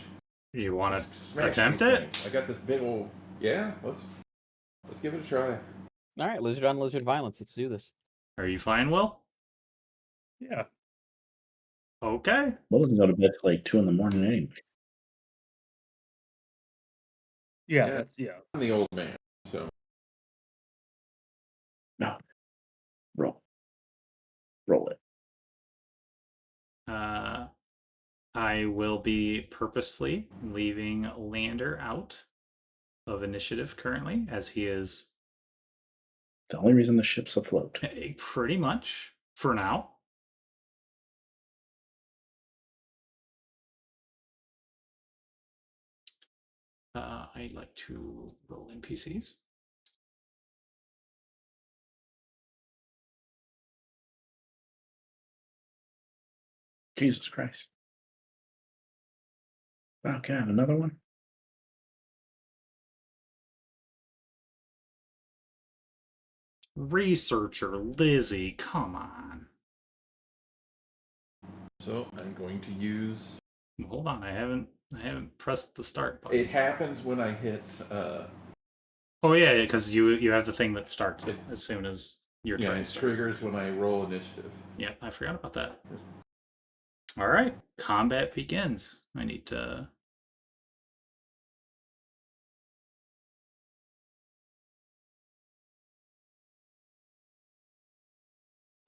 You want Let's to smash attempt these it? things. I got this big old let's give it a try. All right, lizard on lizard violence. Let's do this. Are you fine, Will? Yeah. Okay. Well, doesn't go to bed till 2 in the morning anyway. Yeah, Yeah. that's I'm the old man, so No. Roll. Roll it. I will be purposefully leaving Lander out of initiative currently, as he is The only reason the ship's afloat. pretty much for now. I'd like to roll NPCs. Jesus Christ. Oh God, another one? Researcher Lizzie, come on. So I'm going to use. Hold on, I haven't pressed the start button. It happens when I hit. Oh yeah, because you have the thing that starts it as soon as your Yeah, turn it starts. triggers when I roll initiative. Yeah, I forgot about that. All right, combat begins. I need to.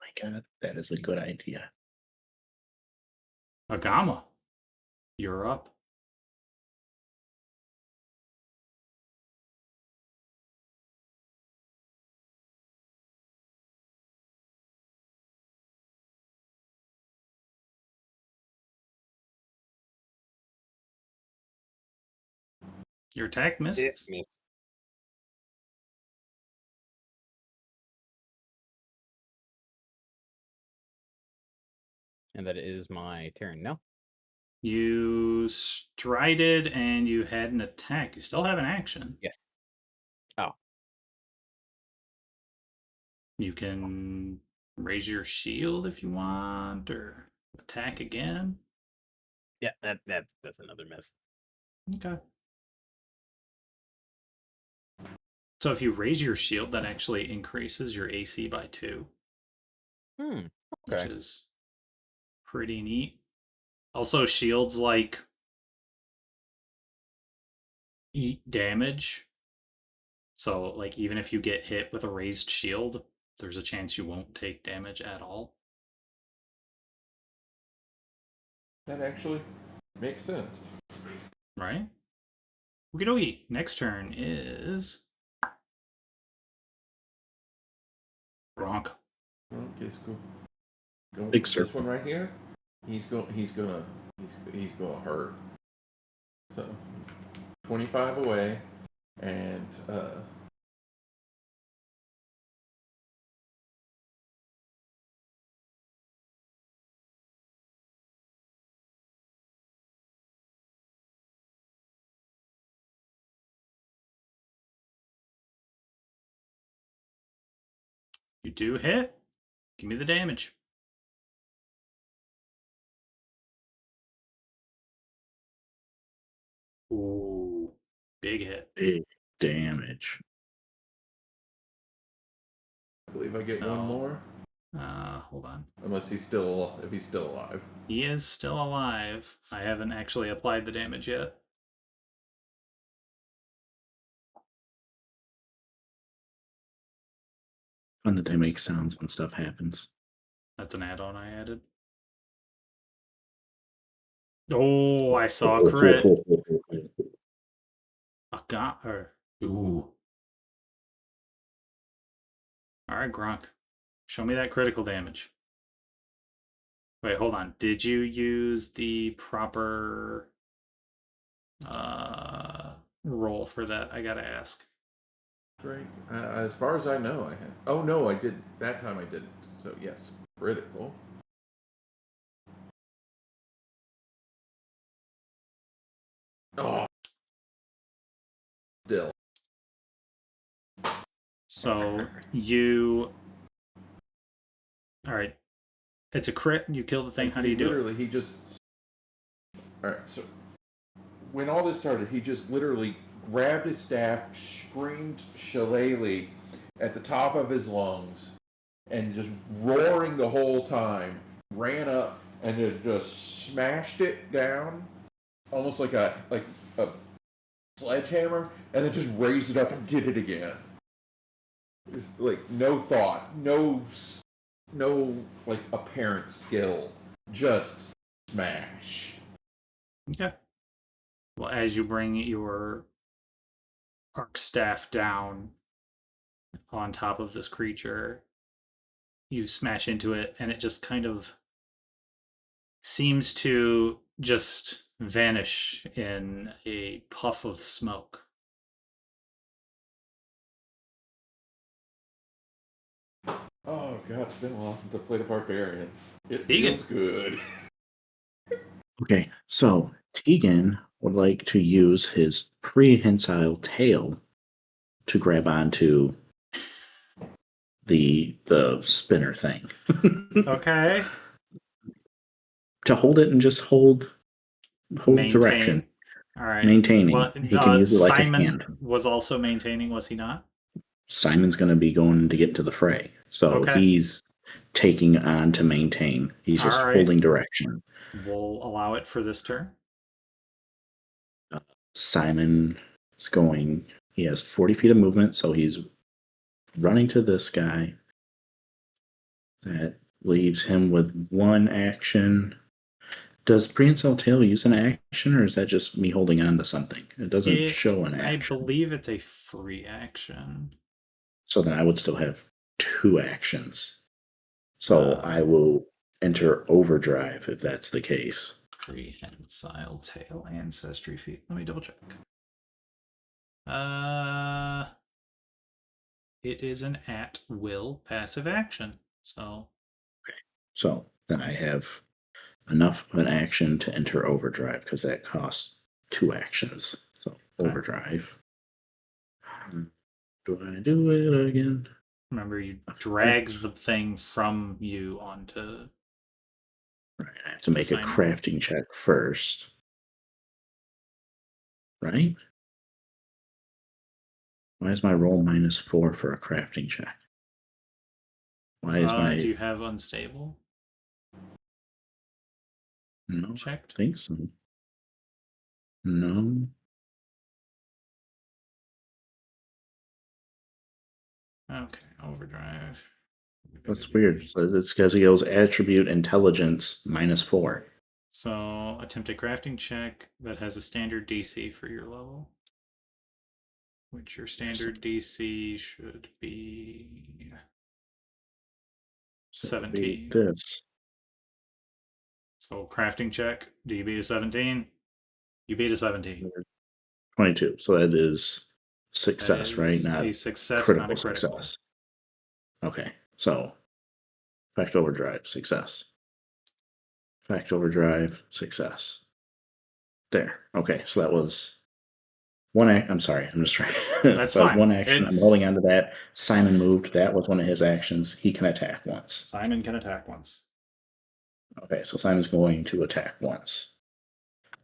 My God, that is a good idea. Agama, you're up. Your attack misses. Miss. And that is my turn. No. You strided and you had an attack. You still have an action. Yes. Oh. You can raise your shield if you want, or attack again. Yeah, that's another miss. Okay. So if you raise your shield, that actually increases your AC by 2. Okay. Which is pretty neat. Also, shields like eat damage. So, like, even if you get hit with a raised shield, there's a chance you won't take damage at all. That actually makes sense. Right? Okie dokie. Next turn is Gronk. Okay, it's cool. Go Big this circle. one right here. He's gonna hurt. So he's 25 away, and You do hit. Give me the damage. Ooh, big hit. Big damage. I believe I get one So- more. Hold on. Unless if he's still alive. He is still alive. I haven't actually applied the damage yet. Fun that they make sounds when stuff happens. That's an add-on I added. Oh, I saw a crit. I got her. Ooh. All right, Gronk. Show me that critical damage. Wait, hold on. Did you use the proper roll for that? I gotta ask. Great. As far as I know, I had. Oh no, I did. That time I didn't. So yes, critical. Oh. Still. So you. All right. It's a crit. You kill the thing. How do you do it? Literally, he just. All right. So when all this started, he just literally grabbed his staff, screamed shillelagh at the top of his lungs, and just roaring the whole time, ran up and just smashed it down, almost like a sledgehammer, and then just raised it up and did it again. It's like no thought, no no like apparent skill, just smash. Okay. Well, as you bring your arc staff down on top of this creature, you smash into it, and it just kind of seems to just vanish in a puff of smoke. Oh god, it's been a while since I played a barbarian. It Vegan. feels good. Okay, so Tegan would like to use his prehensile tail to grab onto the spinner thing. Okay. To hold it and just hold direction. Maintain. All right. Maintaining. Well, He can use it like a Simon hand. was also maintaining, was he not? Simon's going to be going to get into the fray. So Okay. he's taking on to maintain. He's just All right. holding direction. We'll allow it for this turn. Simon is going, he has 40 feet of movement, so he's running to this guy. That leaves him with one action. Does Prehensile Tail use an action, or is that just me holding on to something? It doesn't show an I action. believe it's a free action. So then I would still have two actions. So I will enter overdrive if that's the case. Prehensile Tail ancestry feat. Let me double check. It is an at will passive action. So So then I have enough of an action to enter overdrive because that costs two actions. So Okay. overdrive. Do I do it again? remember, you drag the thing from you onto. Right, I have to make a Simon. crafting check first. Right? Why is my roll -4 for a crafting check? Why is my Do you have unstable no? I checked? think so. No. Okay, overdrive. That's weird. So it's because he goes attribute intelligence -4. So attempt a crafting check that has a standard DC for your level, which your standard DC should be So it'll be 17. this. So crafting check. Do you beat a 17? You beat a 17. 22. So that is That success, right? is Not a success, not critical a critical. success. Okay. So fact overdrive, success. Fact overdrive, success. There. Okay. So that was one act. I'm sorry. I'm just trying. That's so that was fine. one action. I'm holding on to that. Simon moved. That was one of his actions. He can attack once. Simon can attack once. Okay. So Simon's going to attack once.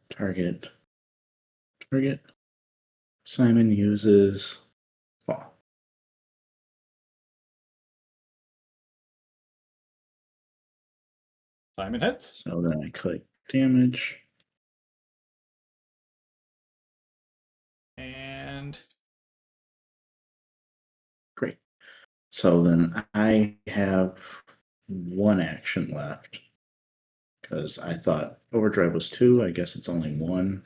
Target. Simon uses fall. Simon hits. So then I click damage. And Great. So then I have one action left because I thought overdrive was 2. I guess it's only 1.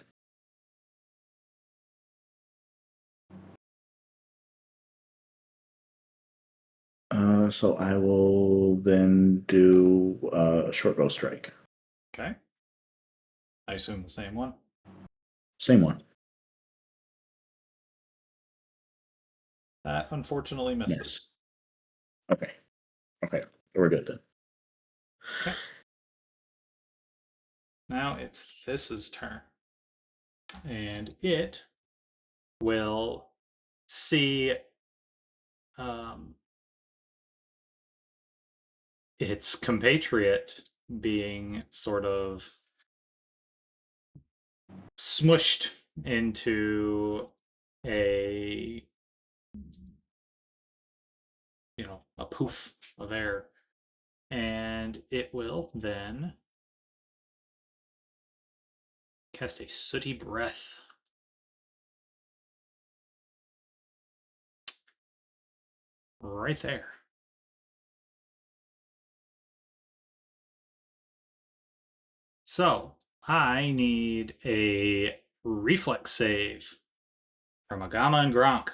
So I will then do a short bow strike. okay. I assume the same one. Same one. That unfortunately misses. Miss. Okay. We're good then. Okay. Now it's this's turn. And it will see its compatriot being sort of smushed into a a poof of air, and it will then cast a sooty breath. Right there. So I need a reflex save from Agama and Gronk.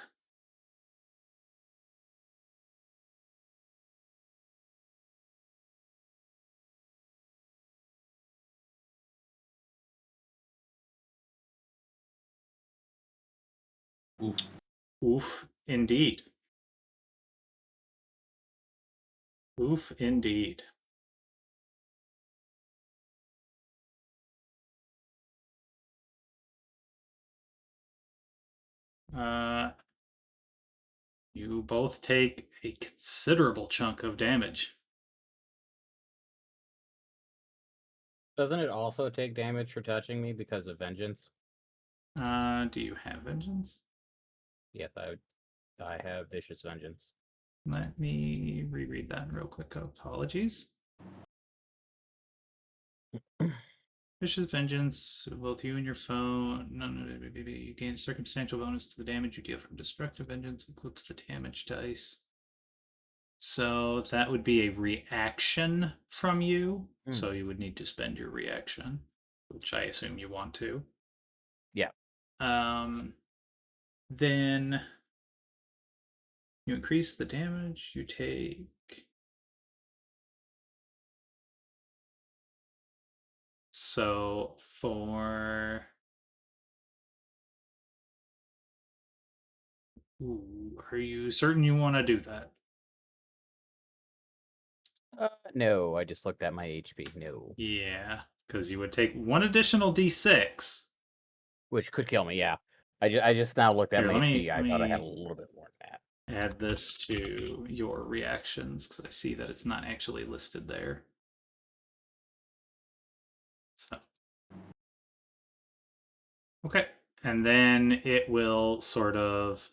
Oof. Oof, indeed. Oof, indeed. You both take a considerable chunk of damage. Doesn't it also take damage for touching me because of vengeance? Do you have vengeance? Yes, I have vicious vengeance. Let me reread that real quick. Apologies. Vicious Vengeance, both you and your foe. You gain circumstantial bonus to the damage you deal from Destructive Vengeance equal to the damage dice. So that would be a reaction from you. So you would need to spend your reaction, which I assume you want to. Yeah. Then you increase the damage you take. So for... Ooh, are you certain you want to do that? No, I just looked at my HP. No. Yeah, because you would take one additional d6. Which could kill me, yeah. I just now looked at Here, my let HP. me- I let thought I had a me- little bit more than that. Add this to your reactions because I see that it's not actually listed there. So, okay, and then it will sort of.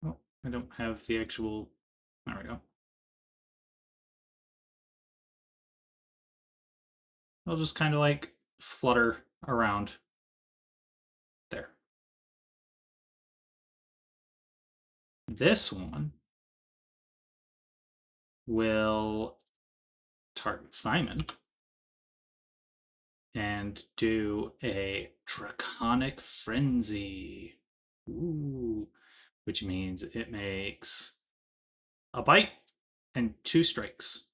Oh, I don't have the actual. There we go. I'll just kind of like flutter around there. This one will target Simon and do a Draconic Frenzy. Ooh, which means it makes a bite and 2 strikes.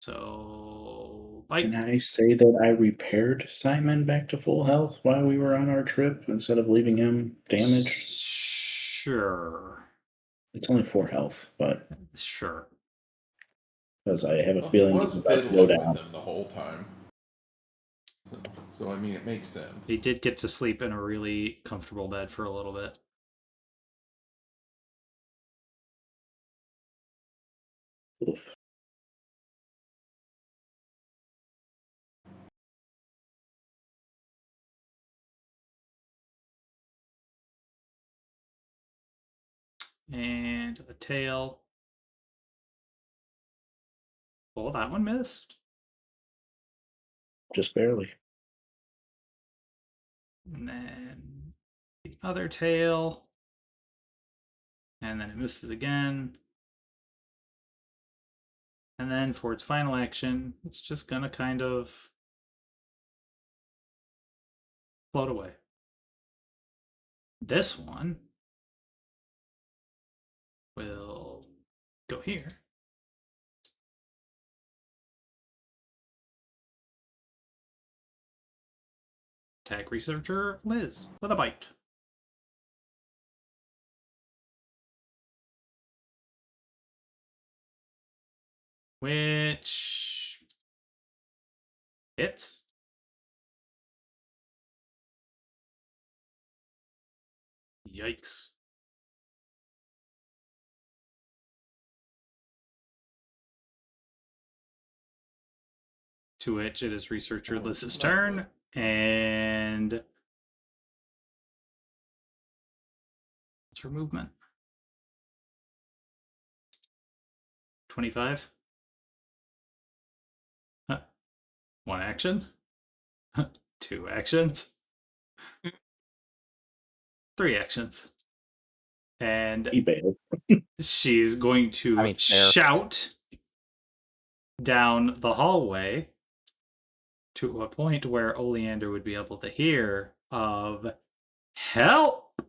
So, bite. Can I say that I repaired Simon back to full health while we were on our trip instead of leaving him damaged? Sure. It's only 4 health, but Sure. because I have a Well, he feeling was he's about to go fiddling down. with him the whole time. So I mean, it makes sense. He did get to sleep in a really comfortable bed for a little bit. Oof. And a tail. Oh, that one missed. Just barely. And then the other tail. And then it misses again. And then for its final action, it's just gonna kind of float away. This one will go here. Attack researcher Liz with a bite. Which hits. Yikes. To which it is researcher Liz's turn, and what's her movement? 25. Huh. 1 action. 2 actions. 3 actions. And He bailed. she's going to I mean, fair. shout down the hallway to a point where Oleander would be able to hear of help.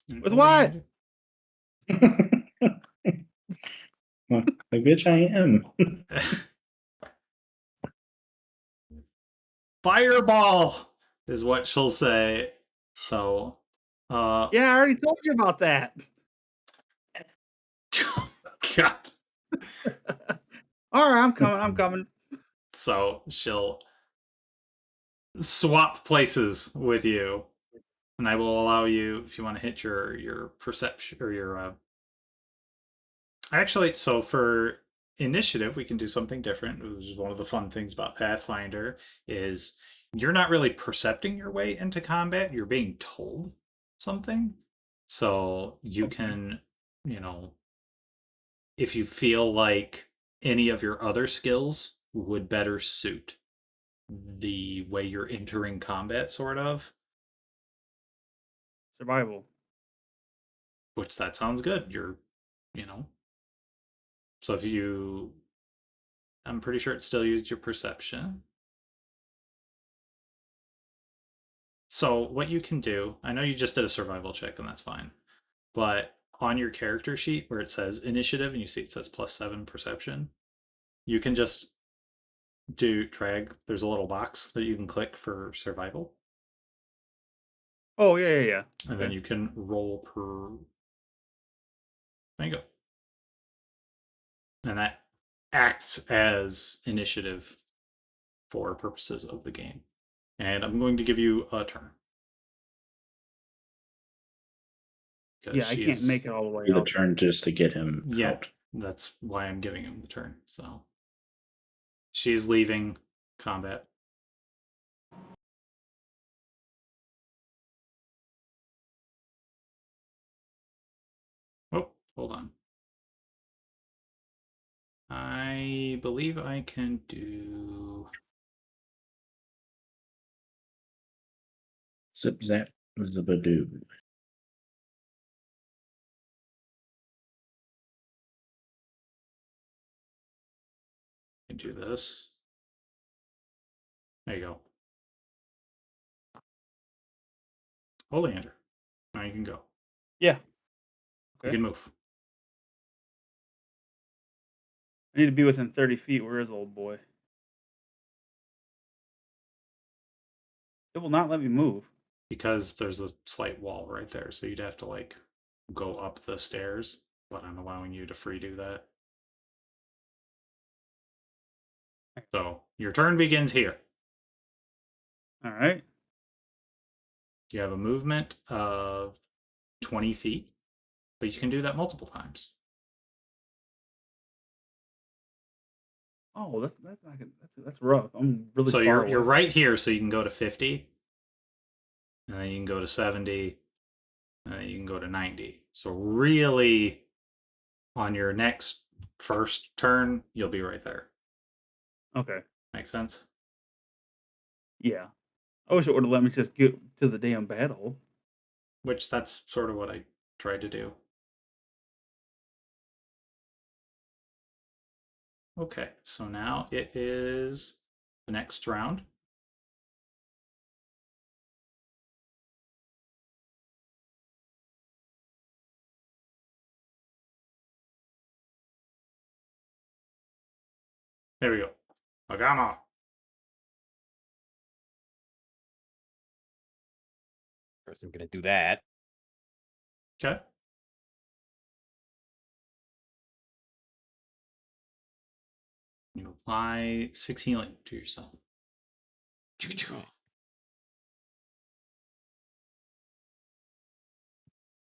And With what? Well, I bitch I am. Fireball is what she'll say. So, Yeah, I already told you about that. God. All right, I'm coming. I'm coming. So she'll swap places with you, and I will allow you if you want to hit your perception or your. Actually, so for initiative, we can do something different. Which is one of the fun things about Pathfinder is you're not really percepting your way into combat. You're being told something, so you can, you know, if you feel like any of your other skills would better suit the way you're entering combat, sort of. Survival. Which that sounds good. You're, you know. So if you, I'm pretty sure it still used your perception. So what you can do, I know you just did a survival check and that's fine, but on your character sheet where it says initiative and you see it says +7 perception, you can just drag. There's a little box that you can click for survival. Oh yeah. And then you can roll per. There you go. And that acts as initiative for purposes of the game. And I'm going to give you a turn. Yeah, I can't make it all the way He's a out. turn just to get him Yeah, out. that's why I'm giving him the turn. So she's leaving combat. Oh, hold on. I believe I can do. Zip zap zabadoo. I can do this. There you go. Oleander. Now you can go. Yeah. You Okay. can move. I need to be within 30 feet. Where is old boy? It will not let me move. Because there's a slight wall right there. So you'd have to like go up the stairs. But I'm allowing you to free do that. So your turn begins here. All right. You have a movement of 20 feet, but you can do that multiple times. Oh, that's not good. That's rough. I'm really So far you're away. right here, so you can go to 50, and then you can go to 70, and then you can go to 90. So really, on your next first turn, you'll be right there. Okay. Makes sense? Yeah. I wish it would have let me just get to the damn battle. Which that's sort of what I tried to do. Okay, so now it is the next round. There we go. Agama. First, I'm gonna do that. Okay. You apply 6 healing to yourself.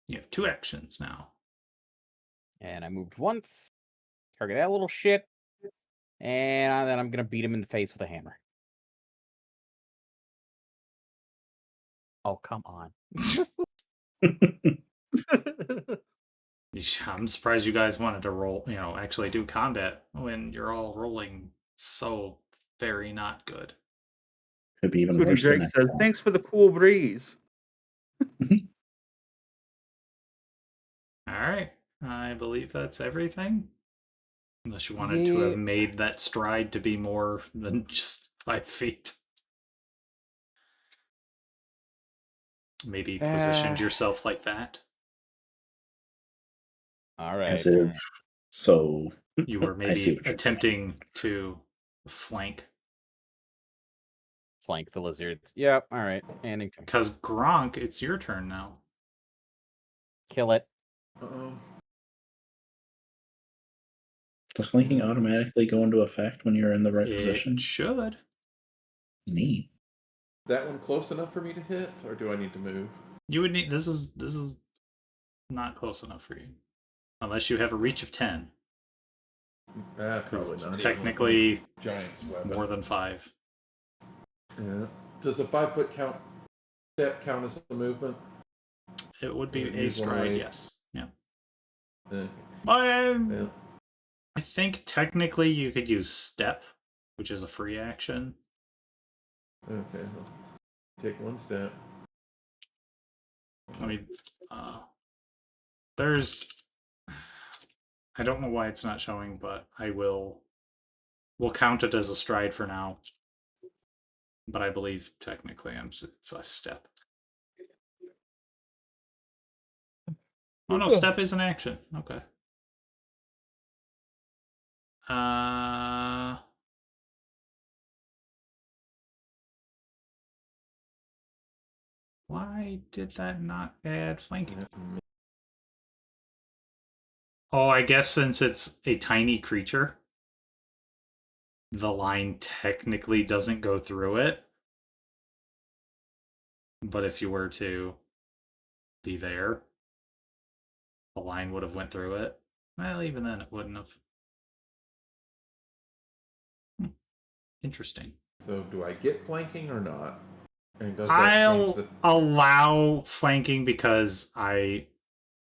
You have 2 actions now. And I moved once. Target that little shit. And then I'm gonna beat him in the face with a hammer. Oh, come on. I'm surprised you guys wanted to roll, actually do combat when you're all rolling so very not good. Could be even That's what worse than Drake that. says. Thanks for the cool breeze. All right. I believe that's everything. Unless you wanted to Yeah. have made that stride to be more than just 5 feet. Maybe positioned yourself like that. All right. As if so. You were I see maybe what you're attempting to flank. Flank the lizards. Yep. All right. Ending turn. Because Gronk, it's your turn now. Kill it. Uh-oh. Does flanking automatically go into effect when you're in the right It position? should. Neat. That one close enough for me to hit, or do I need to move? You would need this is not close enough for you. Unless you have a reach of 10. Probably It's not. technically Giant's weapon. more than 5. Yeah. Does a 5-foot step count as a movement? It would be Yeah, a use one stride, way. yes. Yeah. Yeah. I think technically you could use step, which is a free action. Okay. I'll take one step. I mean, there's. I don't know why it's not showing, but we'll count it as a stride for now. But I believe technically it's a step. Oh no, step is an action. Okay. Why did that not add flanking? Oh, I guess since it's a tiny creature, the line technically doesn't go through it. But if you were to be there, the line would have went through it. Well, even then it wouldn't have. Interesting. So do I get flanking or not? And does that I'll change allow flanking because I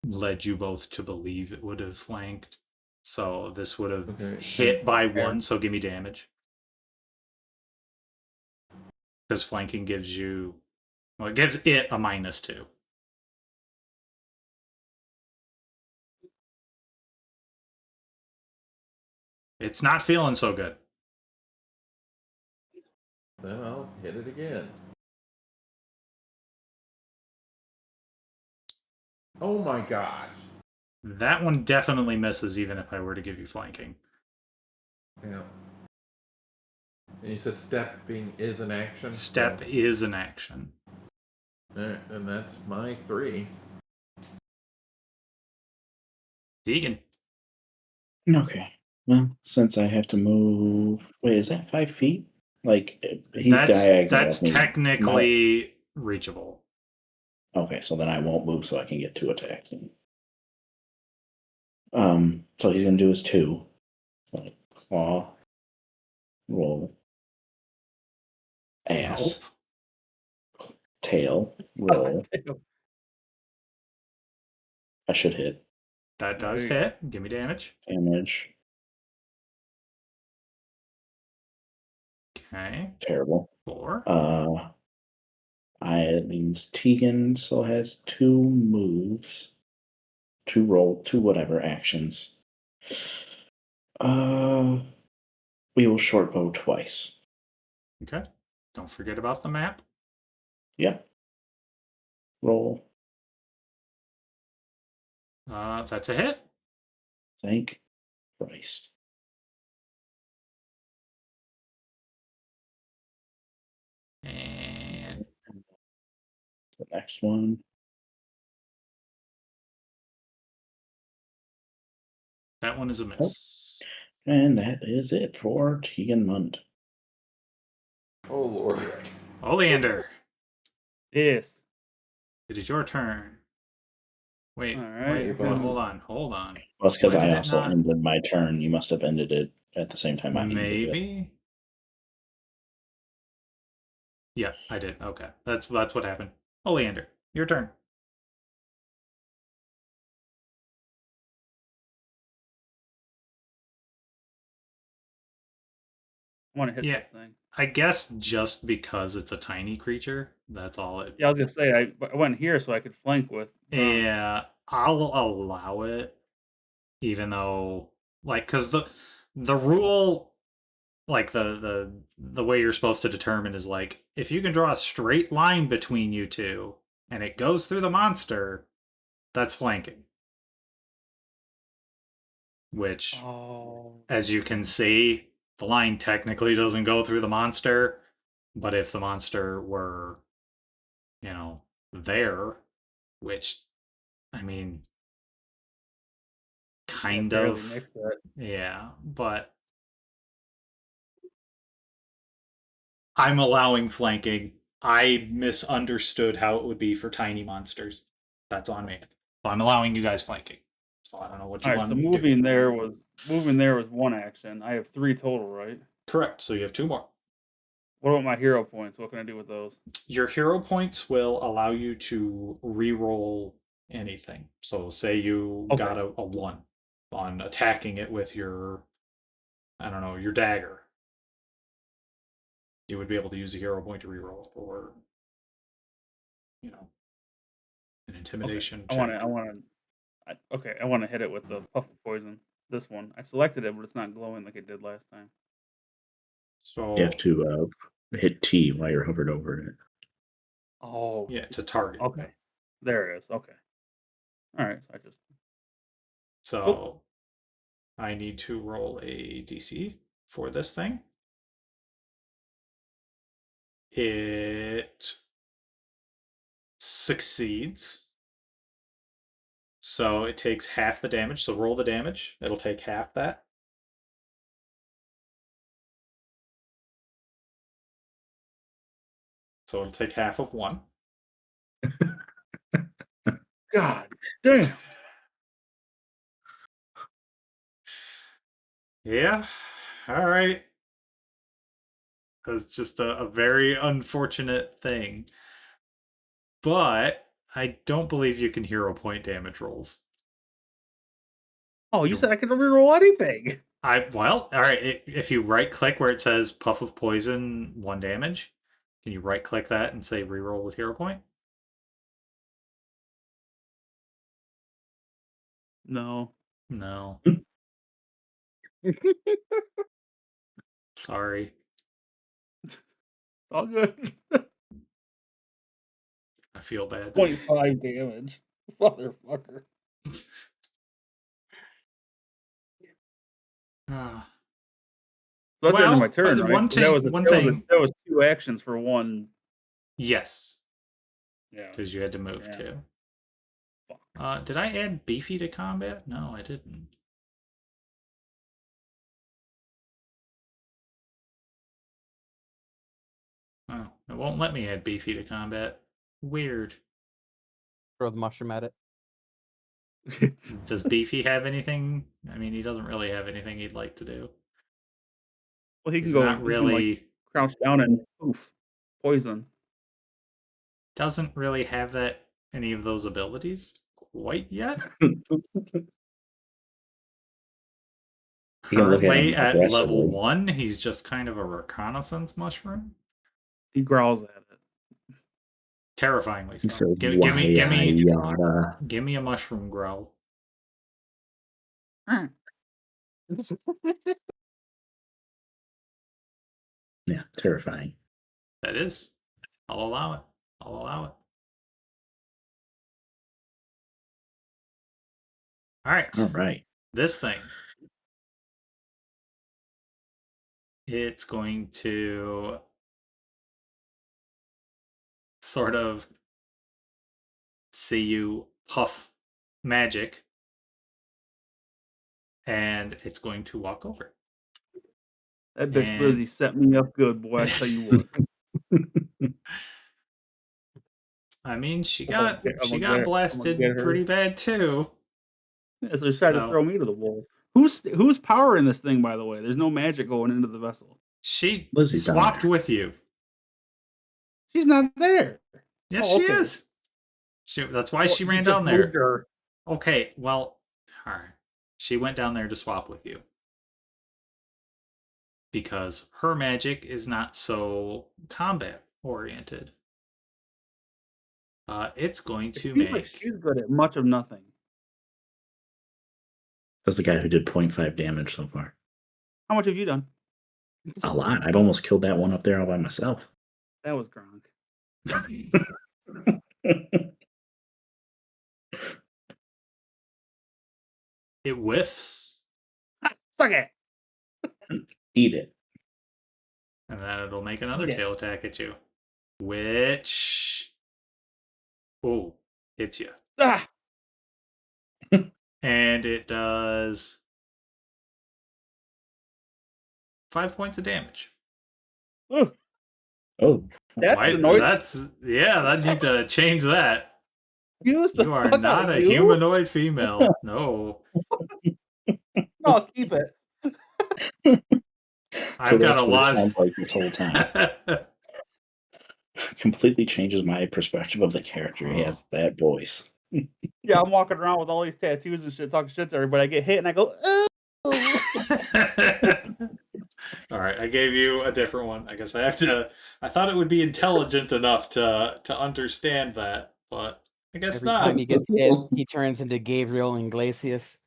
led you both to believe it would have flanked. So this would have Okay. hit by Fair. 1, so give me damage. Because flanking gives you... Well, it gives it a -2. It's not feeling so good. Then I'll hit it again. Oh my gosh. That one definitely misses even if I were to give you flanking. Yeah. And you said stepping is an action? Step is an action. Alright, and that's my 3. Deegan. Okay. Well, since I have to move, wait, is that 5 feet? Like he's diagonal. That's of me. technically reachable. Okay, so then I won't move, so I can get 2 attacks. So he's gonna do his 2. Like claw, roll, ass, tail, roll. I should hit. That does There you hit. Give me damage. Damage. Okay. Terrible. 4. It means Tegan still has 2 moves. 2 roll, 2 whatever actions. We will short bow twice. Okay. Don't forget about the map. Yep. Roll. That's a hit. Thank Christ. And The next one. that one is a miss. And that is it for Tegan Mund. Oh lord. Oleander, Yes. it is your turn. Wait, All right. wait, hold on. Well, it's because Why I did it also not- ended my turn. You must have ended it at the same time I ended it. Maybe? Yeah, I did. Okay. That's what happened. Oleander, your turn. I want to hit Yeah. this thing. I guess just because it's a tiny creature, that's all it. Yeah, I was gonna say I went here so I could flank with. Yeah, I'll allow it, even though Like, because the rule, like the way you're supposed to determine is like if you can draw a straight line between you two and it goes through the monster, that's flanking. Which, Oh. as you can see, the line technically doesn't go through the monster, but if the monster were, there, which, I mean, kind barely of, mixed that. yeah, but I'm allowing flanking. I misunderstood how it would be for tiny monsters. That's on me. So I'm allowing you guys flanking. So I don't know what you All right, want so to do. moving there was one action. I have 3 total, right? Correct. So you have 2 more. What about my hero points? What can I do with those? Your hero points will allow you to re-roll anything. So say you Okay. got a 1 on attacking it with your, I don't know, your dagger. You would be able to use a hero point to re-roll, or an intimidation I check. want to hit it with the puff of poison. This one. I selected it, but it's not glowing like it did last time. So You have to hit T while you're hovered over it. Oh. yeah, to target. Okay. There it is. Okay. All right. So Cool. I need to roll a DC for this thing. It succeeds. So it takes half the damage. So roll the damage. It'll take half that. So it'll take half of 1. God damn. Yeah. All right. That's just a very unfortunate thing. But I don't believe you can hero point damage rolls. Oh, you said I could reroll anything. All right. If you right click where it says puff of poison, 1 damage, can you right click that and say reroll with hero point? No. No. Sorry. All good. I feel bad. 0.5 damage. Motherfucker. Ah. So that's the end of my Well, turn, right? one 'Cause that thing. that was 2 actions for 1. Yes, Yeah. because you had to move Yeah. too. Fuck. Did I add beefy to combat? No, I didn't. Oh, it won't let me add beefy to combat. Weird. Throw the mushroom at it. Does Beefy have anything? I mean, he doesn't really have anything he'd like to do. Well, he He's can not really crouch down and poof, poison. doesn't really have any of those abilities quite yet. You can look at Currently him at level aggressively. 1, he's just kind of a reconnaissance mushroom. He growls at it. Terrifyingly He so. says, Give "Why me yada?" give me a mushroom growl. Yeah, terrifying. That is. I'll allow it. I'll allow it. All right. All right. This thing. It's going to sort of see you puff magic, and it's going to walk over. That bitch And Lizzie set me up good, boy. I tell you what. I mean, she I'm gonna got get blasted her. pretty bad too. Yeah, so she tried to throw me to the wolves. Who's powering this thing, by the way? There's no magic going into the vessel. She Lizzie's down swapped there. with you. She's not there. Yes, Oh, she okay. is. That's why she You ran just down there. moved her. Okay, well, all right. She went down there to swap with you. Because her magic is not so combat oriented. It's going to It seems like make. she's good at much of nothing. That's the guy who did 0.5 damage so far. How much have you done? A lot. I've almost killed that one up there all by myself. That was Gronk. It whiffs, Suck it. Eat it. and then it'll make another Eat it. tail attack at you, which hits you, Ah. and it does 5 points of damage. Ooh, Oh, that's the noise. I need to change that. Use the You are fuck out not of a you. humanoid female. No. No, I'll keep it. I've got that's a what it lot. sounds like this whole time. Completely changes my perspective of the character. He has that voice. Yeah, I'm walking around with all these tattoos and shit, talking shit to everybody. I get hit and I go, oh. All right, I gave you a different one. I guess I have to. I thought it would be intelligent enough to understand that, but I guess Every not. time he gets hit, he turns into Gabriel Iglesias.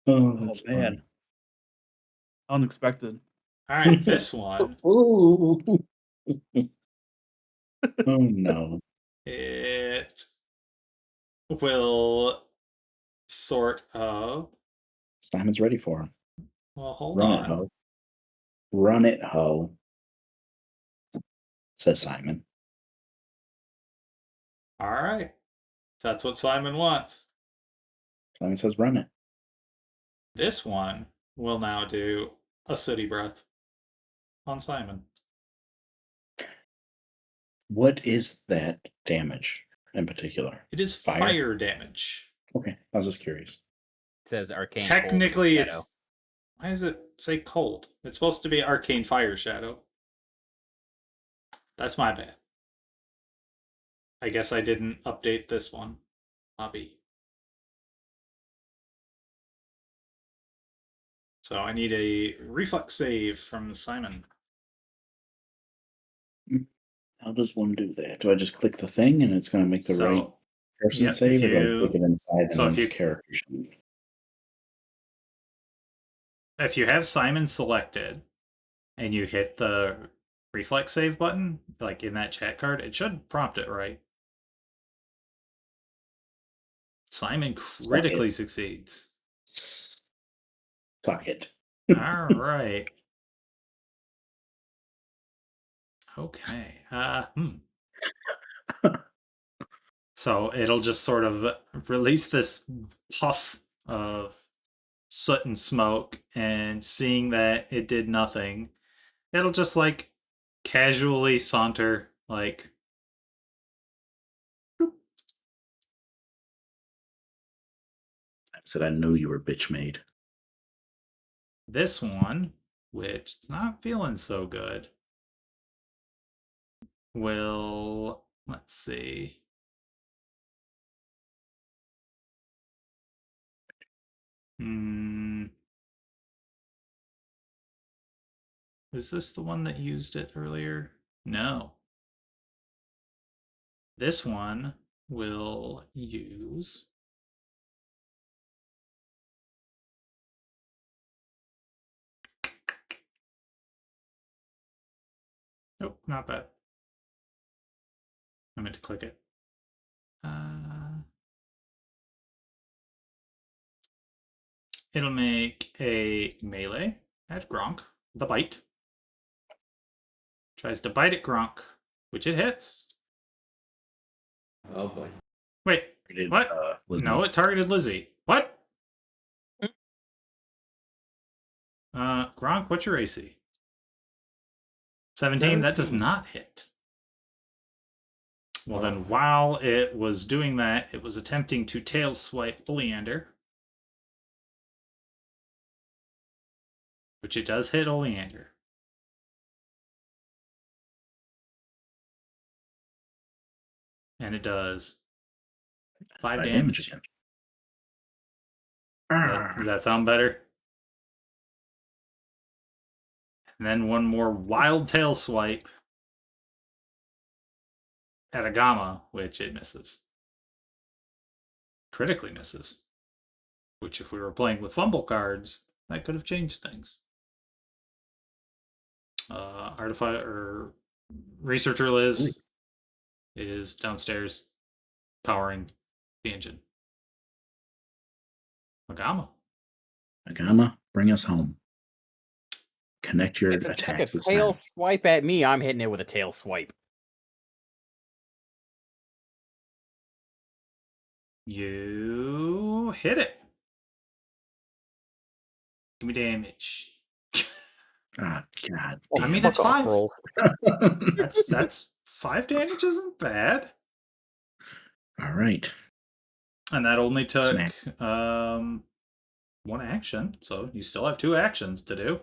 Oh, Oh that's man, funny. unexpected. All right, this one, Oh, oh no. it will sort of. Simon's ready for him. Well, hold Run it, on. ho. Run it, ho. Says Simon. All right, that's what Simon wants. Simon says run it. This one will now do a city breath on Simon. What is that damage in particular? It is Fire? fire damage. Okay, I was just curious. It says arcane. Technically, Cold, Shadow. it's. Why does it say cold? It's supposed to be arcane fire shadow. That's my bad. I guess I didn't update this one. Hobby. So I need a reflex save from Simon. How does one do that? Do I just click the thing and it's going to make the So, right person yep, save, if or do I you- click it inside so if anyone's you- character sheet? If you have Simon selected and you hit the reflex save button, like in that chat card, it should prompt it right. Simon critically succeeds. Fuck it. All right. Okay. So it'll just sort of release this puff of soot and smoke, and seeing that it did nothing, it'll just like casually saunter like I said I knew you were bitch made. this one, which is not feeling so good, will, let's see. Was this the one that used it earlier? No. This one will use nope, not that. I meant to click it. It'll make a melee at Gronk, the bite. Tries to bite at Gronk, which it hits. Oh boy. Wait, what? No, it targeted Lizzie. What? Gronk, what's your AC? 17, that does 17. not hit. Well, then, while it was doing that, it was attempting to tail swipe Oleander. Which it does hit Oleander. And it does 5 damage. again. Does that sound better? And then one more wild tail swipe at a Gamma, which it misses. Critically misses. Which, if we were playing with fumble cards, that could have changed things. Artificer or Researcher Liz is downstairs powering the engine. Magama. Agama, bring us home. Connect your If it took a attacks this tail time. swipe at me, I'm hitting it with a tail swipe. You hit it. Give me damage. Ah, God. Oh, I mean, fuck it's off, 5. rolls. That's 5 damage isn't bad. All right. And that only took Smack. 1 action, so you still have 2 actions to do.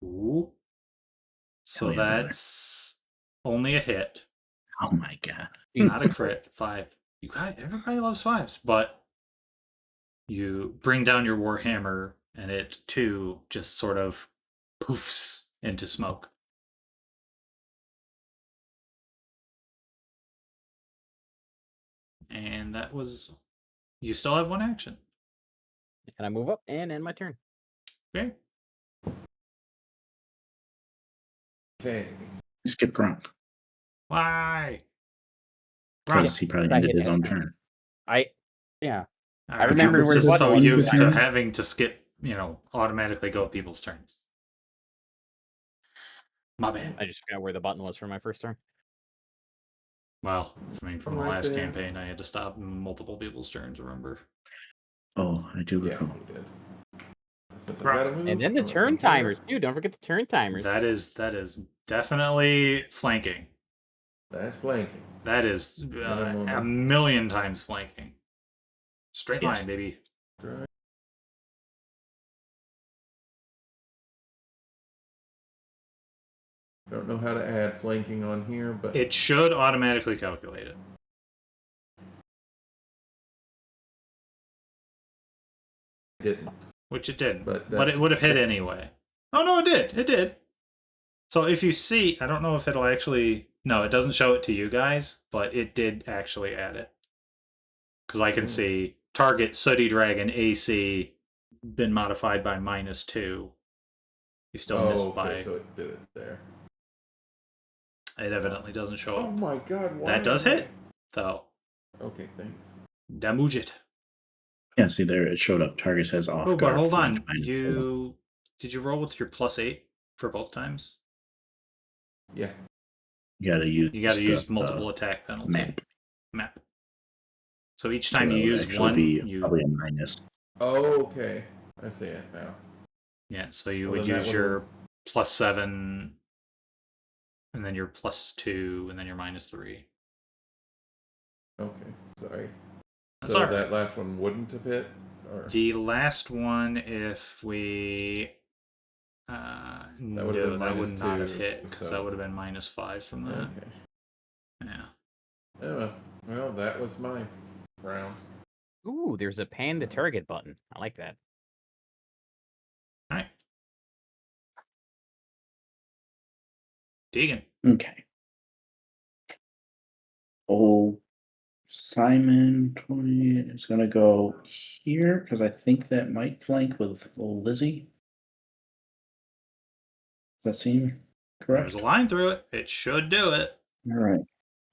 Ooh. So Hell yeah, brother. that's only a hit, Oh my God. not a crit. 5. You guys, everybody loves 5s, but you bring down your warhammer, and it too just sort of poofs into smoke. And that was. You still have 1 action. And I move up and end my turn. Okay. Okay. Skip Gronk. Why? Because he probably I ended hit his him. own turn. Yeah. I remembered where the just button so was used this to time. having to skip, automatically go people's turns. My bad. I just forgot where the button was for my first turn. Well, I mean, from the Right last there. campaign, I had to stop multiple people's turns, remember? Oh, I do Yeah, recall. you did. Since I Right. gotta move, And then the I'm gonna turn come here. timers, too. Don't forget the turn timers. That is definitely flanking. That's flanking. That is Minimum. a million times flanking. Straight Yes. line, baby. Right. Don't know how to add flanking on here, but It should automatically calculate it, I didn't. which it did. But But it that's- would have hit that- anyway. Oh, no, it did. It did. So if you see, I don't know if it'll actually. No, it doesn't show it to you guys, but it did actually add it. Because I can see target Sooty Dragon AC been modified by -2. You still missed okay, by. so it did it there. It evidently doesn't show Oh up. my God! Why That does am I- hit, though. Okay, thanks. Damage it. Yeah, see there, it showed up. Target says off Oh, but guard. hold on. flanked minus 4. Did you roll with your +8 for both times? Yeah. You gotta use. You got to the, use multiple attack penalty. map. So each So time that you would use actually one, be you probably a minus. Oh, okay. I see it now. yeah. So you Well, would then that use your would've- +7, and then your +2, and then your -3. Okay, sorry. That's So all right. that last one wouldn't have hit, or The last one, if we would've no, been that would not have -2, hit because that so- would have been -5 from that. okay. Yeah. Oh, well, that was my round. Ooh, there's a pan the target button. I like that. All right. Deegan. Okay. Old Simon 20 is gonna go here because I think that might flank with old Lizzie. Does that seem correct? There's a line through it. It should do it. All right.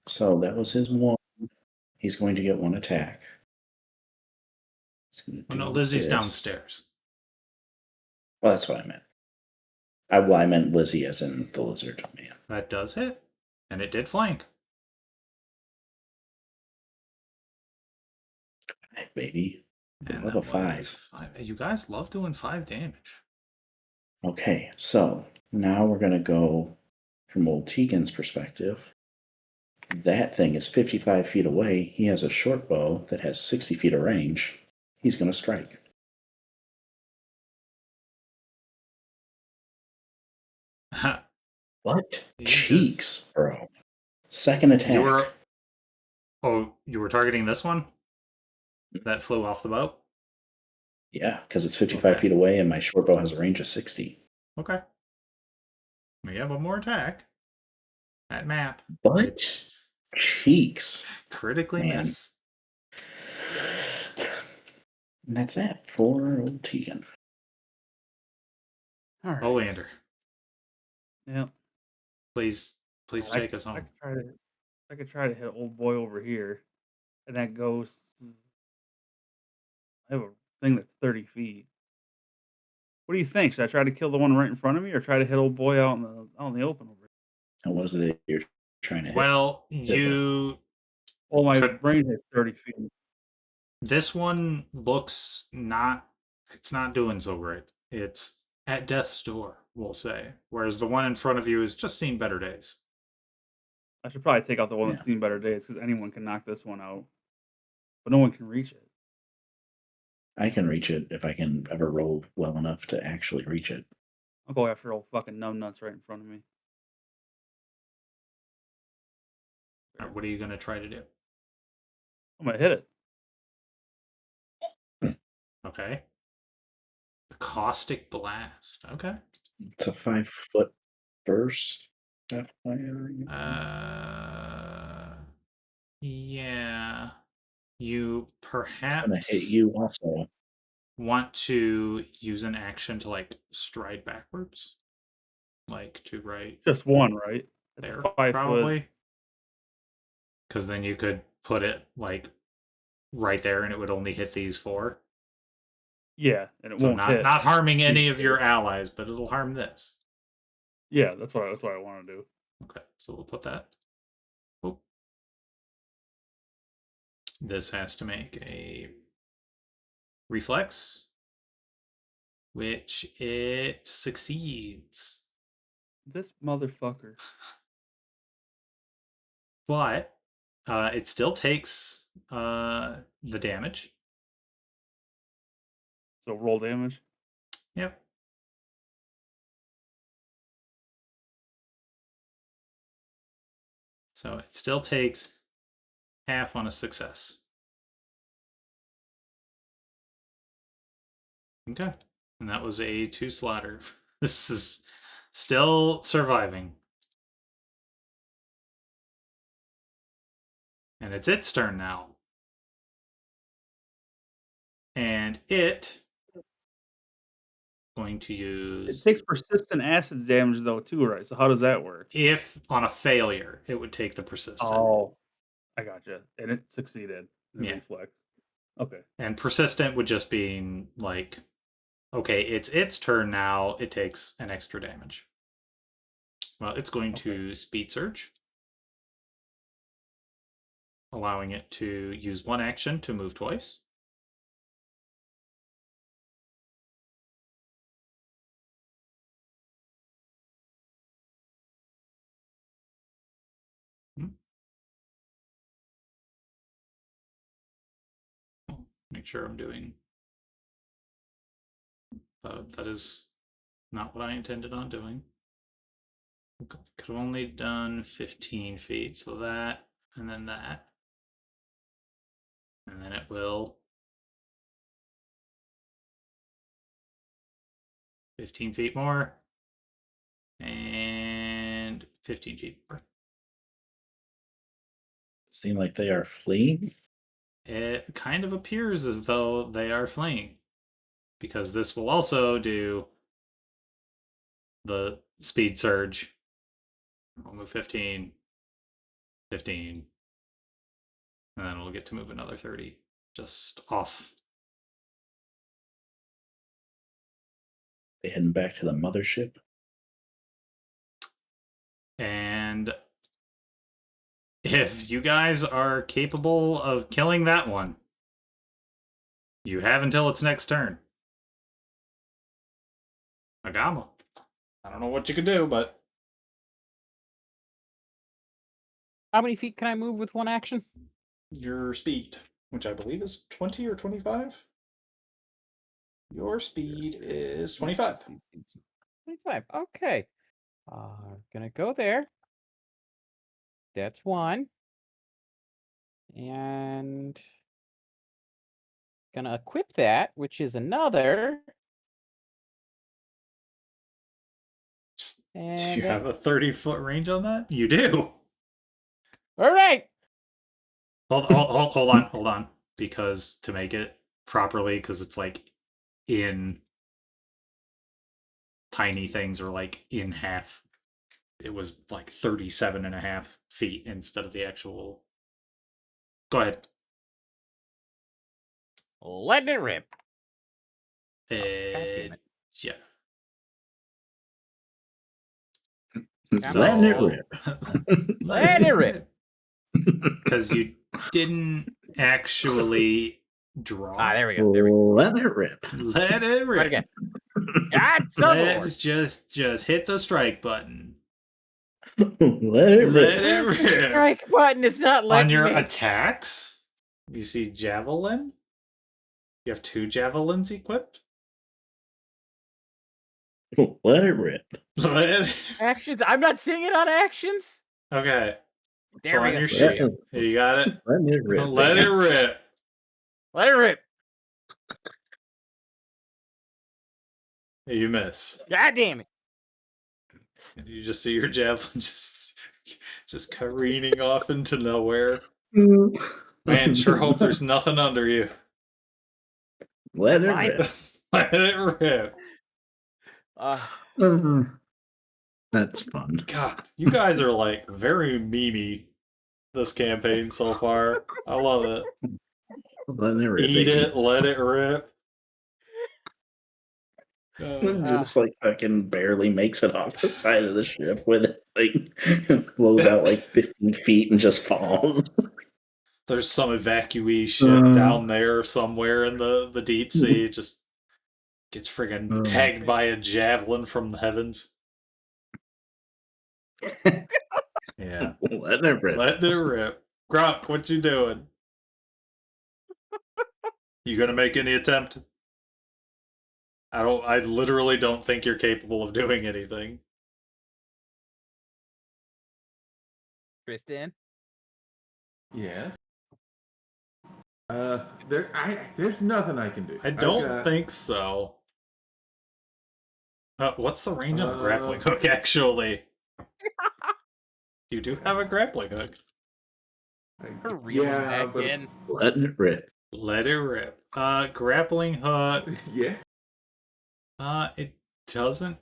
So that was his 1. He's going to get 1 attack. He's gonna Oh, no, do Lizzie's this. downstairs. Well, that's what I meant. I meant Lizzie as in the lizard man. That does hit, and it did flank. Hey, baby. And Level that 5. was 5. You guys love doing 5 damage. Okay, so now we're going to go from old Tegan's perspective. That thing is 55 feet away. He has a short bow that has 60 feet of range. He's going to strike. What? He Cheeks, bro. Second attack. You were targeting this one? That flew off the boat? Yeah, because it's 55 Okay. feet away and my short bow has a range of 60. Okay. We have one more attack. That map. But which cheeks. Critically Man. miss. And that's that for old Tegan. All right. Olander, Yeah. please take us home. I could try to hit old boy over here, and that goes. I have a thing that's 30 feet. What do you think? Should I try to kill the one right in front of me, or try to hit old boy out in the open over here? And what is it you're trying to hit? Well, with? you Well, my Could- brain hits 30 feet. this one looks it's not doing so great. It's at death's door, we'll say. Whereas the one in front of you has just seen better days. I should probably take out the one that's Yeah. seen better days because anyone can knock this one out, but no one can reach it. I can reach it if I can ever roll well enough to actually reach it. I'll go after old fucking numbnuts right in front of me. All right, what are you going to try to do? I'm gonna hit it. Okay. The caustic blast. Okay. It's a 5-foot burst. Yeah. You Gonna perhaps hit you also. want to use an action to like stride backwards, like to right Just one, right? It's there, a 5 foot. probably. Because then you could put it like right there, and it would only hit these four. Yeah, and it So won't hit. not harming any these of your allies, but it'll harm this. Yeah, that's what I want to do. Okay, so we'll put that. Oh. This has to make a reflex, which it succeeds. This motherfucker. But it still takes the damage. So roll damage. Yep. So it still takes half on a success. Okay. And that was a 2 slaughter. This is still surviving. And it's its turn now. And it going to It use takes persistent acid damage though too, right? So how does that work? if on a failure, it would take the persistent. Oh, I gotcha. And it succeeded. The Yeah. reflex. Okay. And persistent would just be like, okay, it's its turn now. It takes an extra damage. Well, it's going to speed surge, allowing it to use one action to move twice. Make sure I'm doing. That is not what I intended on doing. Could have only done 15 feet, so that, and then that. And then it will 15 feet more. And 15 feet more. Seem like they are fleeing. It kind of appears as though they are fleeing. Because this will also do the speed surge. I'll move 15, 15, and then we'll get to move another 30 just off. They heading back to the mothership. And if you guys are capable of killing that one, you have until its next turn. Agama. I don't know what you could do, but How many feet can I move with one action? your speed, which I believe is 20 or 25. Your speed is 25. 25. Okay. Gonna go there. That's one. And gonna equip that, which is another. Do And you have a 30-foot range on that? You do. All right. Hold on. Because to make it properly, because it's like in tiny things or like in half, it was like 37.5 feet instead of the actual. Go ahead. Letting it rip. Uh, damn it. yeah. Letting it rip. Letting it rip. Because you didn't actually draw. Ah, there we go. There we go. Letting it rip. Let it Right rip. again. God, son of a Let's Lord. just hit the strike button. Let it Let rip. it Where's the rip. strike button? It's not letting On your me. attacks, you see javelin. You have 2 javelins equipped. Let it rip. Let it. Actions. I'm not seeing it on actions. Okay. There So we on go. your sheet, you got it. Let it rip. Let it rip. Let it rip. You miss. God damn it. You just see your javelin just careening off into nowhere. Man, sure hope there's nothing under you. Let it Fine. rip. Let it rip. That's fun. God, you guys are like very memey this campaign so far. I love it. Let it rip. Eat baby. it, let it rip. Just like fucking barely makes it off the side of the ship with it, like blows out like 15 feet and just falls. There's some evacuee ship down there somewhere in the deep sea. Just gets friggin' pegged by a javelin from the heavens. Yeah. Let it rip. Let it rip. Grok, what you doing? You gonna make any attempt? I literally don't think you're capable of doing anything. Tristan. Yes. There's nothing I can do. I don't think so. What's the range of a grappling hook, actually? You do have a grappling hook. Reel him back but in. Let it rip. Let it rip. Grappling hook. yeah. It doesn't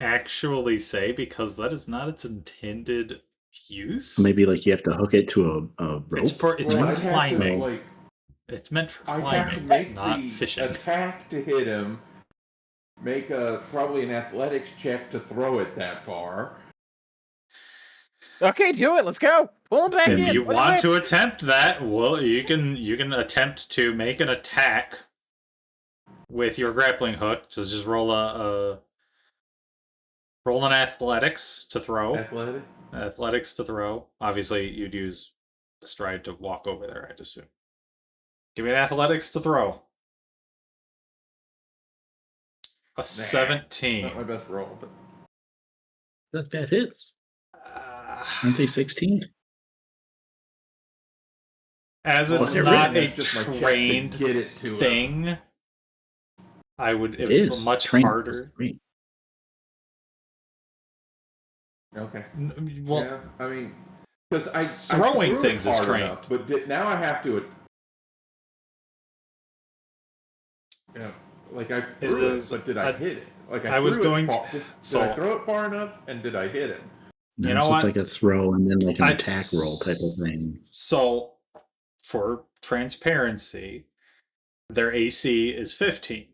actually say because that is not its intended use. Maybe like you have to hook it to a rope. It's for I'd have to, climbing. like, It's meant for I'd have to climbing, make not the fishing. attack to hit him. Make probably an athletics check to throw it that far. Okay, do it. Let's go. Pull him back in. If you Let it want rip. to attempt that, well, you can attempt to make an attack with your grappling hook. So just roll roll an athletics to throw. Athletics to throw. Obviously, you'd use the stride to walk over there, I'd assume. Give me an athletics to throw. A 17. Not my best roll, but That hits. Aren't they 16? As Well, it's it's not really a just my check to trained get it to him. thing, I would. It It's is. much Train harder. okay. Well, yeah, I mean, because I throwing threw things it is hard trained. enough, but now I have to. Yeah, like I threw it, but did I hit it? Like I was threw going. Did I throw it far enough, and did I hit it? You know so what? It's like a throw and then like an attack roll type of thing. So, for transparency, their AC is 15.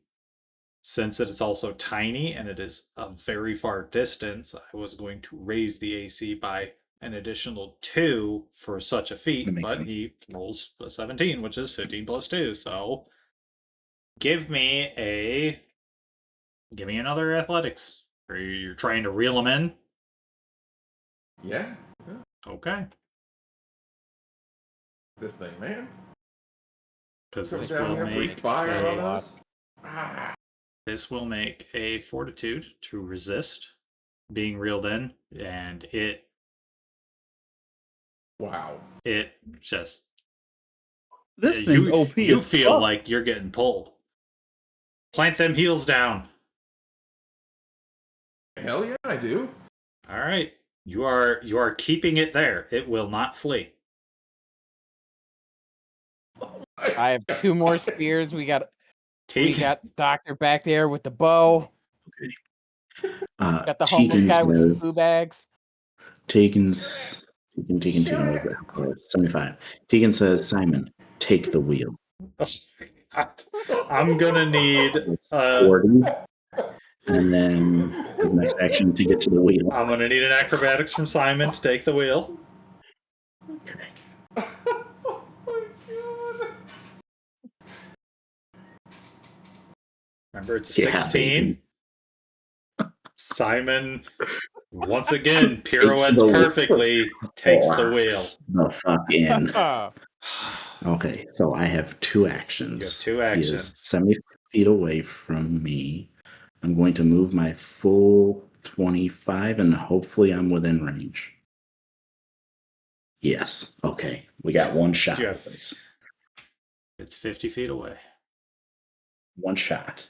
Since it is also tiny and it is a very far distance, I was going to raise the AC by an additional 2 for such a feat, That makes but sense. he rolls a 17, which is 15 plus 2. So, give me another athletics. Or you're trying to reel him in? Yeah. Okay. This thing, man. Because Come this down will here, breathe make fire on a, us. Ah. this will make a fortitude to resist being reeled in, and it Wow. just This thing's OP. You as feel fuck. like you're getting pulled. Plant them heels down. Hell yeah, I do. All right. You are keeping it there. It will not flee. I have 2 more spears. We got Tegan, Doctor back there with the bow. Got the homeless Tegan guy with some says, food bags. Tegan, 75. Tegan says, Simon, take the wheel. I'm gonna need. 40. And then his next action to get to the wheel. I'm gonna need an acrobatics from Simon to take the wheel. Okay. Oh my god. Remember, it's a Yeah, 16. Simon, once again, Takes pirouettes the- perfectly, takes the wheel. Locks the fuck in. Okay, so I have 2 actions. You have 2 He actions. is 70 feet away from me. I'm going to move my full 25, and hopefully I'm within range. Yes. Okay. We got 1 shot. You have- boys. It's 50 feet away. 1 shot.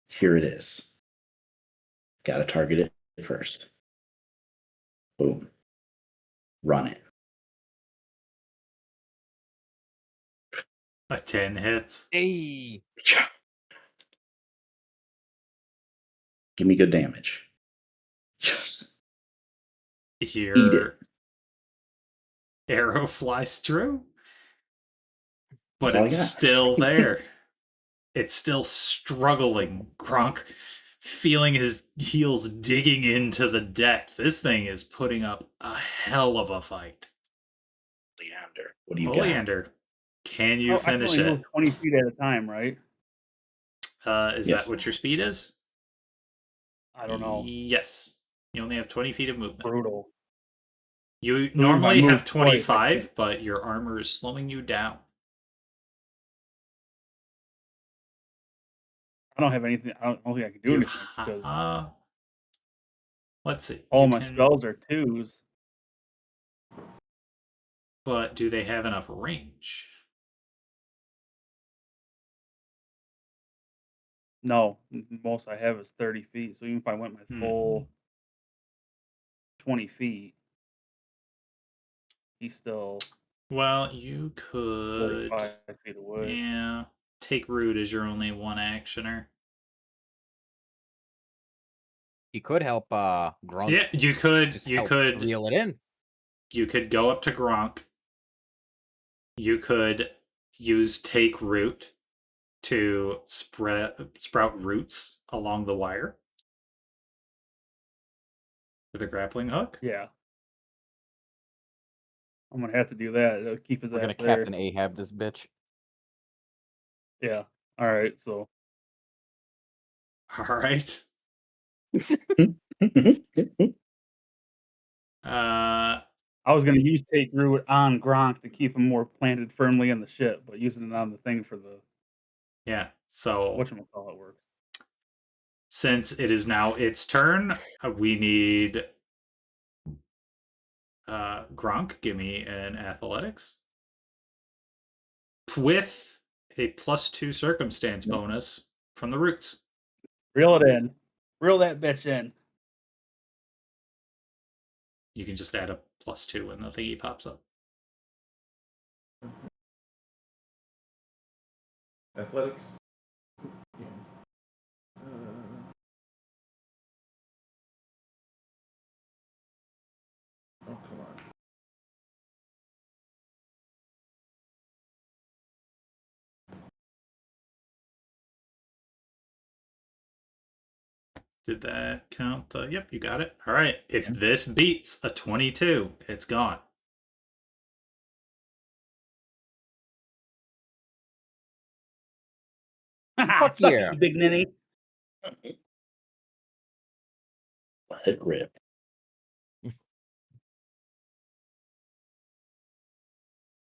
Here it is. Got to target it first. Boom. Run it. A 10 hits. Hey. Give me good damage. Yes. Your Eat it. arrow flies through, but That's all I it's got. still there. It's still struggling. Gronk feeling his heels digging into the deck. This thing is putting up a hell of a fight. Leander, what do you got? Oleander, can you I can finish only it? move 20 feet at a time, right? Is Yes. that what your speed is? I don't know. Yes. You only have 20 feet of movement. Brutal. You if I normally move have twice, I 25, can't. but your armor is slowing you down. I don't have anything. I don't think I can do You anything have, because let's see. all You my can- spells are 2s. But do they have enough range? No, most I have is 30 feet. So even if I went my full 20 feet, he's still Well, you could. 45 feet away. Yeah. Take root as your only 1 actioner. You could help Grunk Yeah, you could. just You help could. reel it in. You could go up to Gronk. You could use take root to sprout roots along the wire with a grappling hook. Yeah. I'm going to have to do that. It'll keep his We're gonna ass there. Captain Ahab this bitch. Yeah. All right. So All right. I was going to use Take Root on Gronk to keep him more planted firmly in the ship, but using it on the thing for the Yeah. So whatchamacallit works. since it is now its turn, we need Gronk. Give me an athletics with a +2 circumstance bonus from the roots. Reel it in. Reel that bitch in. You can just add a +2 when the thingy pops up. Athletics. Yeah. Oh, come on. Did that count? Yep, you got it. All right. If this beats a 22, it's gone. Fuck yeah. you, big ninny. Let it rip.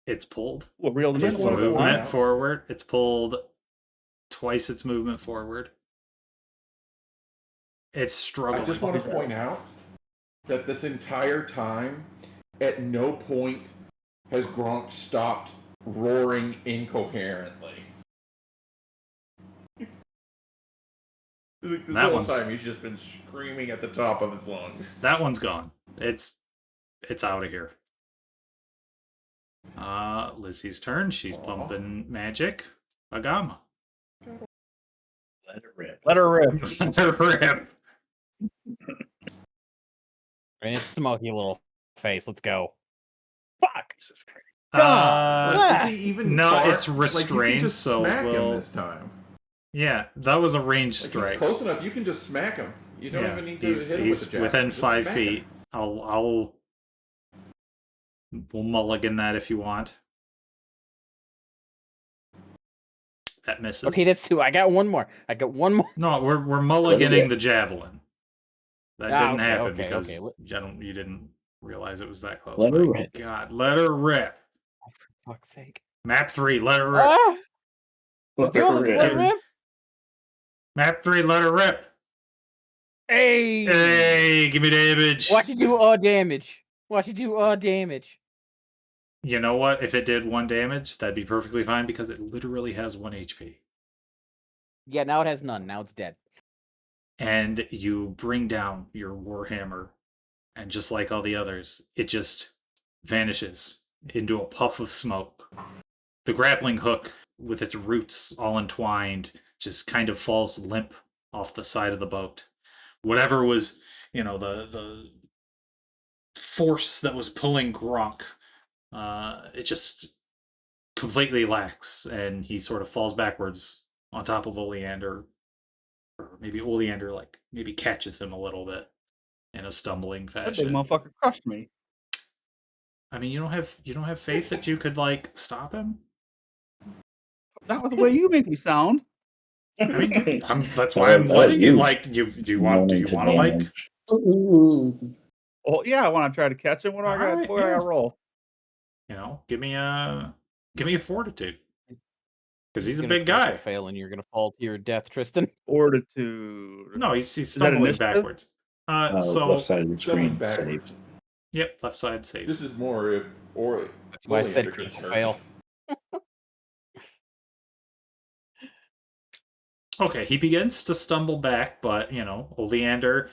It's pulled. What, reeled him in? Its wanna point movement out- forward. It's pulled twice its movement forward. It's I struggling. just want to point out that this entire time, at no point has Gronk stopped roaring incoherently. This That whole one's- time he's just been screaming at the top of his lungs. That one's gone. It's out of here. Lizzie's turn. She's Aw. pumping magic. Agama. Let it rip. Let her rip. For him. And it's smoky little face. Let's go. Fuck. Jesus Christ. God. Is he even no, far? it's Like, you restrained, can just so smack we'll- him this time. Yeah, that was a ranged Like, strike. he's close enough. You can just smack him. You don't Yeah, even need to he's, hit him with the javelin. within Just 5 smack feet. him. We'll mulligan that if you want. That misses. Okay, that's 2. I got one more. No, we're mulliganing Yeah. the javelin. That Ah, didn't okay, happen okay, because okay. you didn't realize it was that close. Let her My rip. God, let her rip. Oh, for fuck's sake. Map 3, let her rip. Ah! Let Do her it, rip. let it rip. Map 3, let her rip. Hey! Hey, give me damage. Watch it do all damage. Watch it do all damage. You know what? If it did 1 damage, that'd be perfectly fine because it literally has 1 HP. Yeah, now it has none. Now it's dead. And you bring down your warhammer, and just like all the others, it just vanishes into a puff of smoke. The grappling hook, with its roots all entwined, just kind of falls limp off the side of the boat. Whatever was, the force that was pulling Gronk, it just completely lacks, and he sort of falls backwards on top of Oleander. Or maybe Oleander maybe catches him a little bit in a stumbling That big fashion. motherfucker crushed me. I mean, you don't have faith that you could stop him. Not with the way you make me sound. I mean, that's Well, why I'm that was letting you. you Do you want to Ooh. Oh yeah, I want to try to catch him. What do I got? Alright, What do I yeah. got to roll? give me a fortitude because he's a gonna big critical guy. Fail, and you're gonna fall to your death, Tristan. Fortitude. No, he's that stumbling initiative? backwards. So Left side of the Stumbling screen backwards. saved. yep, left side safe. This is more if That's why I said Oleander gets critical hurt. fail. Okay, he begins to stumble back, but Oleander,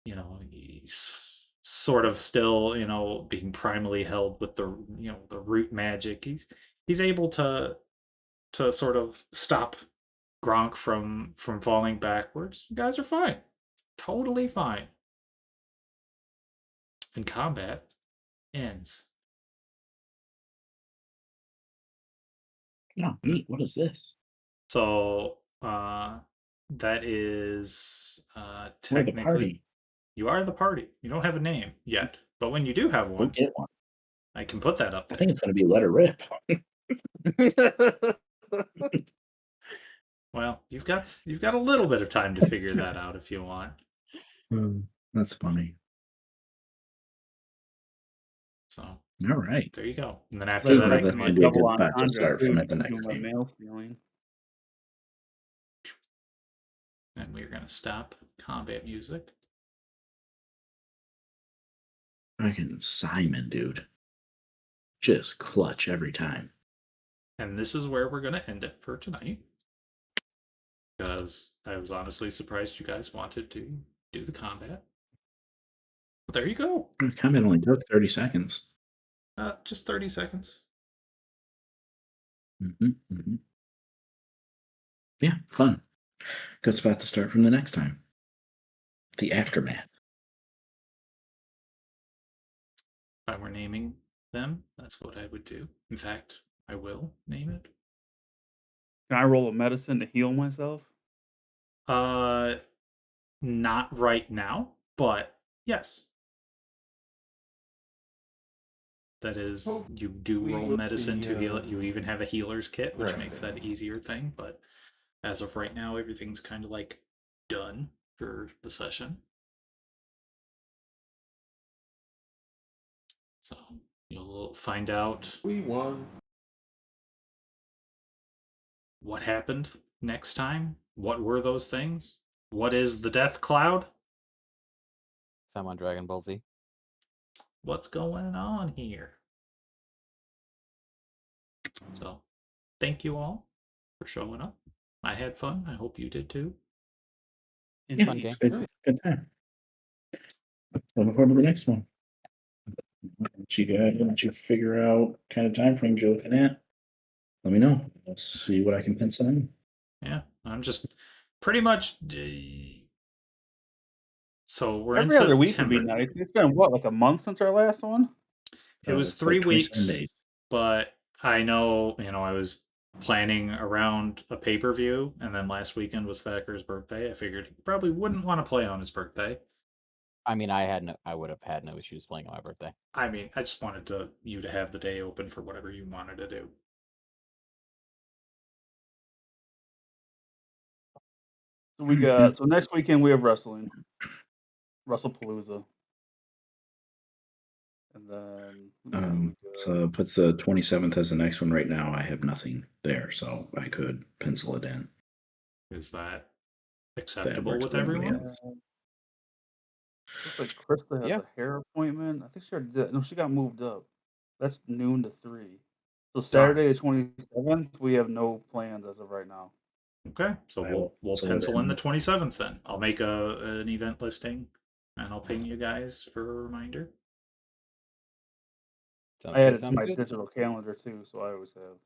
he's sort of still, being primally held with the the root magic. He's able to sort of stop Gronk from falling backwards. You guys are fine. Totally fine. And combat ends. Oh, neat. What is this? So that is We're the technically party. you are the party. You don't have a name yet, but when you do have We'll one, get one. I can put that up I there. think it's going to be let her rip. Well, you've got a little bit of time to figure that out if you want. That's funny. So All right. there you go. And then after Well, that, I that's can gonna be a good Double spot to entendre, start too, from at the doing next my game. mail stealing. and we're gonna stop combat music. Fucking Simon, dude. Just clutch every time. And this is where we're gonna end it for tonight. Because I was honestly surprised you guys wanted to do the combat. But there you go. The comment only took 30 seconds. Just 30 seconds. Yeah, fun. Good spot to start from the next time. The aftermath. If I were naming them, that's what I would do. In fact, I will name it. Can I roll a medicine to heal myself? Not right now, but yes. That is, Oh, you do we roll will medicine be, to heal it. You even have a healer's kit, which makes resting. that easier thing. But as of right now, everything's kind of done for the session. So you'll find out We won. what happened next time. What were those things? What is the death cloud? I'm on Dragon Ball Z. What's going on here? So, thank you all for showing up. I had fun. I hope you did too. in Yeah, Fun peace. it's game. good. Good time. Looking forward to the next one. Once you figure out kind of time frames you're looking at, let me know. Let's see what I can pencil in. Yeah, I'm just pretty much. So we're in Every other week would be September. nice. It's been what, like a month since our last one? It was It's like 3 27 weeks, days. but I know, I was planning around a pay-per-view, and then last weekend was Thacker's birthday. I figured he probably wouldn't want to play on his birthday. I mean, I would have had no issues playing on my birthday. I mean, I just wanted you to have the day open for whatever you wanted to do. So we got so next weekend we have wrestling. WrestlePalooza. And then let me see, we So it puts the 27th as the next one right now. I have nothing there, so I could pencil it in. Is that That acceptable works with for everybody everyone? else. looks like Krista has Yeah. a hair appointment. I think she already did. No, she got moved up. That's noon to 3. So Saturday the 27th, we have no plans as of right now. Okay, so I we'll will pencil it pencil in in. the 27th then. I'll make an event listing, and I'll ping you guys for a reminder. Sounds I added good. it to Sounds my good. digital calendar too, so I always have.